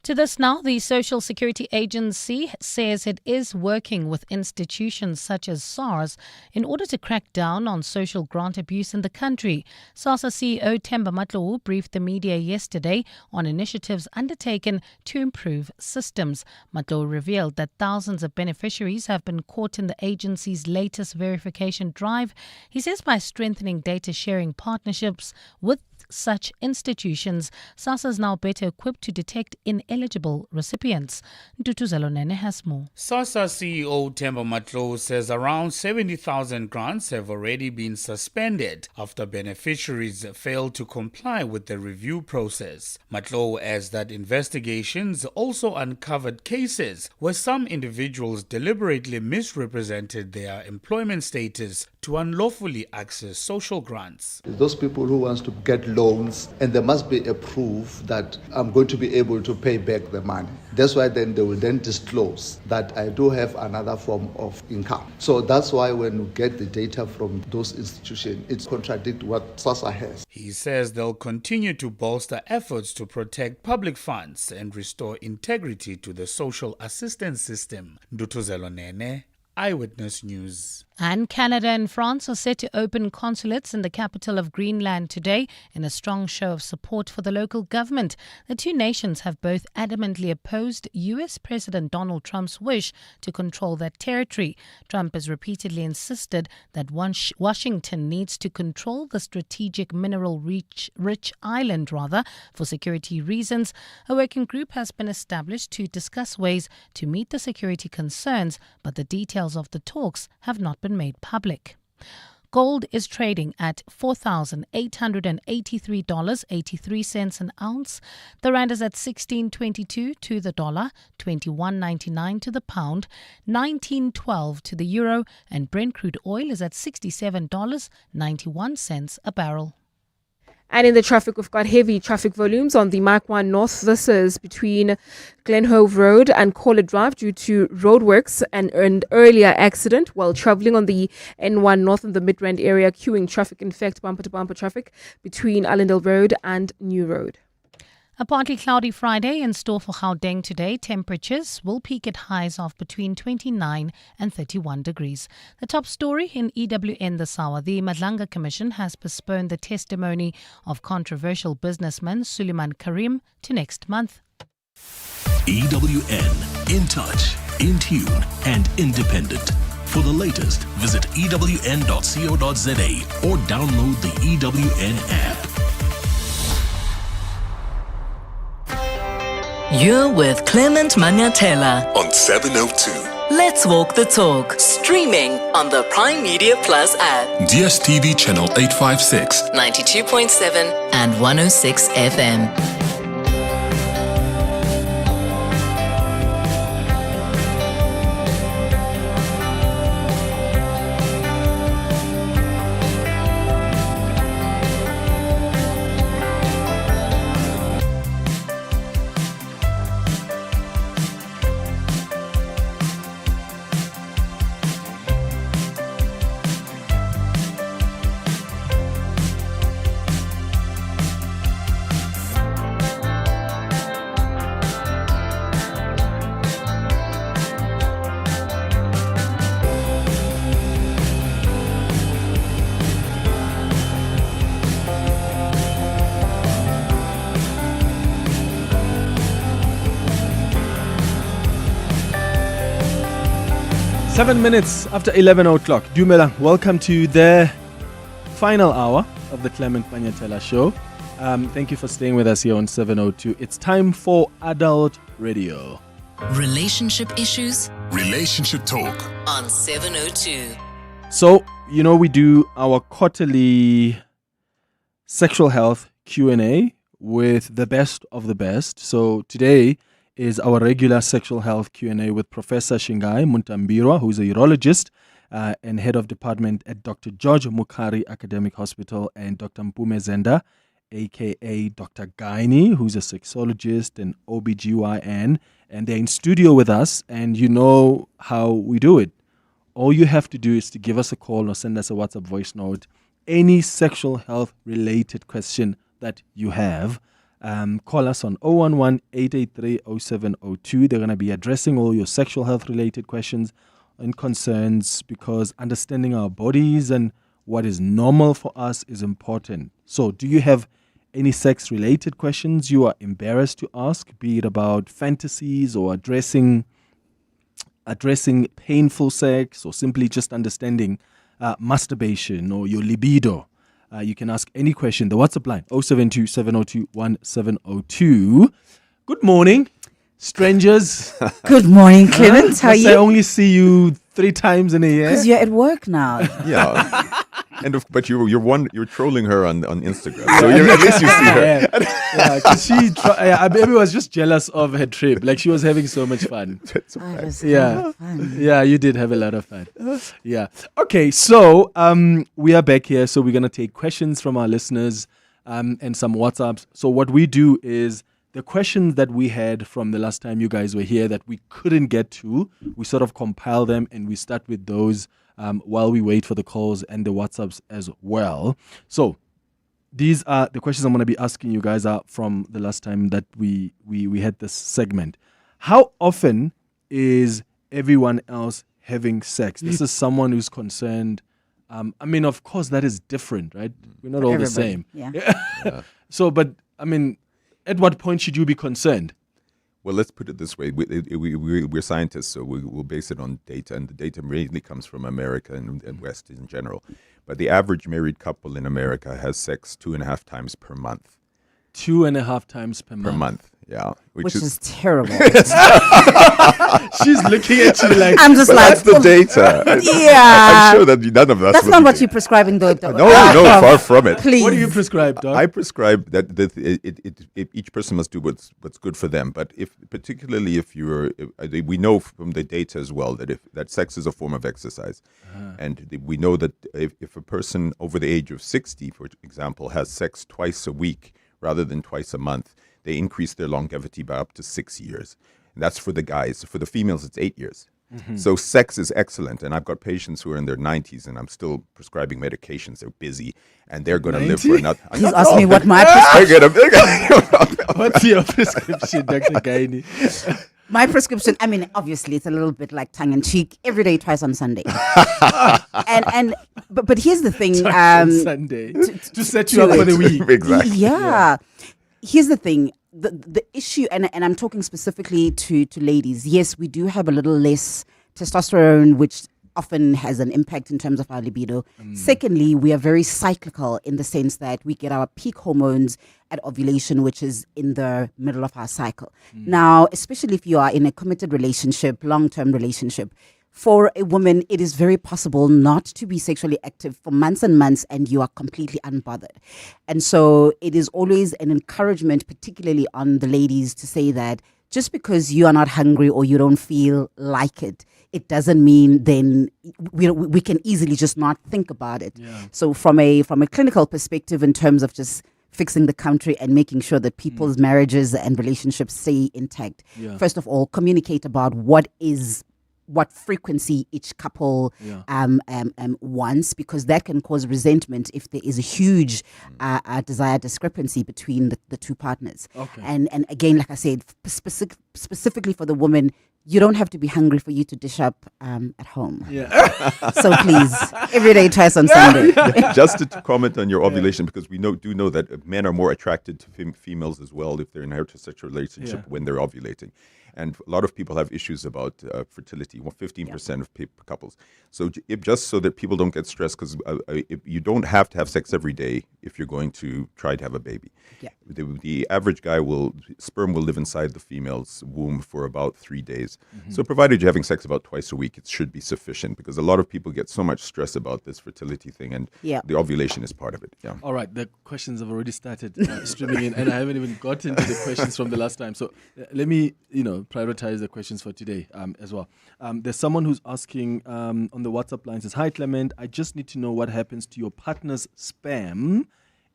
To this now, the Social Security Agency says it is working with institutions such as SARS in order to crack down on social grant abuse in the country. SASSA CEO Themba Matlowu briefed the media yesterday on initiatives undertaken to improve systems. Matlowu revealed that thousands of beneficiaries have been caught in the agency's latest verification drive. He says by strengthening data sharing partnerships with such institutions, SASSA is now better equipped to detect ineligible recipients. Ntutuzelo Nene has more. SASSA CEO Themba Matlowu says around 70,000 grants have already been suspended after beneficiaries failed to comply with the review process. Matlowu adds that investigations also uncovered cases where some individuals deliberately misrepresented their employment status to unlawfully access social grants. Those people who want to get loans, and there must be a proof that I'm going to be able to pay back the money. That's why then they will then disclose that I do have another form of income. So that's why when we get the data from those institutions, it contradicts what SASSA has. He says they'll continue to bolster efforts to protect public funds and restore integrity to the social assistance system. Ndutuzelo Nene, Eyewitness News. And Canada and France are set to open consulates in the capital of Greenland today in a strong show of support for the local government. The 2 nations have both adamantly opposed U.S. President Donald Trump's wish to control that territory. Trump has repeatedly insisted that Washington needs to control the strategic mineral-rich island for security reasons. A working group has been established to discuss ways to meet the security concerns, but the details of the talks have not been made public. Gold is trading at $4,883.83 an ounce. The rand is at 16.22 to the dollar, 21.99 to the pound, 19.12 to the euro, and Brent crude oil is at $67.91 a barrel. And in the traffic, we've got heavy traffic volumes on the Mark 1 North. This is between Glenhove Road and Caller Drive due to roadworks and an earlier accident while travelling on the N1 North in the Midrand area, queuing traffic, in fact, bumper-to-bumper traffic between Allendale Road and New Road. A partly cloudy Friday in store for Gauteng today. Temperatures will peak at highs of between 29 and 31 degrees. The top story in EWN this hour. The Madlanga Commission has postponed the testimony of controversial businessman Suleiman Karim to next month. EWN, in touch, in tune and independent. For the latest, visit ewn.co.za or download the EWN app. You're with Clement Manyathela on 702. Let's Walk the Talk, streaming on the Prime Media Plus app, DSTV channel 856, 92.7 and 106 FM. Seven minutes after 11 o'clock. Dumela, welcome to the final hour of the Clement Manyathela show. Thank you for staying with us here on 702. It's time for Adult Radio. Relationship issues, relationship talk on 702. So, you know, we do our quarterly sexual health Q&A with the best of the best. So today is our regular sexual health Q&A with Professor Shingai Muntambirwa, who's a urologist and head of department at Dr. George Mukhari Academic Hospital, and Dr. Mpume Zenda, aka Dr. Gaini, who's a sexologist and OBGYN, and they're in studio with us, and you know how we do it. All you have to do is to give us a call or send us a WhatsApp voice note, any sexual health related question that you have. Call us on 011-883-0702. They're going to be addressing all your sexual health related questions and concerns, because understanding our bodies and what is normal for us is important. So do you have any sex related questions you are embarrassed to ask, be it about fantasies or addressing painful sex, or simply just understanding masturbation or your libido? You can ask any question. The WhatsApp line, 072-702-1702. Good morning, strangers. Good morning, Clement. How are you? I only see you 3 times in a year. Because you're at work now. Yeah. But you're trolling her on Instagram, so at least you see her. Because maybe was just jealous of her trip. Like, she was having so much fun. Yeah, you did have a lot of fun. Yeah. Okay, so we are back here. So we're gonna take questions from our listeners and some WhatsApps. So what we do is the questions that we had from the last time you guys were here that we couldn't get to, we sort of compile them and we start with those while we wait for the calls and the WhatsApps as well. So these are the questions I'm going to be asking you guys are from the last time that we had this segment. How often is everyone else having sex? This is someone who's concerned. I mean, of course, that is different, right? We're not all the same. Yeah. So, but I mean, at what point should you be concerned? Well, let's put it this way. We're scientists, so we'll base it on data, and the data mainly comes from America and West in general. But the average married couple in America has sex 2.5 times per month. 2.5 times per month? Per month, yeah. Which is terrible. She's looking at you like... I'm just like... That's the data. Yeah. I'm sure that none of us... That's not what you're prescribing, though. No, far from it. Please. What do you prescribe, Doc? I prescribe that each person must do what's good for them. But particularly if we know from the data as well that sex is a form of exercise. And we know that if a person over the age of 60, for example, has sex twice a week rather than twice a month, they increase their longevity by up to 6 years. And that's for the guys. For the females, it's 8 years. Mm-hmm. So sex is excellent. And I've got patients who are in their 90s, and I'm still prescribing medications. They're busy, and they're going to live for another... Please ask me what my prescription... What's your prescription, Dr. Gaini? My prescription, I mean, obviously, it's a little bit like tongue-in-cheek. Every day, twice on Sunday. But here's the thing. On Sunday. To set you up for the week. Exactly. Yeah. Here's the thing. The issue, and I'm talking specifically to ladies. Yes, we do have a little less testosterone, which often has an impact in terms of our libido. Secondly, we are very cyclical in the sense that we get our peak hormones at ovulation, which is in the middle of our cycle. Now, especially if you are in a committed relationship, long-term relationship, for a woman, it is very possible not to be sexually active for months and months, and you are completely unbothered. And so it is always an encouragement, particularly on the ladies, to say that just because you are not hungry or you don't feel like it, it doesn't mean then we can easily just not think about it. So from a clinical perspective, in terms of just fixing the country and making sure that people's marriages and relationships stay intact, first of all, communicate about what frequency each couple wants, because that can cause resentment if there is a huge desire discrepancy between the two partners. And again, like I said, specifically for the woman, you don't have to be hungry for you to dish up at home. So please, every day twice on Sunday. Just to comment on your ovulation, because we do know that men are more attracted to females as well if they're in a heterosexual relationship when they're ovulating. And a lot of people have issues about fertility, 15% of couples. So just so that people don't get stressed, because you don't have to have sex every day if you're going to try to have a baby. The average guy sperm will live inside the female's womb for about 3 days. So provided you're having sex about twice a week, it should be sufficient, because a lot of people get so much stress about this fertility thing, and the ovulation is part of it. All right, the questions have already started streaming in, and I haven't even gotten to the questions from the last time. So let me, prioritize the questions for today as well. There's someone who's asking on the WhatsApp line, says, "Hi Clement, I just need to know what happens to your partner's sperm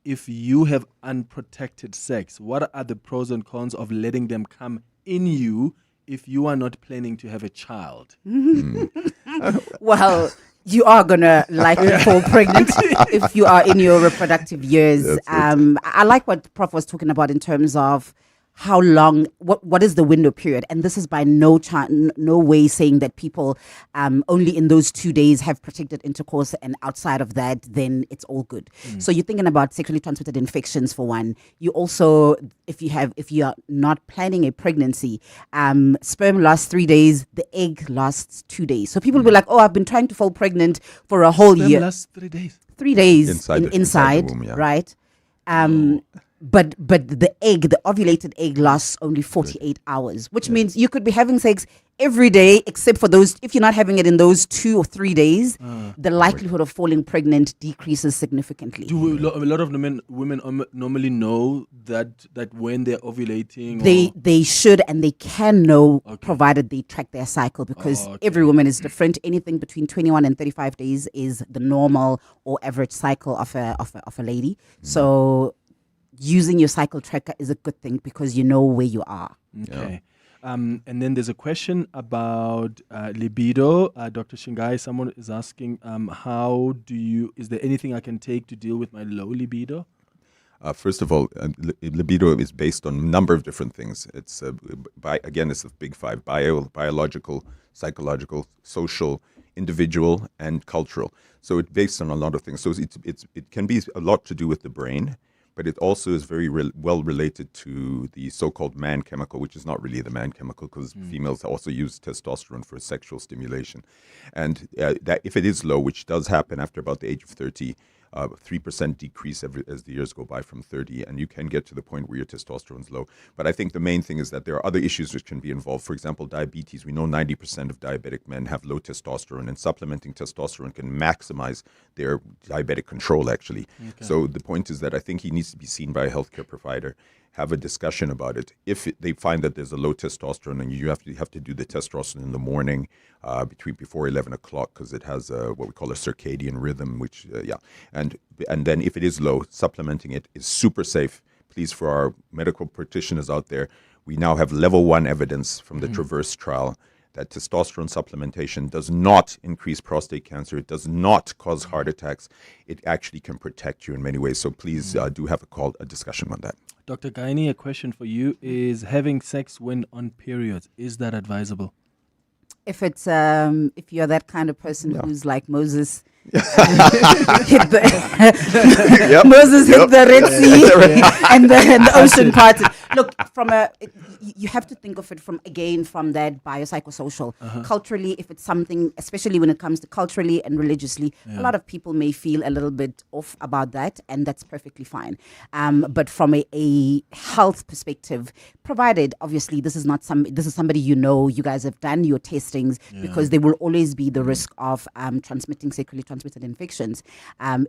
if you have unprotected sex. What are the pros and cons of letting them come in you if you are not planning to have a child?" Well, you are going to likely fall pregnant if you are in your reproductive years. I like what Prof was talking about in terms of how long, what is the window period? And this is by no way saying that people only in those 2 days have protected intercourse, and outside of that, then it's all good. So you're thinking about sexually transmitted infections for one. You also, if you are not planning a pregnancy, sperm lasts 3 days, the egg lasts 2 days. So people will be like, "Oh, I've been trying to fall pregnant for a whole year." Sperm lasts 3 days. 3 days inside the womb, right? But the ovulated egg lasts only 48 hours, which means you could be having sex every day, except for those, if you're not having it in those 2 or 3 days, the likelihood of falling pregnant decreases significantly. Do a lot of women normally know that when they're ovulating? They should, and they can know, provided they track their cycle, because every woman is different. Anything between 21 and 35 days is the normal or average cycle of a lady. So using your cycle tracker is a good thing, because you know where you are. Okay. And then there's a question about libido. Dr. Shingai, someone is asking, is there anything I can take to deal with my low libido? First of all, libido is based on a number of different things. It's it's the big five: biological, psychological, social, individual, and cultural. So it's based on a lot of things. So it can be a lot to do with the brain, but it also is very well related to the so-called man chemical, which is not really the man chemical, because females also use testosterone for sexual stimulation. And that if it is low, which does happen after about the age of 30, 3% decrease as the years go by from 30, and you can get to the point where your testosterone is low. But I think the main thing is that there are other issues which can be involved. For example, diabetes. We know 90% of diabetic men have low testosterone, and supplementing testosterone can maximize their diabetic control, actually. So the point is that I think he needs to be seen by a healthcare provider, have a discussion about it. If they find that there's a low testosterone, and you have to do the testosterone in the morning before 11 o'clock, because it has what we call a circadian rhythm, which, and then if it is low, supplementing it is super safe. Please, for our medical practitioners out there, we now have level 1 evidence from the Traverse trial that testosterone supplementation does not increase prostate cancer. It does not cause heart attacks. It actually can protect you in many ways. So please do have a discussion on that. Dr. Gaini, a question for you is having sex when on periods, is that advisable? If it's if you're that kind of person who's like Moses, Moses hit the Red Sea and the ocean parted. look, you have to think of it from that biopsychosocial. Culturally, if it's something, especially when it comes to culturally and religiously, a lot of people may feel a little bit off about that, and that's perfectly fine. But from a health perspective, provided obviously this is somebody you guys have done your testings, because there will always be the risk of transmitting sexually transmitted infections.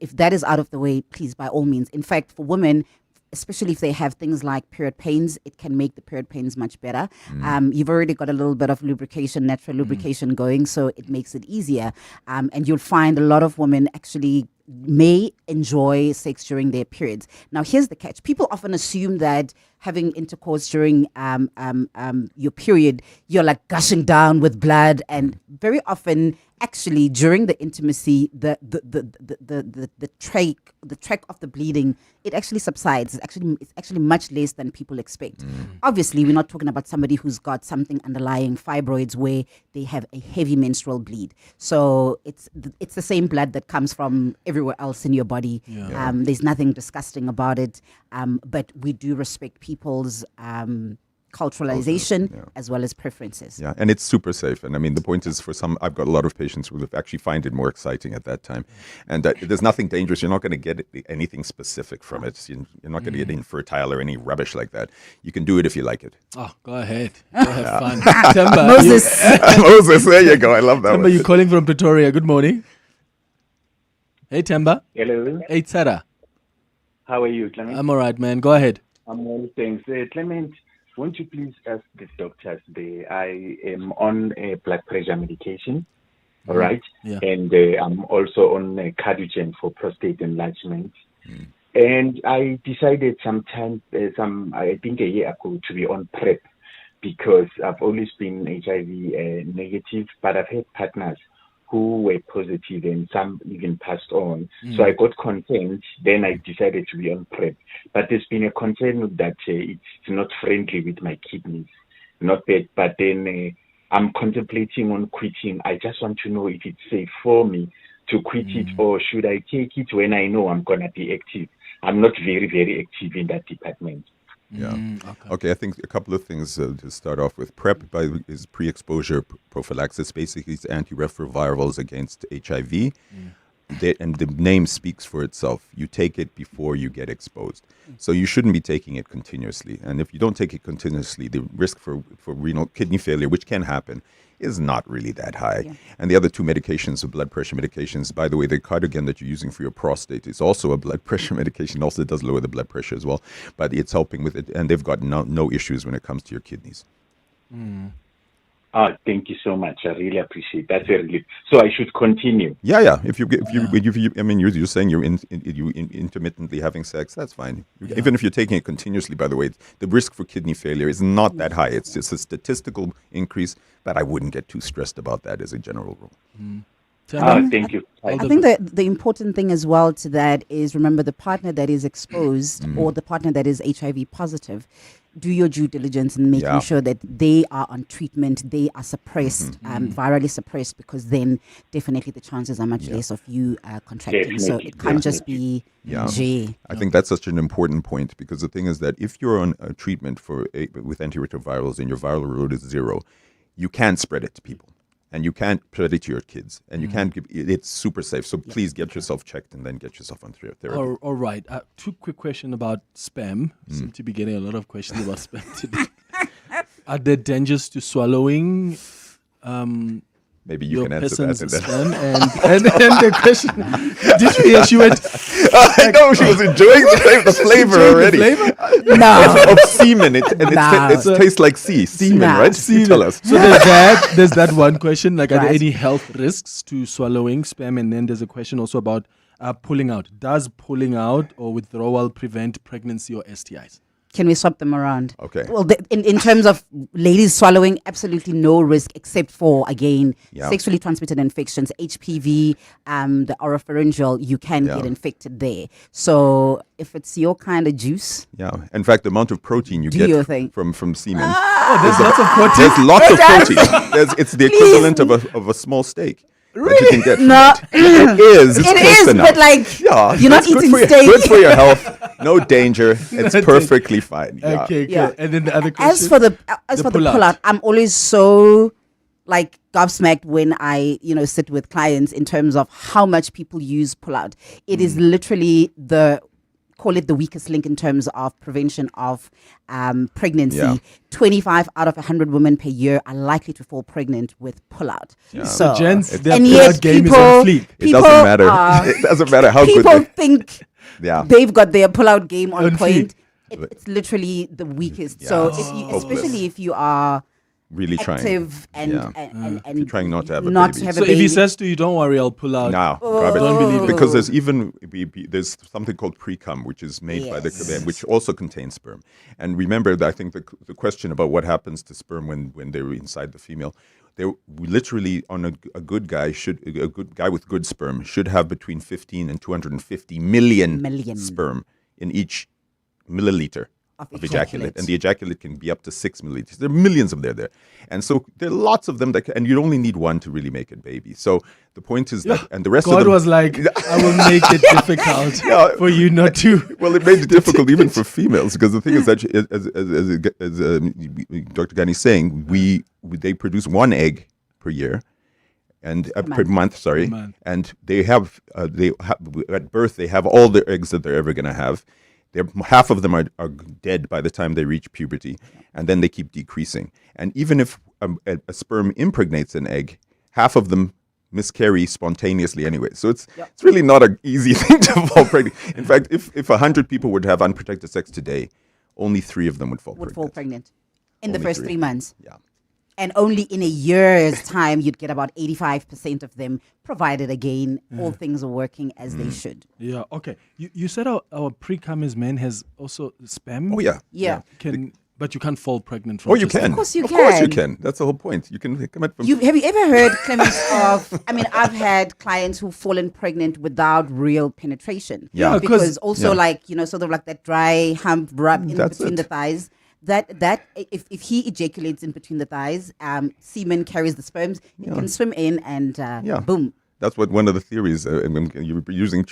If that is out of the way, please, by all means. In fact, for women, especially if they have things like period pains, it can make the period pains much better. You've already got a little bit of natural lubrication going, so it makes it easier. And you'll find a lot of women actually may enjoy sex during their periods. Now, here's the catch. People often assume that having intercourse during your period, you're like gushing down with blood, and very often, actually, during the intimacy, the track of the bleeding, it actually subsides. It's actually much less than people expect. Obviously, we're not talking about somebody who's got something underlying, fibroids, where they have a heavy menstrual bleed. So it's the same blood that comes from everywhere else in your body. There's nothing disgusting about it, but we do respect people's culturalization as well as preferences. Yeah, and it's super safe. And I mean, the point is, for some, I've got a lot of patients who actually find it more exciting at that time. And there's nothing dangerous. You're not going to get anything specific from it. You're not going to get infertile or any rubbish like that. You can do it if you like it. Oh, go ahead. Go have fun. Temba, Moses, there you go. I love that Temba, you're calling from Pretoria. Good morning. Hey, Temba. Hello. Hey, Tsara. How are you, Clement? I'm all right, man. Go ahead. I'm well, thanks. Clement, won't you please ask the doctors there? I am on a blood pressure medication, all right? Yeah. And I'm also on a Cardiogen for prostate enlargement. And I decided I think a year ago, to be on PrEP, because I've always been HIV negative, but I've had partners who were positive, and some even passed on. So I got concerned. Then I decided to be on PrEP. But there's been a concern that it's not friendly with my kidneys. Not bad. But then I'm contemplating on quitting. I just want to know if it's safe for me to quit it, or should I take it when I know I'm going to be active? I'm not very, very active in that department. Yeah. Okay, I think a couple of things to start off with. PrEP is pre-exposure prophylaxis. Basically, it's antiretrovirals against HIV. And the name speaks for itself. You take it before you get exposed. So you shouldn't be taking it continuously. And if you don't take it continuously, the risk for renal kidney failure, which can happen, is not really that high. Yeah. And the other two medications, the blood pressure medications, by the way, the Cardiogen that you're using for your prostate is also a blood pressure medication. Also, it does lower the blood pressure as well. But it's helping with it. And they've got no issues when it comes to your kidneys. Thank you so much. I really appreciate that. So I should continue. Yeah. If you, I mean, you're saying you're intermittently having sex, that's fine. Even if you're taking it continuously, by the way, the risk for kidney failure is not that high. It's just a statistical increase, but I wouldn't get too stressed about that as a general rule. Thank you. I think that the important thing as well to that is, remember, the partner that is exposed or the partner that is HIV positive, do your due diligence in making sure that they are on treatment, they are suppressed, virally suppressed, because then definitely the chances are much less of you contracting. So it can't just be G. I think that's such an important point, because the thing is that if you're on a treatment with antiretrovirals and your viral load is 0, you can spread it to people. And you can't spread it to your kids, and you can't give it's super safe. So please get yourself checked and then get yourself on therapy. All right. 2 quick questions about spam. Seem to be getting a lot of questions about spam today. Are there dangers to swallowing? Maybe you can answer that. And the question, did you hear she went? I know, she was enjoying the flavor already. No. Of semen. It tastes like semen, right? Semen. Tell us. So there's that one question, like, are there any health risks to swallowing spam? And then there's a question also about pulling out. Does pulling out or withdrawal prevent pregnancy or STIs? Can we swap them around? Okay. Well, in terms of ladies swallowing, absolutely no risk except for, again, sexually transmitted infections, HPV, the oropharyngeal, you can get infected there. So if it's your kind of juice. Yeah. In fact, the amount of protein you get from semen. There's lots of protein. There's lots of protein. It's the equivalent of a small steak. that you can get. No. It is. It's It close is, enough. but like, yeah, you're not that's good eating for your- steak. Good for your health. No danger. It's perfectly fine. Yeah. Okay, Yeah. good. And then the other question. As for the pull-out, I'm always so like gobsmacked when I sit with clients in terms of how much people use pull-out. It is literally call it the weakest link in terms of prevention of pregnancy. Yeah. 25 out of 100 women per year are likely to fall pregnant with pull-out. Yeah. So, gents, their and pull-out yet game is people, on fleek. It doesn't matter. It doesn't matter how good people they think Yeah. they've got their pull-out game on On point. It's literally the weakest. Yeah, so, it's if you, hopeless. especially if you are really trying. active and If you're trying not to have a not baby. to have So a baby. if he says to you, don't worry, I'll pull out. No, Don't believe it. because there's something called pre-cum, which is made by the which also contains sperm. And remember, that I think the question about what happens to sperm when they're inside the female, we literally on a good guy with good sperm should have between 15 and 250 million sperm in each milliliter of ejaculate, and the ejaculate can be up to 6 milliliters. There are millions of them there, and so there are lots of them and you only need one to really make a baby. So the point is that, and the rest God of them, was like, I will make it difficult for you not to. Well, it made it difficult even for females, because the thing is that, as Dr. Ghani is saying, they produce one egg per year, and per month, and they have at birth they have all the eggs that they're ever going to have. Half of them are dead by the time they reach puberty, and then they keep decreasing. And even if a sperm impregnates an egg, half of them miscarry spontaneously anyway. So it's really not an easy thing to fall pregnant. In fact, if 100 people would have unprotected sex today, only 3 of them would fall pregnant. In the first 3 months. Yeah. And only in a year's time, you'd get about 85% of them, provided, again, all things are working as they should. Yeah, okay. You said our pre-cum men has also sperm? Oh, yeah. Yeah. But you can't fall pregnant from you can. Of course you Of course you can. can. That's the whole point. You can come out from... Have you ever heard, Clement, I've had clients who've fallen pregnant without real penetration. Yeah. Because also sort of like that dry hump rub in between the thighs. That if he ejaculates in between the thighs, semen carries the sperms. You can swim in and boom. That's what one of the theories, and you're using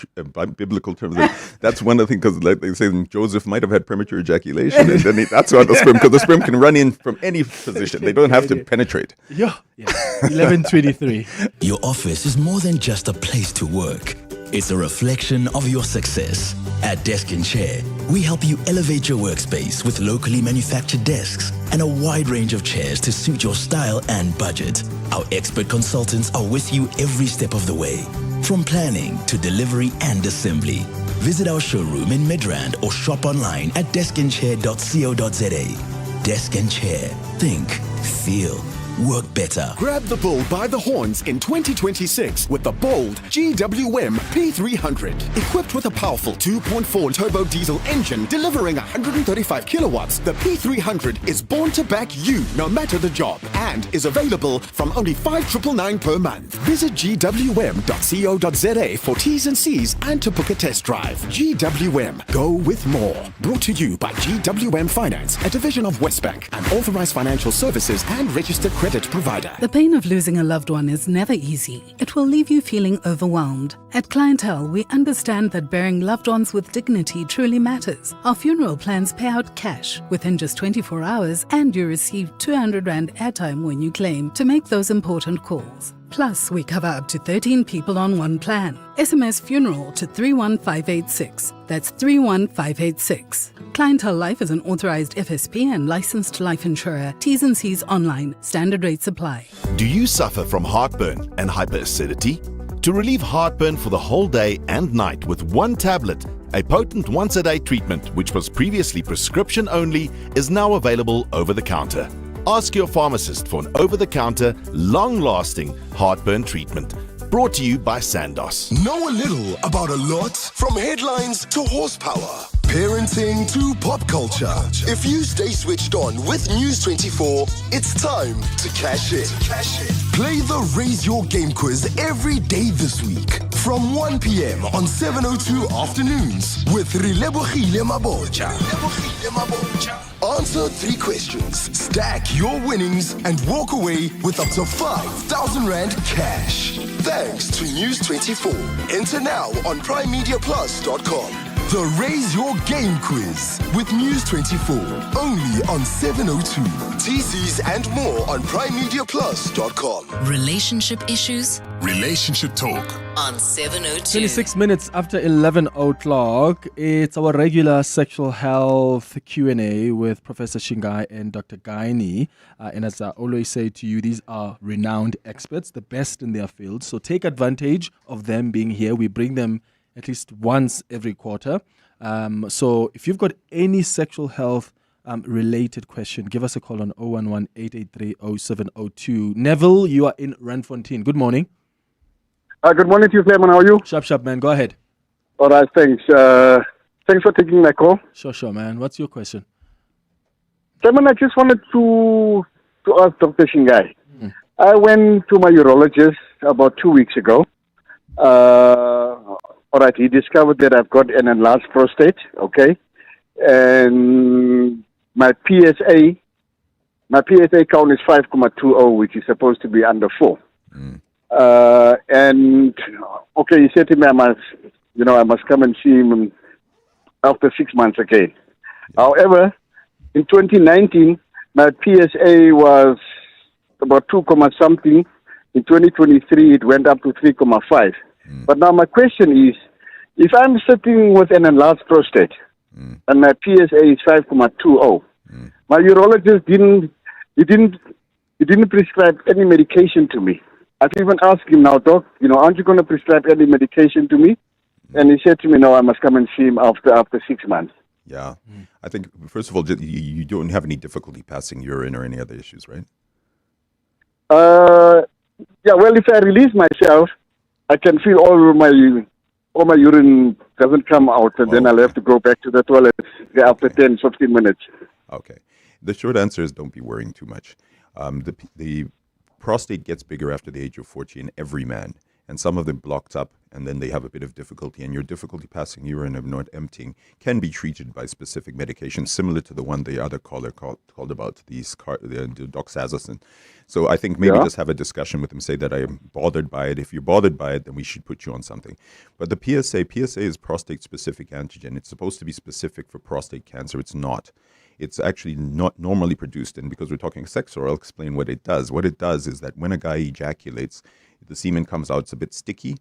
biblical terms. That's one of the things, because like they say Joseph might have had premature ejaculation, and then that's why the sperm, because the sperm can run in from any position. They don't have to penetrate. Yeah. 11:23. Your office is more than just a place to work. It's a reflection of your success. At Desk and Chair, we help you elevate your workspace with locally manufactured desks and a wide range of chairs to suit your style and budget. Our expert consultants are with you every step of the way, from planning to delivery and assembly. Visit our showroom in Midrand or shop online at deskandchair.co.za. Desk and Chair. Think, feel, work better. Grab the bull by the horns in 2026 with the bold GWM P300. Equipped with a powerful 2.4 turbo diesel engine delivering 135 kilowatts, the P300 is born to back you no matter the job and is available from only 5,999 per month. Visit gwm.co.za for T's and C's and to book a test drive. GWM, go with more. Brought to you by GWM Finance, a division of Westbank, an authorized financial services and registered credit provider. The pain of losing a loved one is never easy. It will leave you feeling overwhelmed. At Clientele, we understand that burying loved ones with dignity truly matters. Our funeral plans pay out cash within just 24 hours, and you receive 200 Rand airtime when you claim to make those important calls. Plus, we cover up to 13 people on one plan. SMS funeral to 31586. That's 31586. Clientele Life is an authorized FSP and licensed life insurer. T's and C's online. Standard rates apply. Do you suffer from heartburn and hyperacidity? To relieve heartburn for the whole day and night with one tablet, a potent once-a-day treatment which was previously prescription only is now available over the counter. Ask your pharmacist for an over-the-counter, long-lasting heartburn treatment. Brought to you by Sandoz. Know a little about a lot, from headlines to horsepower, parenting to pop culture. If you stay switched on with News 24, it's time to cash in. Play the Raise Your Game quiz every day this week from 1 p.m. on 702 afternoons with Rilebogile Mabocha. Answer 3 questions, stack your winnings, and walk away with up to 5,000 Rand cash. Thanks to News 24. Enter now on primemediaplus.com. The Raise Your Game Quiz with News 24. Only on 702. TCs and more on primemediaplus.com. Relationship issues? Relationship talk. On 702. 26 minutes after 11 o'clock, it's our regular sexual health Q&A with Professor Shingai and Dr. Gaini. And as I always say to you, these are renowned experts, the best in their field. So take advantage of them being here. We bring them at least once every quarter. So if you've got any sexual health related question, give us a call on 011-883-0702. Neville, you are in Randfontein. Good morning. Good morning to you, Clement. How are you? Sharp, man. Go ahead. All right, thanks. Thanks for taking my call. Sure, man. What's your question? Clement, I just wanted to ask Dr. Shingai. I went to my urologist about 2 weeks ago. All right, he discovered that I've got an enlarged prostate, okay? And my PSA count is 5.20, which is supposed to be under 4. And okay, he said to me I must come and see him after 6 months again. However, in 2019, my PSA was about 2, something. In 2023, it went up to 3.5. But now my question is, if I'm sitting with an enlarged prostate and my PSA is 5.20, my urologist didn't prescribe any medication to me. I've even asked him now, Doc, aren't you going to prescribe any medication to me? And he said to me, no, I must come and see him after 6 months. Yeah. I think, first of all, you don't have any difficulty passing urine or any other issues, right? Yeah, well, if I release myself, I can feel all my urine doesn't come out, and then I'll have to go back to the toilet after 10, 15 minutes. Okay. The short answer is don't be worrying too much. The prostate gets bigger after the age of 40 in every man, and some of them blocked up, and then they have a bit of difficulty, and your difficulty passing urine and not emptying can be treated by specific medications similar to the one the other caller called about, the doxazosin. So I think maybe just have a discussion with him, say that I am bothered by it. If you're bothered by it, then we should put you on something. But the PSA is prostate-specific antigen. It's supposed to be specific for prostate cancer. It's not. It's actually not normally produced, and because we're talking sex, or I'll explain what it does. What it does is that when a guy ejaculates, the semen comes out, it's a bit sticky.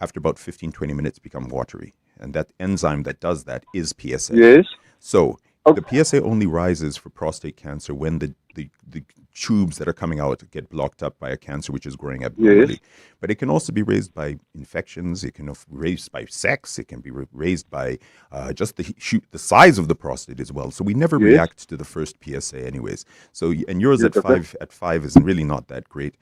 After about 15, 20 minutes, become watery. And that enzyme that does that is PSA. Yes. So the PSA only rises for prostate cancer when the tubes that are coming out get blocked up by a cancer which is growing abnormally. Yes. But it can also be raised by infections. It can be raised by sex. It can be raised by just the size of the prostate as well. So we never react to the first PSA anyways. So, and yours at 5 is really not that great.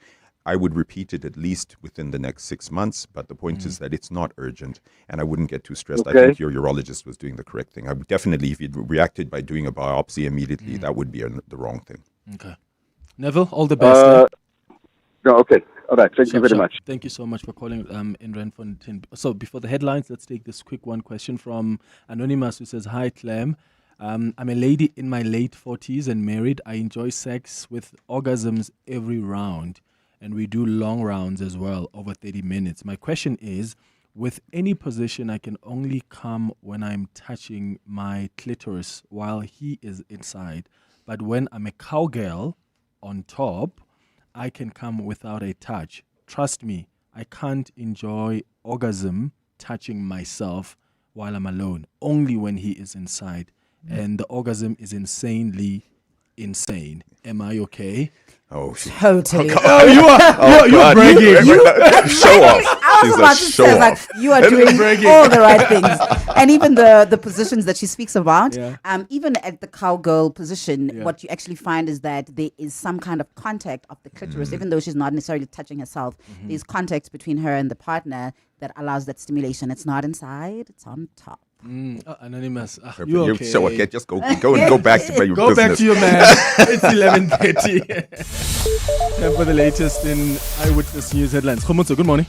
I would repeat it at least within the next 6 months, but the point is that it's not urgent, and I wouldn't get too stressed. I think your urologist was doing the correct thing. I would definitely, if you'd reacted by doing a biopsy immediately, that would be the wrong thing. Okay. Neville, all the best. No, okay. All right. Thank you very much. Thank you so much for calling in Randfontein. So before the headlines, let's take this quick one question from Anonymous, who says, hi, Clem. I'm a lady in my late 40s and married. I enjoy sex with orgasms every round. And we do long rounds as well, over 30 minutes. My question is, with any position, I can only come when I'm touching my clitoris while he is inside. But when I'm a cowgirl on top, I can come without a touch. Trust me, I can't enjoy orgasm touching myself while I'm alone, only when he is inside. And the orgasm is insanely insane. Am I okay? Oh, totally. Oh, you're bragging. Show off. I was about to say, like, you are doing all the right things. And even the positions that she speaks about, even at the cowgirl position, what you actually find is that there is some kind of contact of the clitoris, even though she's not necessarily touching herself. There's contact between her and the partner that allows that stimulation. It's not inside, it's on top. Anonymous. You okay? So okay, just go and go back to your Go business. back to your man. It's 11:30. Time for the latest in Eyewitness News headlines. Khomotso, good morning.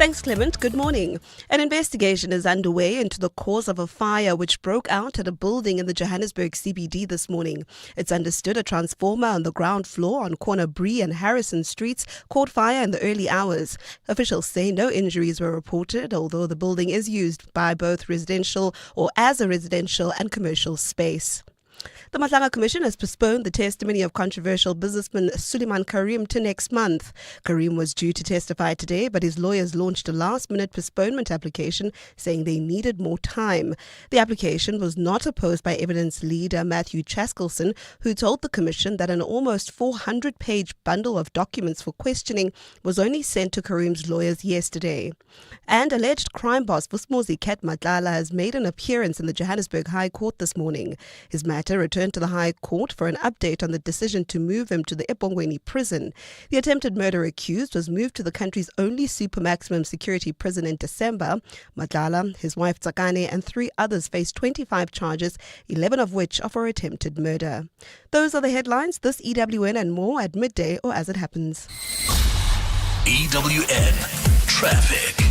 Thanks, Clement. Good morning. An investigation is underway into the cause of a fire which broke out at a building in the Johannesburg CBD this morning. It's understood a transformer on the ground floor on corner Bree and Harrison Streets caught fire in the early hours. Officials say no injuries were reported, although the building is used by both residential or as a residential and commercial space. The Madlanga Commission has postponed the testimony of controversial businessman Suleiman Karim to next month. Karim was due to testify today, but his lawyers launched a last-minute postponement application saying they needed more time. The application was not opposed by evidence leader Matthew Chaskelson, who told the Commission that an almost 400-page bundle of documents for questioning was only sent to Karim's lawyers yesterday. And alleged crime boss Vusmozi Ket Madlanga has made an appearance in the Johannesburg High Court this morning. His matter returned to the High Court for an update on the decision to move him to the eBongweni prison. The attempted murder accused was moved to the country's only super maximum security prison in December. Madlanga, his wife Tsakane and 3 others face 25 charges, 11 of which are for attempted murder. Those are the headlines. This EWN and more at midday or as it happens. EWN Traffic.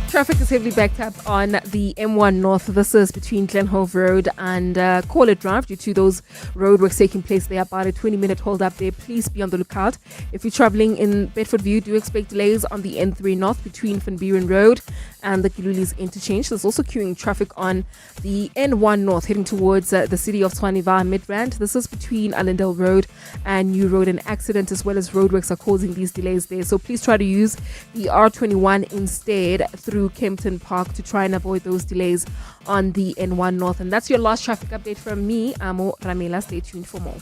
Traffic is heavily backed up on the M1 North. This is between Glenhove Road and Call Drive due to those roadworks taking place there. About a 20-minute hold up there. Please be on the lookout. If you're traveling in Bedfordview, do expect delays on the N3 North between Van Buren Road and the Kiluli's interchange. There's also queuing traffic on the N1 North heading towards the city of Tshwane Midrand. This is between Allendale Road and New Road. An accident as well as roadworks are causing these delays there. So please try to use the R21 instead through Kempton Park to try and avoid those delays on the N1 North. And that's your last traffic update from me, Amo Ramela. Stay tuned for more.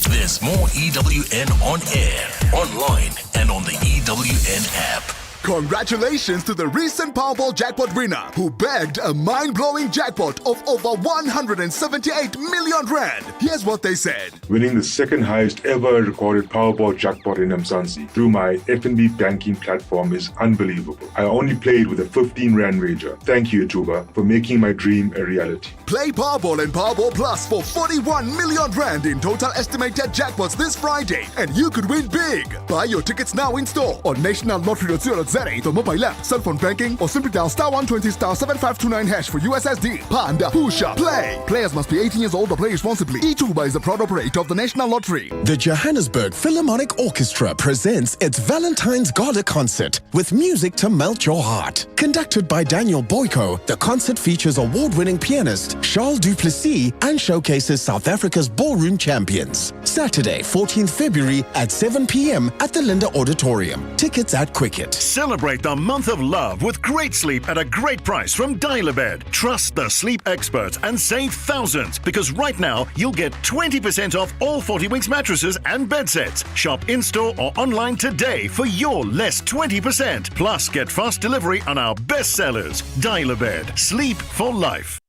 There's more EWN on air, online, and on the EWN app. Congratulations to the recent Powerball jackpot winner who bagged a mind-blowing jackpot of over 178 million rand. Here's what they said. Winning the second highest ever recorded Powerball jackpot in Mzansi through my FNB banking platform is unbelievable. I only played with a 15 rand wager. Thank you, Tuba, for making my dream a reality. Play Powerball and Powerball Plus for 41 million rand in total estimated jackpots this Friday, and you could win big. Buy your tickets now in store on nationallottery.co.za, the mobile app, cell phone banking, or simply dial *120 *7529 hash for USSD. Panda, Pusha, play. Players must be 18 years old or play responsibly. eTuba is a proud operator of the National Lottery. The Johannesburg Philharmonic Orchestra presents its Valentine's Gala concert with music to melt your heart. Conducted by Daniel Boyko, the concert features award-winning pianist Charles Duplessis and showcases South Africa's ballroom champions. Saturday, 14th February at 7 p.m. at the Linda Auditorium. Tickets at Quicket. Celebrate the month of love with great sleep at a great price from Dial-A-Bed. Trust the sleep experts and save thousands, because right now you'll get 20% off all 40 Winks mattresses and bed sets. Shop in-store or online today for your less 20%. Plus, get fast delivery on our best sellers. Dial-A-Bed. Sleep for life.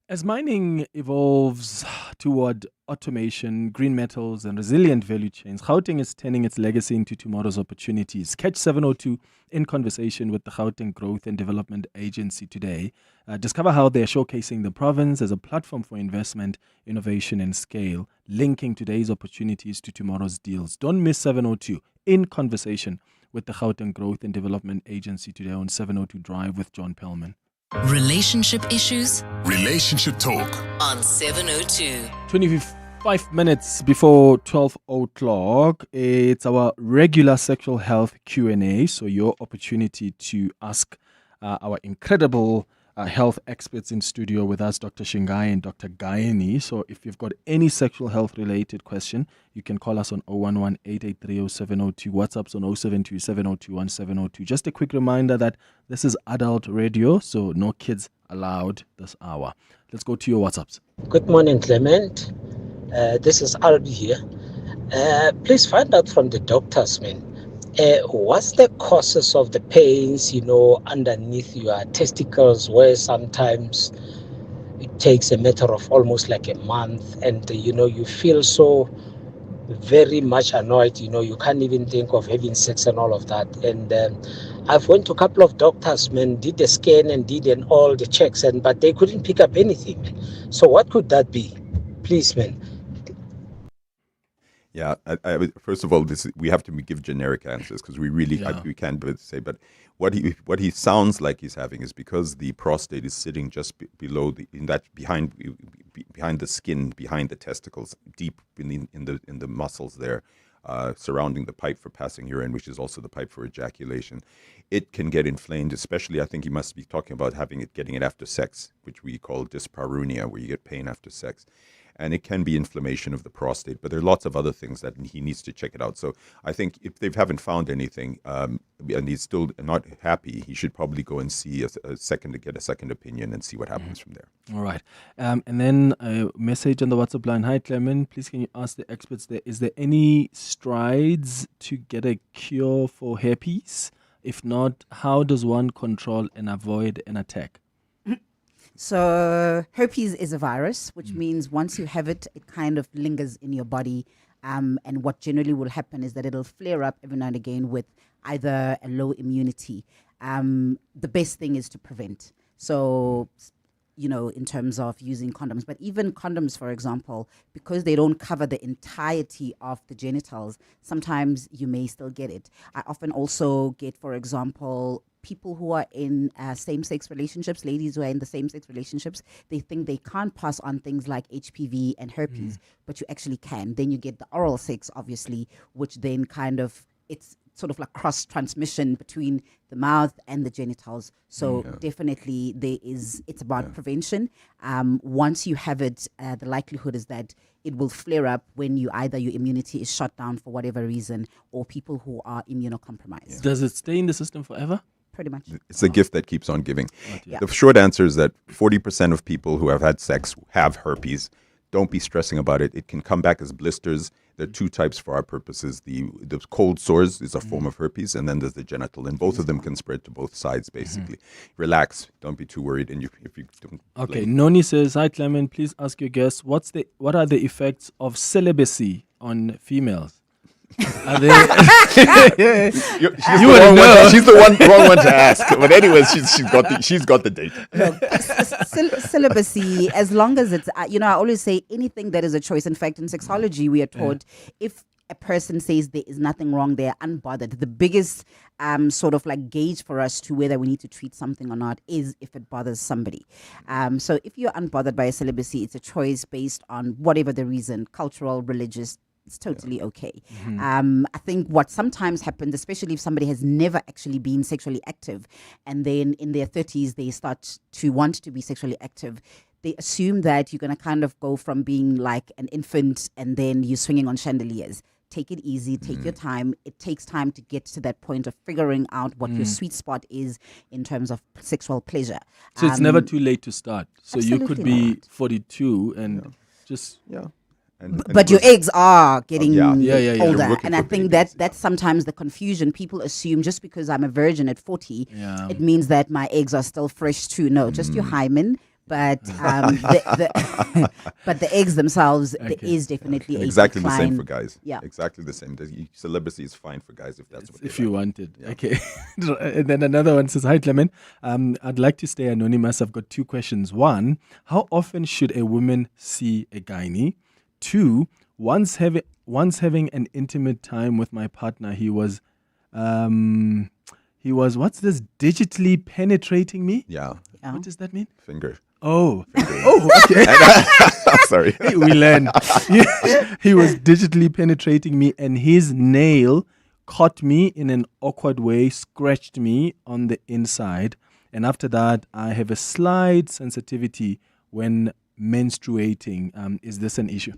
As mining evolves toward automation, green metals, and resilient value chains, Gauteng is turning its legacy into tomorrow's opportunities. Catch 702 in conversation with the Gauteng Growth and Development Agency today. Discover how they're showcasing the province as a platform for investment, innovation, and scale, linking today's opportunities to tomorrow's deals. Don't miss 702 in conversation with the Gauteng Growth and Development Agency today on 702 Drive with John Pellman. Relationship issues? Relationship talk. On 702. 25 minutes before 12 o'clock, it's our regular sexual health Q&A. So your opportunity to ask our incredible health experts in studio with us, Dr. Shingai and Dr. Gayani. So if you've got any sexual health related question, you can call us on 011-883-0702. WhatsApp's on 072-702-1702. Just a quick reminder that this is adult radio, so no kids allowed this hour. Let's go to your WhatsApps. Good morning, Clement. This is Albi here. Please find out from the doctors, man. What's the causes of the pains, underneath your testicles, where sometimes it takes a matter of almost like a month, and, you feel so very much annoyed, you can't even think of having sex and all of that. And I've went to a couple of doctors, man, did the scan and did all the checks, but they couldn't pick up anything. So what could that be? Please, man. Yeah, first of all, we have to give generic answers because we really we can't say. But what he sounds like he's having is because the prostate is sitting just below behind the skin, behind the testicles, deep in the muscles there, surrounding the pipe for passing urine, which is also the pipe for ejaculation. It can get inflamed, especially I think he must be talking about getting it after sex, which we call dyspareunia, where you get pain after sex. And it can be inflammation of the prostate, but there are lots of other things that he needs to check it out. So I think if they haven't found anything and he's still not happy, he should probably go and see get a second opinion and see what happens from there. All right. And then a message on the WhatsApp line. Hi, Clement. Please can you ask the experts there, is there any strides to get a cure for herpes? If not, how does one control and avoid an attack? So herpes is a virus, which means once you have it, it kind of lingers in your body. And what generally will happen is that it'll flare up every now and again with either a low immunity. The best thing is to prevent. So, in terms of using condoms, but even condoms, for example, because they don't cover the entirety of the genitals, sometimes you may still get it. I often also get, for example, people who are in same-sex relationships, ladies who are in the same-sex relationships, they think they can't pass on things like HPV and herpes, but you actually can. Then you get the oral sex, obviously, which then it's sort of like cross-transmission between the mouth and the genitals. So definitely it's about prevention. Once you have it, the likelihood is that it will flare up when either your immunity is shut down for whatever reason, or people who are immunocompromised. Does it stay in the system forever? Pretty much. It's a gift that keeps on giving. The short answer is that 40% of people who have had sex have herpes. Don't be stressing about it. It can come back as blisters. There are two types for our purposes. The cold sores is a form of herpes, and then there's the genital, and both of them can spread to both sides, basically. Relax. Don't be too worried. And if you don't. Okay. Noni says, hi, Clement. Please ask your guests, what are the effects of celibacy on females? Are they she's the wrong one to ask. But anyways, she's got the date. Look, celibacy, as long as it's, I always say anything that is a choice. In fact, in sexology, we are taught if a person says there is nothing wrong, they're unbothered. The biggest sort of like gauge for us to whether we need to treat something or not is if it bothers somebody. So if you're unbothered by a celibacy, it's a choice based on whatever the reason, cultural, religious. It's totally okay. I think what sometimes happens, especially if somebody has never actually been sexually active and then in their 30s they start to want to be sexually active, they assume that you're going to kind of go from being like an infant and then you're swinging on chandeliers. Take it easy, take your time. It takes time to get to that point of figuring out what your sweet spot is in terms of sexual pleasure. So it's never too late to start. So you could be 42 and just... But your eggs are getting older. And I think that's sometimes the confusion. People assume just because I'm a virgin at 40, it means that my eggs are still fresh too. No, just your hymen. But but the eggs themselves, there is definitely a exactly decline. The same for guys. Yeah, exactly the same. Celibacy is fine for guys if that's if you wanted. Yeah. Okay. And then another one says, "Hi Clement, I'd like to stay anonymous. I've got two questions. One, how often should a woman see a gynae? 2, once having an intimate time with my partner, he was what's this, digitally penetrating me? Yeah. What does that mean? Finger. Oh. Okay. I'm sorry. Hey, we learned. He was digitally penetrating me and his nail caught me in an awkward way, scratched me on the inside. And after that, I have a slight sensitivity when menstruating. Is this an issue?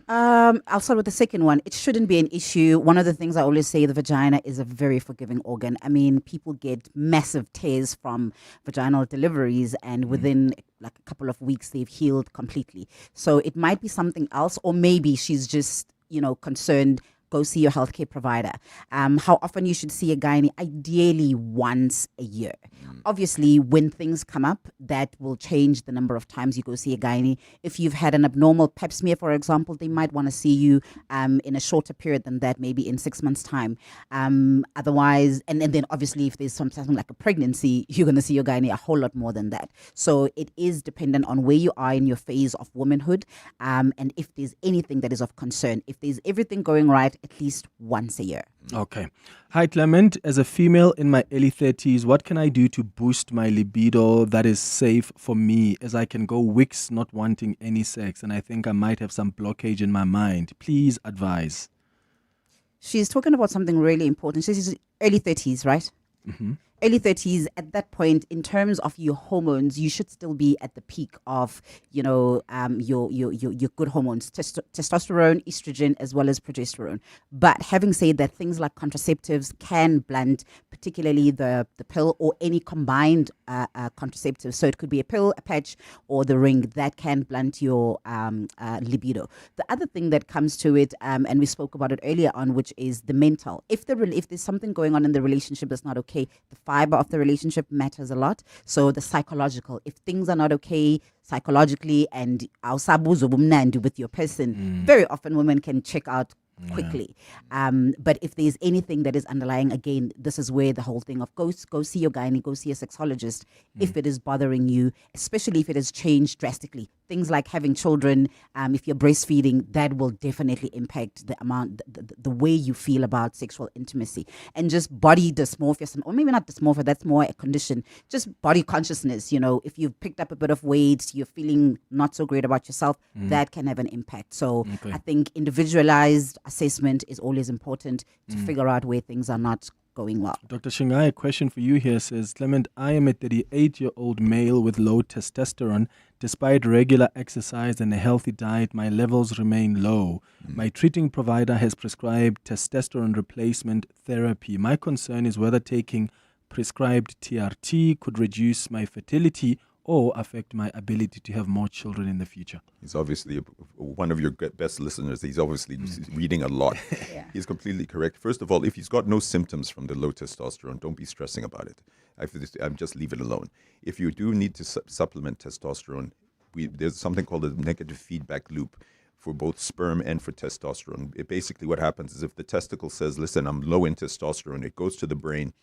I'll start with the second one. It shouldn't be an issue. One of the things I always say, the vagina is a very forgiving organ. I mean, people get massive tears from vaginal deliveries and within like a couple of weeks they've healed completely. So it might be something else, or maybe she's just, concerned go see your healthcare provider. How often you should see a gynae? Ideally once a year. Obviously, when things come up, that will change the number of times you go see a gynae. If you've had an abnormal pap smear, for example, they might want to see you in a shorter period than that, maybe in 6 months' time. Otherwise, and then obviously if there's something like a pregnancy, you're going to see your gynae a whole lot more than that. So it is dependent on where you are in your phase of womanhood, and if there's anything that is of concern. If there's everything going right, at least once a year. Okay. Hi, Clement. As a female in my early 30s, what can I do to boost my libido that is safe for me, as I can go weeks not wanting any sex and I think I might have some blockage in my mind? Please advise. She's talking about something really important. She's early 30s, right? Mm-hmm. Early 30s, at that point, in terms of your hormones, you should still be at the peak of, your good hormones, testosterone, estrogen, as well as progesterone. But having said that, things like contraceptives can blunt, particularly the pill or any combined contraceptive. So it could be a pill, a patch, or the ring that can blunt your libido. The other thing that comes to it, and we spoke about it earlier on, which is the mental. If there's something going on in the relationship that's not okay, the fiber of the relationship matters a lot. So the psychological, if things are not okay psychologically and with your person, very often women can check out quickly. But if there's anything that is underlying, again, this is where the whole thing of go see your gynae, go see a sexologist if it is bothering you, especially if it has changed drastically. Things like having children, if you're breastfeeding, that will definitely impact the amount, the way you feel about sexual intimacy. And just body dysmorphia, or maybe not dysmorphia, that's more a condition, just body consciousness. If you've picked up a bit of weight, you're feeling not so great about yourself, that can have an impact. So I think individualized assessment is always important to figure out where things are not going well. Dr. Shingai, a question for you here says, Clement, I am a 38-year-old male with low testosterone. Despite regular exercise and a healthy diet, my levels remain low. My treating provider has prescribed testosterone replacement therapy. My concern is whether taking prescribed TRT could reduce my fertility or affect my ability to have more children in the future. He's obviously one of your best listeners. He's obviously reading a lot. He's completely correct. First of all, if he's got no symptoms from the low testosterone, don't be stressing about it. I'm just leave it alone. If you do need to supplement testosterone, there's something called a negative feedback loop for both sperm and for testosterone. Basically what happens is if the testicle says, listen, I'm low in testosterone, it goes to the brain.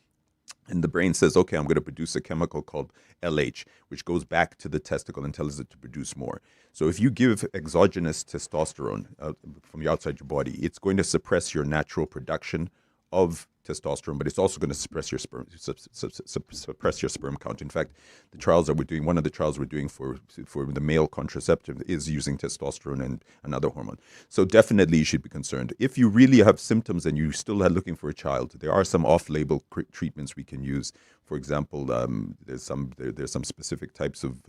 And the brain says, okay, I'm going to produce a chemical called LH, which goes back to the testicle and tells it to produce more. So if you give exogenous testosterone from outside your body, it's going to suppress your natural production of testosterone, but it's also going to suppress your sperm count. In fact, the trials that we're doing, one of the trials we're doing for the male contraceptive is using testosterone and another hormone. So definitely you should be concerned. If you really have symptoms and you still are looking for a child, there are some off-label treatments we can use. For example, there's some specific types of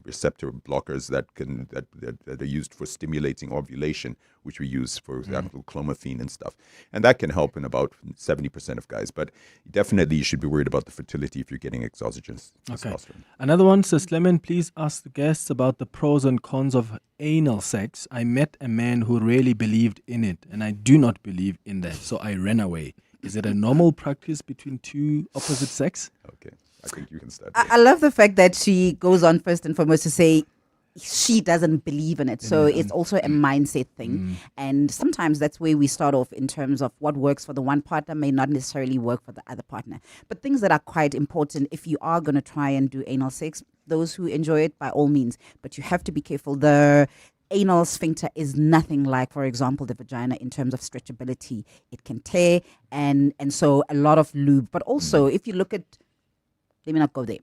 receptor blockers that are used for stimulating ovulation, which we use, for example, clomiphene and stuff, and that can help in about 70% of guys. But definitely, you should be worried about the fertility if you're getting exogenous testosterone. Another one says, Clement, please ask the guests about the pros and cons of anal sex. I met a man who really believed in it, and I do not believe in that, so I ran away. Is it a normal practice between two opposite sex? Okay, I think you can start. I love the fact that she goes on first and foremost to say she doesn't believe in it. So it's also a mindset thing. And sometimes that's where we start off in terms of what works for the one partner may not necessarily work for the other partner. But things that are quite important if you are going to try and do anal sex, those who enjoy it, by all means. But you have to be careful. The anal sphincter is nothing like, for example, the vagina in terms of stretchability. It can tear, and so a lot of lube. But also, if you look at, let me not go there.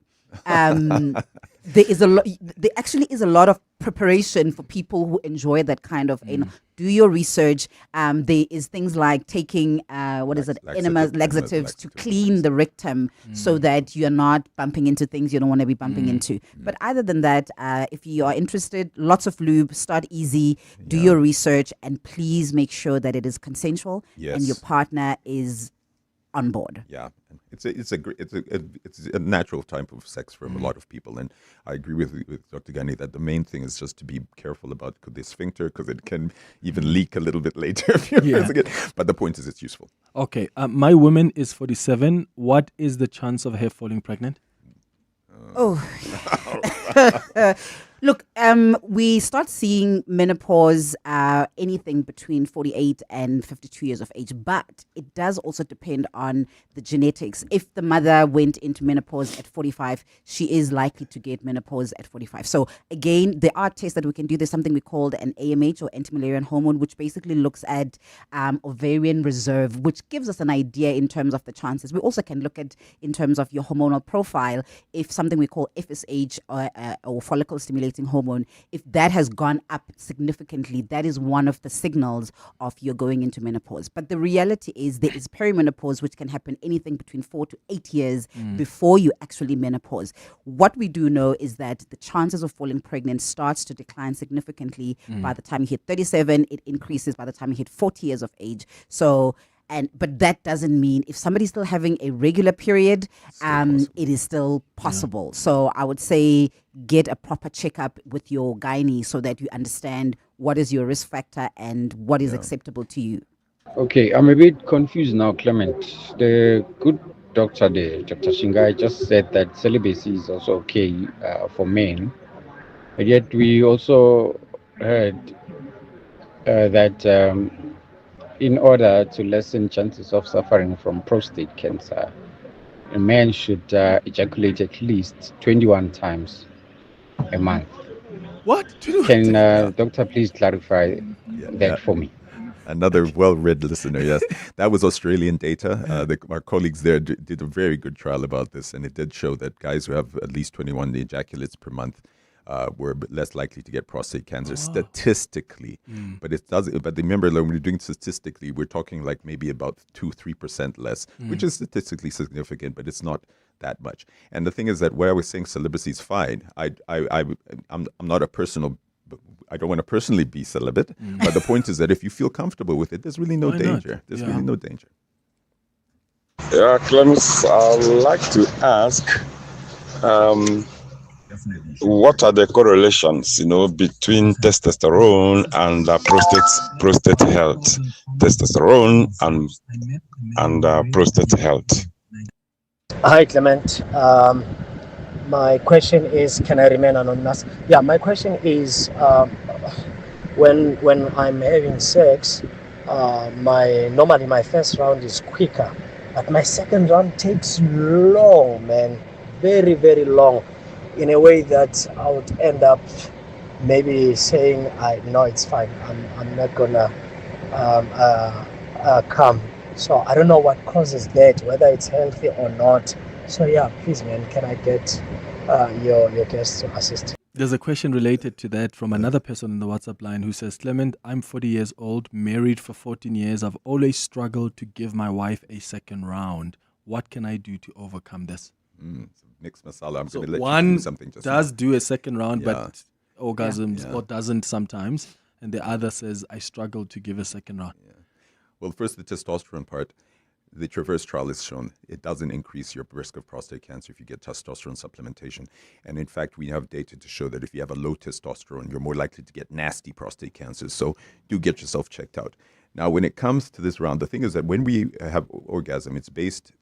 There actually is a lot of preparation for people who enjoy that kind of anal. Do your research. There is things like taking laxatives to clean the rectum so that you're not bumping into things you don't want to be bumping into. But other than that, if you are interested, lots of lube, start easy, do your research, and please make sure that it is consensual and your partner is on board. Yeah, it's a natural type of sex for a lot of people, and I agree with Dr. Gani that the main thing is just to be careful about the sphincter, because it can even leak a little bit later if you're using it. But the point is, it's useful. Okay, my woman is 47. What is the chance of her falling pregnant? Look, we start seeing menopause anything between 48 and 52 years of age, but it does also depend on the genetics. If the mother went into menopause at 45, she is likely to get menopause at 45. So again, there are tests that we can do. There's something we call an AMH, or anti-Mullerian hormone, which basically looks at ovarian reserve, which gives us an idea in terms of the chances. We also can look at, in terms of your hormonal profile, if something we call FSH or follicle stimulating hormone, if that has gone up significantly, that is one of the signals of you're going into menopause. But the reality is there is perimenopause, which can happen anything between 4 to 8 years before you actually menopause. What we do know is that the chances of falling pregnant starts to decline significantly by the time you hit 37. It increases by the time you hit 40 years of age. But that doesn't mean if somebody's still having a regular period, it is still possible. Yeah. So I would say get a proper checkup with your gynae so that you understand what is your risk factor and what is acceptable to you. Okay, I'm a bit confused now, Clement. The good doctor there, Dr. Shingai, just said that celibacy is also okay for men. But yet we also heard that in order to lessen chances of suffering from prostate cancer, a man should ejaculate at least 21 times a month. What? Can doctor please clarify that for me? Another well-read listener, yes. That was Australian data. Our colleagues there did a very good trial about this, and it did show that guys who have at least 21 ejaculates per month were less likely to get prostate cancer statistically. But it does. But remember, when we're doing statistically, we're talking like maybe about 2-3% less, which is statistically significant, but it's not that much. And the thing is that where I was saying celibacy is fine, I'm not a personal. I don't want to personally be celibate, but the point is that if you feel comfortable with it, there's really no danger. There's really no danger. Yeah, Clemens, I'd like to ask. What are the correlations, between testosterone and prostate health? Testosterone and prostate health. Hi, Clement. My question is, can I remain anonymous? Yeah, my question is, when I'm having sex, normally my first round is quicker, but my second round takes long, man, very, very long. In a way that I would end up maybe saying, no, it's fine. I'm not gonna come. So I don't know what causes that, whether it's healthy or not. So yeah, please, man, can I get your guests to assist? There's a question related to that from another person in the WhatsApp line who says, Clement, I'm 40 years old, married for 14 years. I've always struggled to give my wife a second round. What can I do to overcome this? Mixed masala. I'm going to let one you do something. Just does now. do a second round, but orgasms or doesn't sometimes, and the other says I struggle to give a second round. Well, first the testosterone part. The Traverse trial has shown it doesn't increase your risk of prostate cancer if you get testosterone supplementation. And in fact, we have data to show that if you have a low testosterone, you're more likely to get nasty prostate cancer. So do get yourself checked out. Now, when it comes to this round, the thing is that when we have orgasm, it's based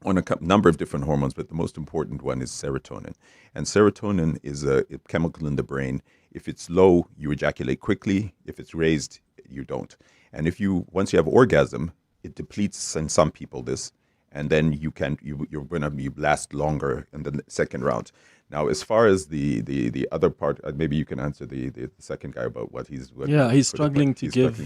on a number of different hormones, but the most important one is serotonin. And serotonin is a chemical in the brain. If it's low, you ejaculate quickly. If it's raised, you don't. And once you have orgasm, it depletes in some people this, and then you're going to last longer in the second round. Now, as far as the other part, maybe you can answer the second guy about what he's struggling to give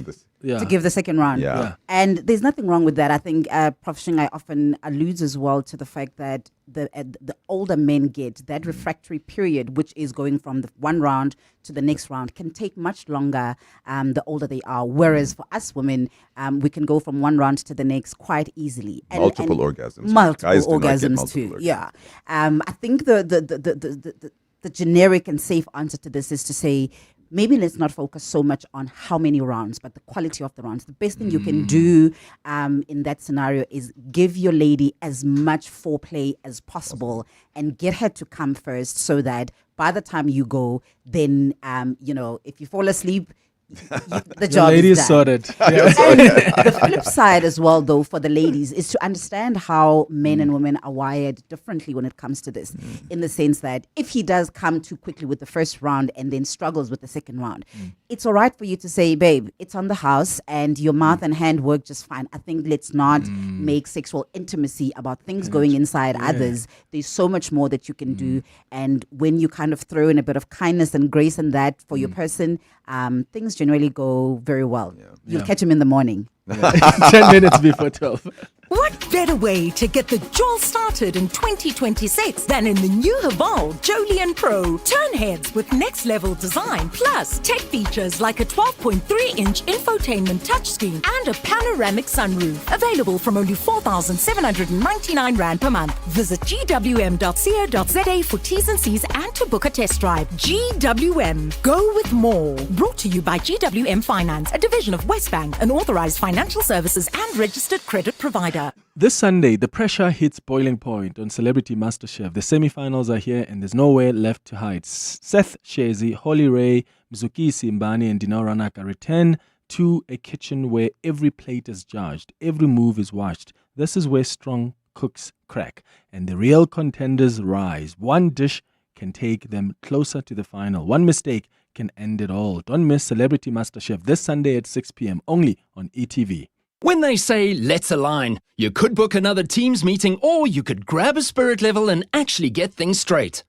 the second round. Yeah. And there's nothing wrong with that. I think Prof. Shingai often alludes as well to the fact that the older men get, that refractory period, which is going from the one round to the next round, can take much longer the older they are. Whereas for us women, we can go from one round to the next quite easily. Multiple orgasms. Multiple orgasms too. Yeah. I think the generic and safe answer to this is to say maybe let's not focus so much on how many rounds, but the quality of the rounds. The best thing you can do in that scenario is give your lady as much foreplay as possible and get her to come first, so that by the time you go, then, if you fall asleep, the job is done. Sorted. And the flip side as well, though, for the ladies is to understand how men and women are wired differently when it comes to this, in the sense that if he does come too quickly with the first round and then struggles with the second round, it's all right for you to say, babe, it's on the house and your mouth and hand work just fine. I think let's not make sexual intimacy about things going inside others. There's so much more that you can do. And when you kind of throw in a bit of kindness and grace in that for your person, things generally go very well. You'll catch him in the morning. 10 minutes before 12. What better way to get the jol started in 2026 than in the new Haval Jolian Pro? Turn heads with next level design plus tech features like a 12.3-inch infotainment touchscreen and a panoramic sunroof. Available from only 4,799 Rand per month. Visit gwm.co.za for T's and C's and to book a test drive. GWM. Go with more. Brought to you by GWM Finance, a division of Westbank, an authorized financial services and registered credit provider. This Sunday, the pressure hits boiling point on Celebrity MasterChef. The semi-finals are here and there's nowhere left to hide. Seth Shezi, Holly Ray, Mizuki Simbani and Dino Ranaka return to a kitchen where every plate is judged, every move is watched. This is where strong cooks crack and the real contenders rise. One dish can take them closer to the final. One mistake can end it all. Don't miss Celebrity MasterChef this Sunday at 6 p.m. only on ETV. When they say, let's align, you could book another Teams meeting or you could grab a spirit level and actually get things straight.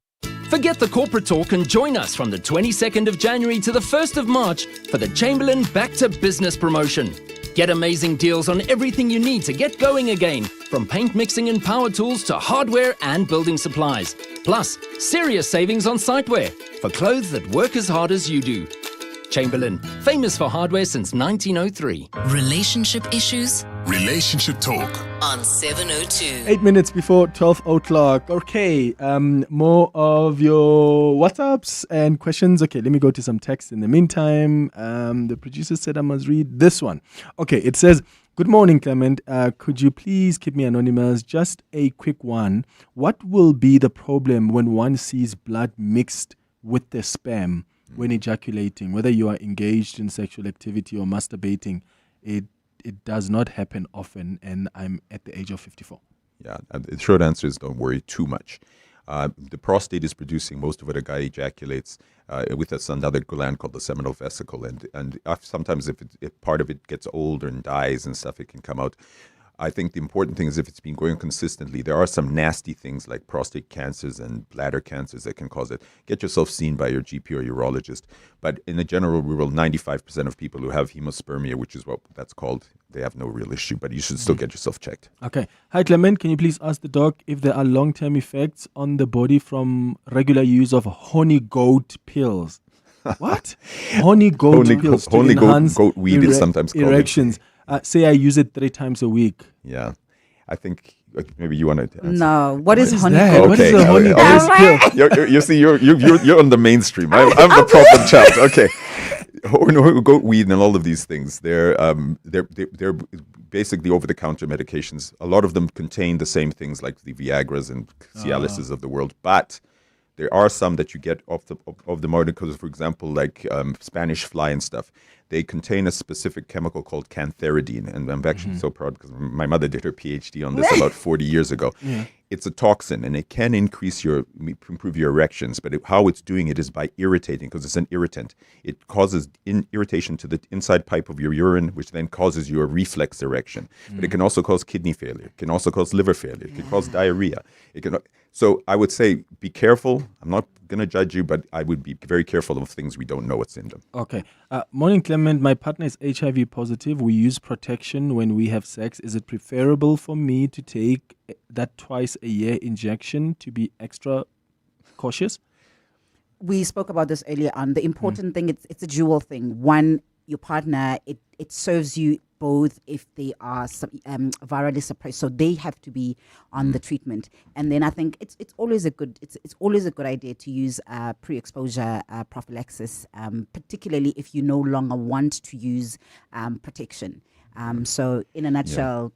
Forget the corporate talk and join us from the 22nd of January to the 1st of March for the Chamberlain Back to Business promotion. Get amazing deals on everything you need to get going again, from paint mixing and power tools to hardware and building supplies. Plus, serious savings on siteware for clothes that work as hard as you do. Chamberlain, famous for hardware since 1903. Relationship issues? Relationship talk. On 702. 8 minutes before 12 o'clock. Okay, more of your WhatsApps and questions. Okay, let me go to some text in the meantime. The producer said I must read this one. Okay, it says, good morning, Clement. Could you please keep me anonymous? Just a quick one. What will be the problem when one sees blood mixed with the sperm when ejaculating? Whether you are engaged in sexual activity or masturbating, it does not happen often, and I'm at the age of 54. Yeah, the short answer is don't worry too much. The prostate is producing most of what a guy ejaculates with another gland called the seminal vesicle, and sometimes if part of it gets older and dies and stuff, it can come out. I think the important thing is if it's been going consistently. There are some nasty things like prostate cancers and bladder cancers that can cause it. Get yourself seen by your GP or urologist. But in a general rule, 95% of people who have hemospermia, which is what that's called, they have no real issue. But you should still get yourself checked. Okay. Hi, Clement. Can you please ask the doc if there are long-term effects on the body from regular use of honey goat pills? What? Honey goat pills to enhance goat weed is sometimes called erections. Say I use it 3 times a week. Yeah. I think maybe you want to answer. No. What is honey that? goat? What is a honey goat? You see, you're on the mainstream. I'm the problem child. Okay. Goat weed and all of these things, they're basically over-the-counter medications. A lot of them contain the same things like the Viagras and Cialises of the world, but there are some that you get off the market because, for example, like Spanish fly and stuff. They contain a specific chemical called cantheridine, and I'm actually so proud because my mother did her PhD on this about 40 years ago. Yeah. It's a toxin, and it can improve your erections, but how it's doing it is by irritating, because it's an irritant. It causes irritation to the inside pipe of your urine, which then causes you a reflex erection. But it can also cause kidney failure. It can also cause liver failure. It can cause diarrhea. So I would say be careful. I'm not going to judge you, but I would be very careful of things we don't know what's in them. Okay. Morning, Clement. My partner is HIV positive. We use protection when we have sex. Is it preferable for me to take that twice a year injection to be extra cautious? We spoke about this earlier on. The important thing, it's a dual thing. One, your partner, it serves you both if they are virally suppressed. So they have to be on the treatment. And then I think it's always a good idea to use pre-exposure prophylaxis, particularly if you no longer want to use protection. So in a nutshell.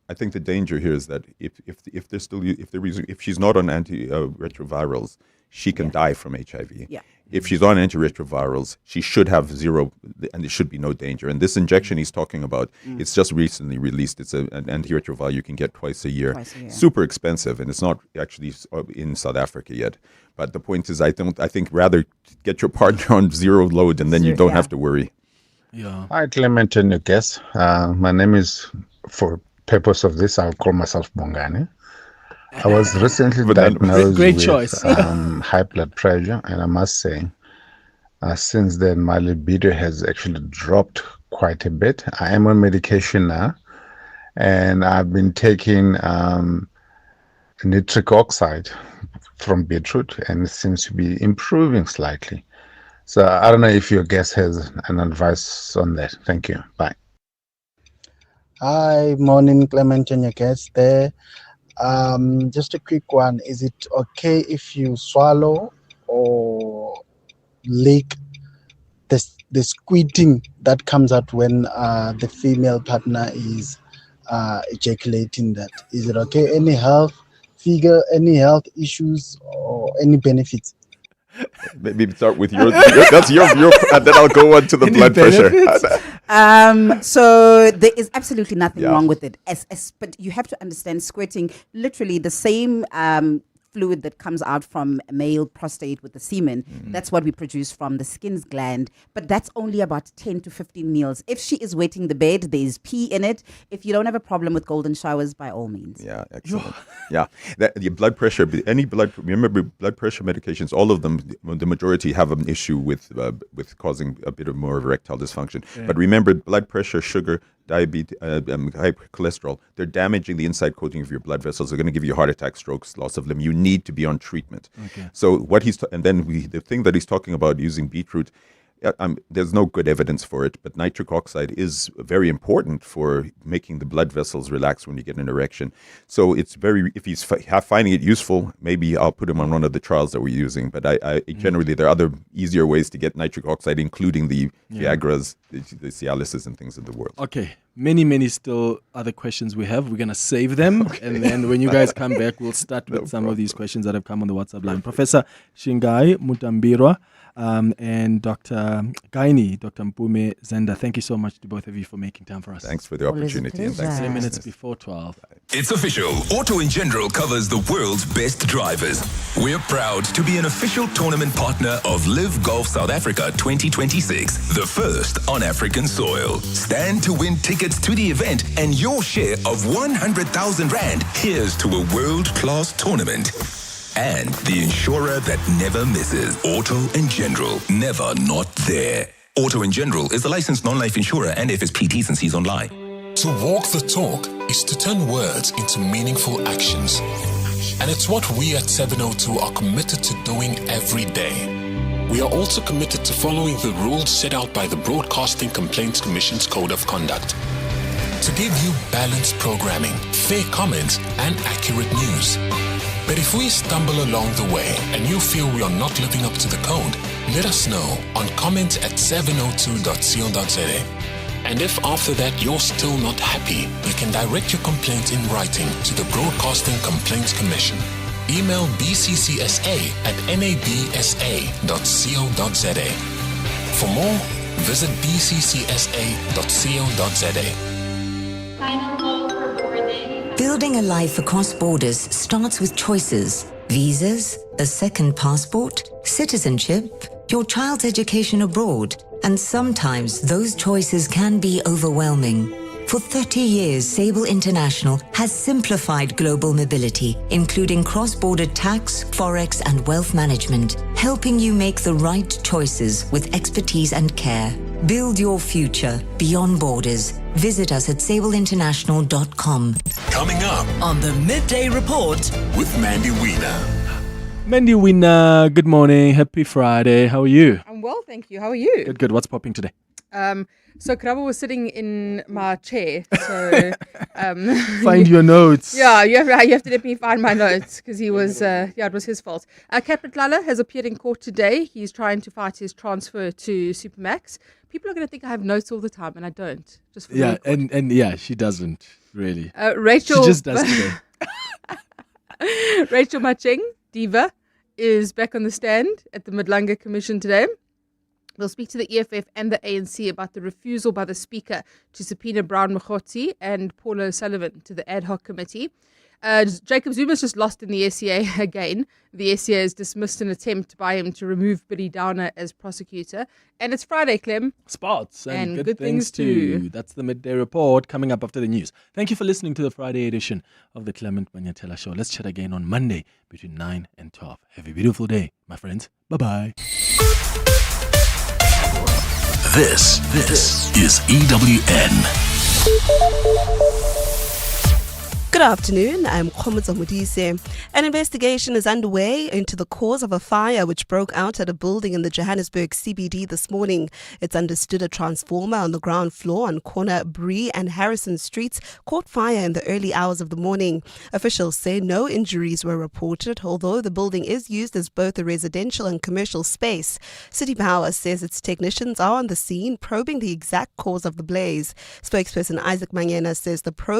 I think the danger here is that if she's not on antiretrovirals, she can die from HIV. Yeah. If she's on antiretrovirals, she should have zero, and there should be no danger. And this injection he's talking about, it's just recently released. It's an antiretroviral you can get twice a year. Super expensive, and it's not actually in South Africa yet. But the point is, I think rather get your partner on zero load, and then you don't have to worry. Yeah. Hi, Clement and your guest. My name is, for purpose of this, I'll call myself Bongani. I was recently diagnosed with high blood pressure, and I must say, since then, my libido has actually dropped quite a bit. I am on medication now, and I've been taking nitric oxide from beetroot, and it seems to be improving slightly. So I don't know if your guest has an advice on that. Thank you. Bye. Hi, morning, Clement and your guest there. Just a quick one. Is it okay if you swallow or lick the squeating that comes out when the female partner is ejaculating that? Is it okay? Any health issues or any benefits? Maybe start with your that's your and then I'll go on to the blood pressure. So there is absolutely nothing wrong with it. But you have to understand, squirting, literally the same fluid that comes out from a male prostate with the semen, that's what we produce from the skin's gland, but that's only about 10 to 15 mils. If she is wetting the bed, there's pee in it. If you don't have a problem with golden showers, by all means. Yeah, excellent. Yeah, your blood pressure, remember blood pressure medications, all of them, the majority have an issue with causing a bit of more erectile dysfunction. Yeah. But remember, blood pressure, sugar, diabetes, high cholesterol, they're damaging the inside coating of your blood vessels. They're going to give you heart attacks, strokes, loss of limb. You need to be on treatment. Okay. So what the thing that he's talking about using beetroot, there's no good evidence for it, but nitric oxide is very important for making the blood vessels relax when you get an erection. So it's if he's finding it useful, maybe I'll put him on one of the trials that we're using. But generally, there are other easier ways to get nitric oxide, including the Viagras, the Cialises and things in the world. Okay. Many still other questions we have. We're going to save them. Okay. And then when you guys come back, we'll start with some of these questions that have come on the WhatsApp line. Professor Shingai Mutambirwa and Dr. Gaini, Dr. Mpume Zenda, thank you so much to both of you for making time for us. Thanks for the opportunity. And thanks. 10 minutes before 12. It's official. Auto in General covers the world's best drivers. We're proud to be an official tournament partner of Live Golf South Africa 2026, the first on African soil. Stand to win tickets to the event and your share of 100,000 Rand. Here's to a world-class tournament. And the insurer that never misses. Auto in General, never not there. Auto in General is a licensed non-life insurer and FSP T's and C's online. To walk the talk is to turn words into meaningful actions. And it's what we at 702 are committed to doing every day. We are also committed to following the rules set out by the Broadcasting Complaints Commission's Code of Conduct. To give you balanced programming, fair comments, and accurate news. But if we stumble along the way and you feel we are not living up to the code, let us know on comment@702.co.za. And if after that you're still not happy, you can direct your complaint in writing to the Broadcasting Complaints Commission. Email bccsa@nabsa.co.za. For more, visit bccsa.co.za. Building a life across borders starts with choices. Visas, a second passport, citizenship, your child's education abroad. And sometimes those choices can be overwhelming. For 30 years, Sable International has simplified global mobility, including cross-border tax, forex, and wealth management, helping you make the right choices with expertise and care. Build your future beyond borders. Visit us at sableinternational.com. Coming up on the Midday Report with Mandy Wiener. Mandy Wiener, good morning. Happy Friday. How are you? I'm well, thank you. How are you? Good. What's popping today? So Krabbe was sitting in my chair. So find your notes. Yeah, you have to let me find my notes because he was it was his fault. Clement Manyathela has appeared in court today. He's trying to fight his transfer to Supermax. People are going to think I have notes all the time, and I don't. Just for yeah, and she doesn't really. Rachel, she just does today. Rachel Matjeng, Diva, is back on the stand at the Madlanga Commission today. We'll speak to the EFF and the ANC about the refusal by the Speaker to subpoena Brown Mokgotsi and Paul O'Sullivan to the ad hoc committee. Jacob Zuma's just lost in the SCA again. The SCA has dismissed an attempt by him to remove Biddy Downer as prosecutor. And it's Friday, Clem. Sports and good things too. That's the midday report coming up after the news. Thank you for listening to the Friday edition of the Clement Manyathela Show. Let's chat again on Monday between 9 and 12. Have a beautiful day, my friends. Bye-bye. This is EWN. Good afternoon, I'm Khomoza Modise. An investigation is underway into the cause of a fire which broke out at a building in the Johannesburg CBD this morning. It's understood a transformer on the ground floor on corner Bree and Harrison Streets caught fire in the early hours of the morning. Officials say no injuries were reported, although the building is used as both a residential and commercial space. City Power says its technicians are on the scene probing the exact cause of the blaze. Spokesperson Isaac Mangena says the probe